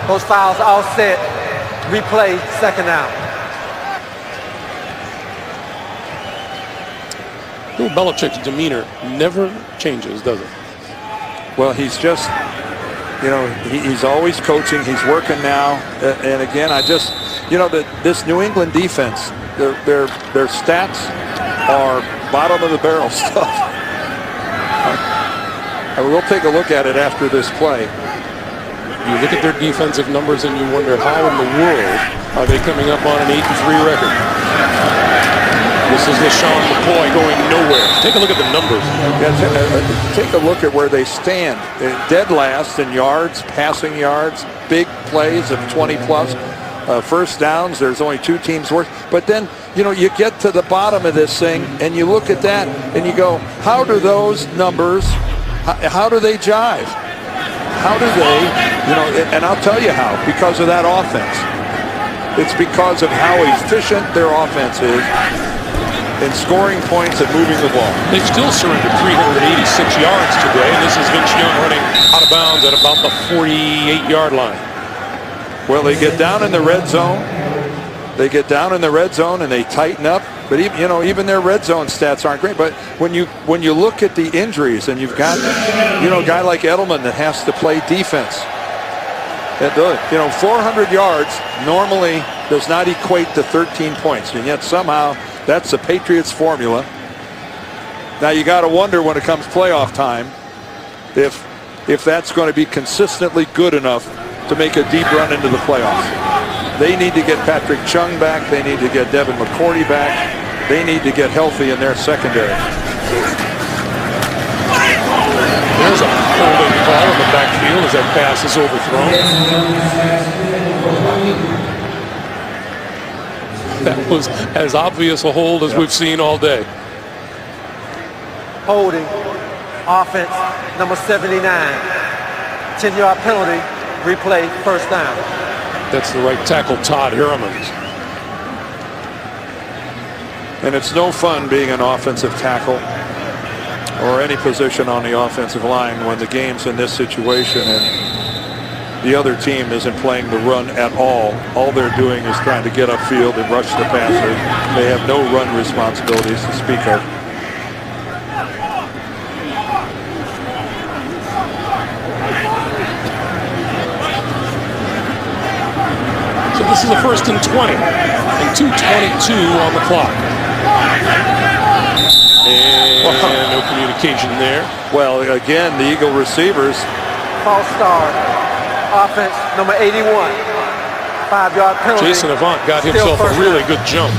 Those fouls offset. Replay, second down. Bill Belichick's demeanor never changes, does it? Well, he's just You know, he's always coaching. He's working now. And again, I just, you know, this New England defense, their stats are bottom of the barrel stuff. And we'll take a look at it after this play. You look at their defensive numbers and you wonder how in the world are they coming up on an 8-3 record. This is LaShawn McCoy going nowhere. Take a look at the numbers. Yeah, take a look at where they stand. They're dead last in yards, passing yards, big plays of 20+. First downs, there's only 2 teams worse. But then, you know, you get to the bottom of this thing and you look at that and you go, how do those numbers, how do they jive? How do they, you know, and I'll tell you how, because of that offense. It's because of how efficient their offense is in scoring points and moving the ball. They've still surrendered 386 yards today, and this is Vince Young running out of bounds at about the 48-yard line. Well, they get down in the red zone. They get down in the red zone and they tighten up. But even, you know, even their red zone stats aren't great. But when you look at the injuries and you've got, you know, a guy like Edelman that has to play defense. You know, 400 yards normally does not equate to 13 points, and yet somehow that's the Patriots formula. Now you got to wonder when it comes playoff time if that's going to be consistently good enough to make a deep run into the playoffs. They need to get Patrick Chung back. They need to get Devin McCourty back. They need to get healthy in their secondary. There's a holding call in the backfield as that pass is overthrown. That was as obvious a hold as we've seen all day. Holding, offense, number 79. 10-yard penalty, replay, first down. That's the right tackle, Todd Harriman. And it's no fun being an offensive tackle or any position on the offensive line when the game's in this situation and the other team isn't playing the run at all. All they're doing is trying to get upfield and rush the passer. They have no run responsibilities to speak of. So this is a 1st and 20 and 2:22 on the clock. And no communication there. Well, again, the Eagle receivers. False start. Offense, number 81. 5-yard penalty. Jason Avant got himself a really good jump.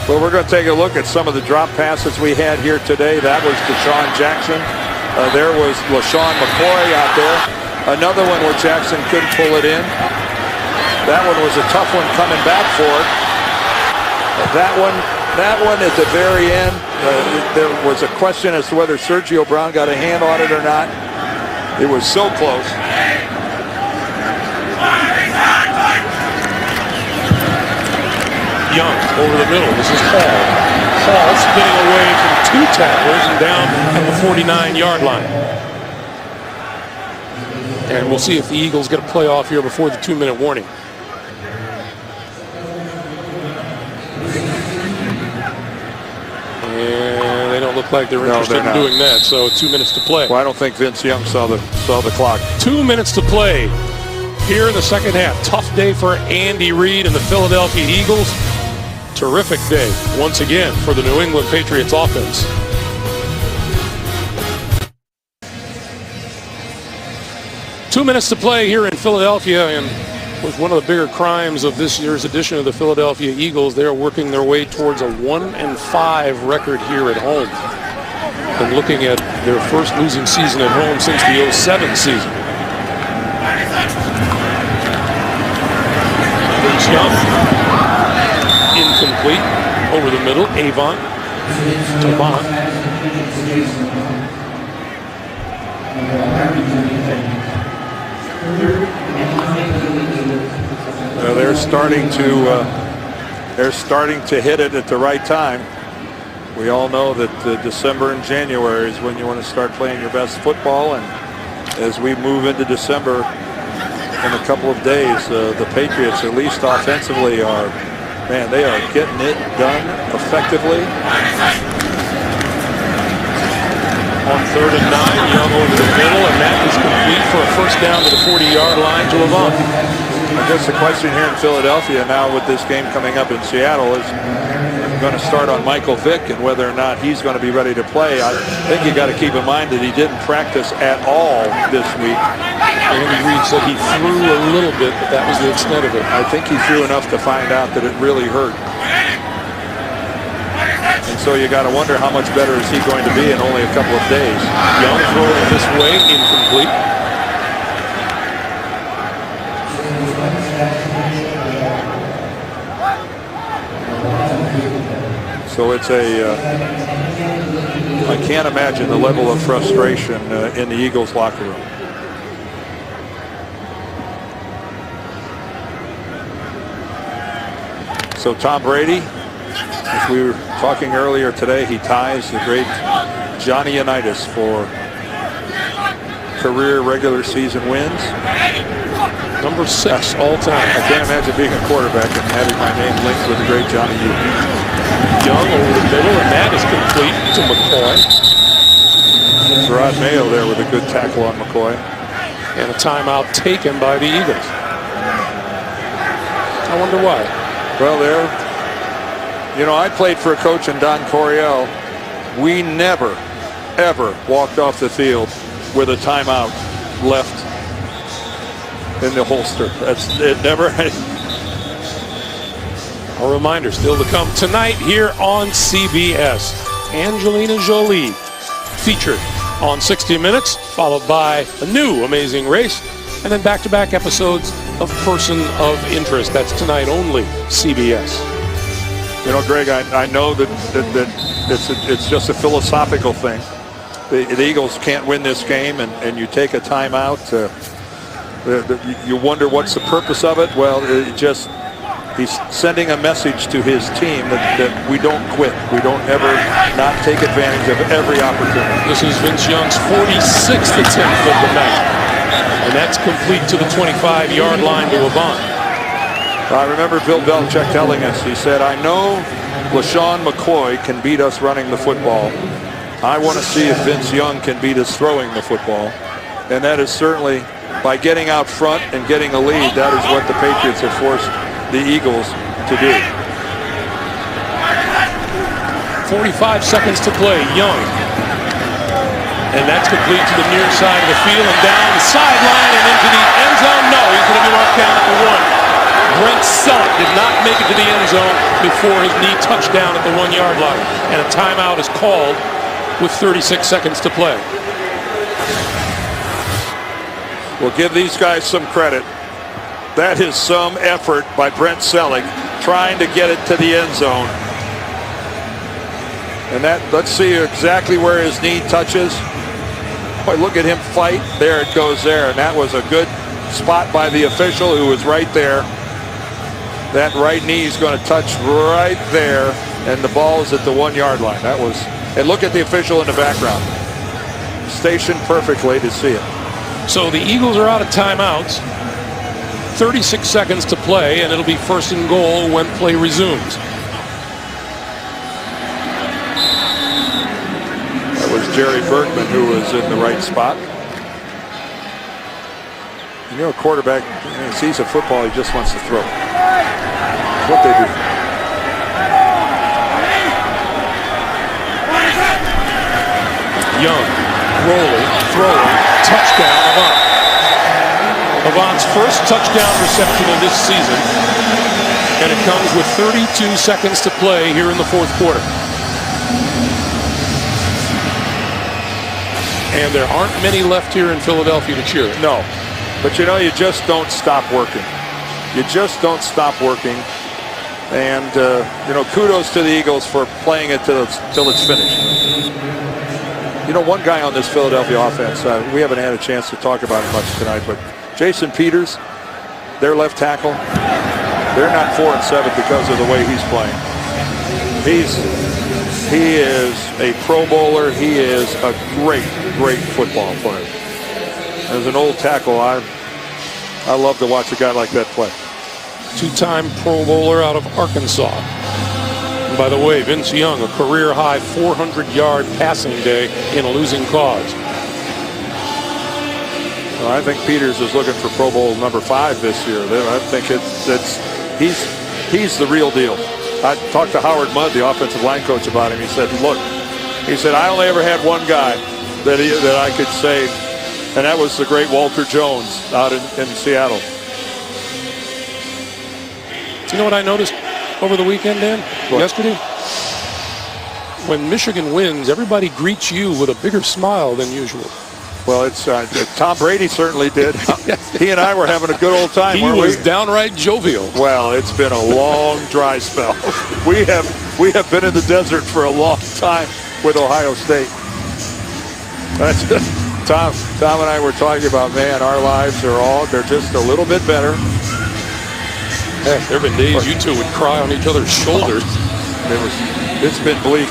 Well, we're going to take a look at some of the drop passes we had here today. That was Deshaun Jackson. There was LaShawn McCoy out there. Another one where Jackson couldn't pull it in. That one was a tough one coming back for it. That one at the very end, there was a question as to whether Sergio Brown got a hand on it or not. It was so close. Young over the middle. This is Hall. Hall spinning away from 2 tacklers and down at the 49-yard line. And we'll see if the Eagles get a playoff here before the 2-minute warning. And they don't look like they're interested in doing that, so 2 minutes to play. Well, I don't think Vince Young saw the clock. 2 minutes to play here in the second half. Tough day for Andy Reid and the Philadelphia Eagles. Terrific day, once again, for the New England Patriots offense. Two minutes to play here in Philadelphia, and with one of the bigger crimes of this year's edition of the Philadelphia Eagles, they are working their way towards a 1-5 record here at home. And looking at their first losing season at home since the 07 season. Vince Young, incomplete, over the middle, Avant. They're starting to hit it at the right time. We all know that December and January is when you want to start playing your best football, and as we move into December in a couple of days, the Patriots, at least offensively, they are getting it done effectively. On 3rd and 9, Young over the middle, and that is complete for a first down to the 40-yard line to Avant. I guess the question here in Philadelphia now with this game coming up in Seattle is going to start on Michael Vick and whether or not he's going to be ready to play. I think you got to keep in mind that he didn't practice at all this week. Andy Reid said he threw a little bit, but that was the extent of it. I think he threw enough to find out that it really hurt. And so you got to wonder how much better is he going to be in only a couple of days. Young throwing this way, incomplete. So it's I can't imagine the level of frustration in the Eagles locker room. So Tom Brady, as we were talking earlier today, he ties the great Johnny Unitas for career regular season wins. Number 6 all time. I can't imagine being a quarterback and having my name linked with the great Johnny U. Young over the middle, and that is complete to McCoy. Rod Mayo there with a good tackle on McCoy. And a timeout taken by the Eagles. I wonder why. Well, I played for a coach in Don Coryell. We never, ever walked off the field with a timeout left in the holster. It never. A reminder still to come tonight here on CBS. Angelina Jolie featured on 60 Minutes, followed by a new Amazing Race, and then back-to-back episodes of Person of Interest. That's tonight only, CBS. Greg, I know that it's just a philosophical thing. The Eagles can't win this game, and you take a timeout. You wonder what's the purpose of it. Well, he's sending a message to his team that we don't quit. We don't ever not take advantage of every opportunity. This is Vince Young's 46th attempt of the night. And that's complete to the 25-yard line to Avant. I remember Bill Belichick telling us, he said, I know LaShawn McCoy can beat us running the football. I want to see if Vince Young can beat us throwing the football. And that is certainly, by getting out front and getting a lead, that is what the Patriots have forced the Eagles to do. 45 seconds to play. Young. And that's complete to the near side of the field and down the sideline and into the end zone. No, he's going to be marked down at the 1. Brent Selleck did not make it to the end zone before his knee touched down at the 1-yard line. And a timeout is called with 36 seconds to play. We'll give these guys some credit. That is some effort by Brent Selleck trying to get it to the end zone. And let's see exactly where his knee touches. Boy, look at him fight. There it goes there. And that was a good spot by the official who was right there. That right knee is going to touch right there. And the ball is at the 1-yard line. And look at the official in the background. Stationed perfectly to see it. So the Eagles are out of timeouts. 36 seconds to play, and it'll be 1st and goal when play resumes. That was Jerry Bergman who was in the right spot. A quarterback, he sees a football, he just wants to throw. That's what they do. Young, rolling, throwing, touchdown, Avant. Avant's first touchdown reception of this season, and it comes with 32 seconds to play here in the 4th quarter. And there aren't many left here in Philadelphia to cheer. No, but you just don't stop working. You just don't stop working. And, kudos to the Eagles for playing it till it's finished. One guy on this Philadelphia offense, we haven't had a chance to talk about it much tonight, but Jason Peters, their left tackle, they're not 4-7 because of the way he's playing. He is a Pro Bowler. He is a great football player. As an old tackle, I love to watch a guy like that play. 2-time Pro Bowler out of Arkansas. And by the way, Vince Young, a career-high 400-yard passing day in a losing cause. Well, I think Peters is looking for Pro Bowl number 5 this year. I think he's the real deal. I talked to Howard Mudd, the offensive line coach, about him. He said, look, I only ever had one guy that I could say, and that was the great Walter Jones out in Seattle. You know what I noticed over the weekend, Dan? What? Yesterday? When Michigan wins, everybody greets you with a bigger smile than usual. Well, it's Tom Brady certainly did. He and I were having a good old time. He was downright jovial. Well, it's been a long dry spell. We have been in the desert for a long time with Ohio State. That's Tom and I were talking about, man, our lives they're just a little bit better. Heck, there have been days you two would cry on each other's shoulders. It's been bleak.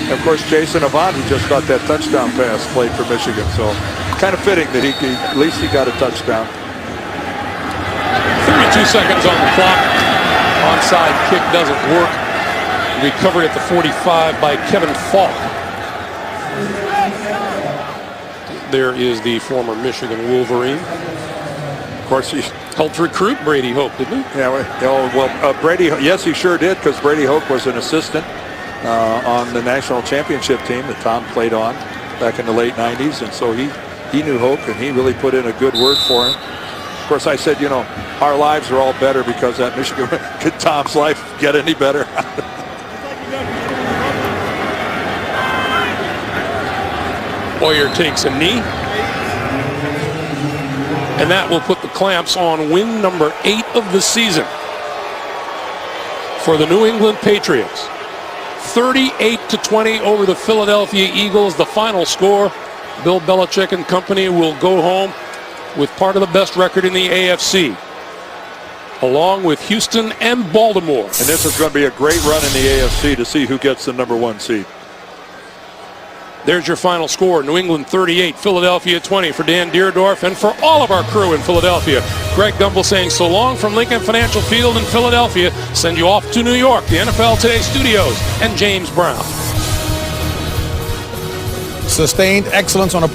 Of course, Jason Avant, who just got that touchdown pass, played for Michigan. So kind of fitting that at least he got a touchdown. 32 seconds on the clock. Onside kick doesn't work. Recovery at the 45 by Kevin Falk. There is the former Michigan Wolverine. Of course, he helped recruit Brady Hoke, didn't he? Yeah, Brady, yes, he sure did, because Brady Hoke was an assistant on the national championship team that Tom played on back in the late 90s. And so he knew Hoke, and he really put in a good word for him. Of course, I said, our lives are all better because that Michigan. Could Tom's life get any better? Boyer takes a knee. And that will put the clamps on win number 8 of the season for the New England Patriots. 38-20 over the Philadelphia Eagles. The final score. Bill Belichick and company will go home with part of the best record in the AFC, along with Houston and Baltimore. And this is going to be a great run in the AFC to see who gets the number 1 seed. There's your final score. New England 38, Philadelphia 20. For Dan Deerdorf and for all of our crew in Philadelphia, Greg Gumbel saying so long from Lincoln Financial Field in Philadelphia. Send you off to New York, the NFL Today studios, and James Brown. Sustained excellence on a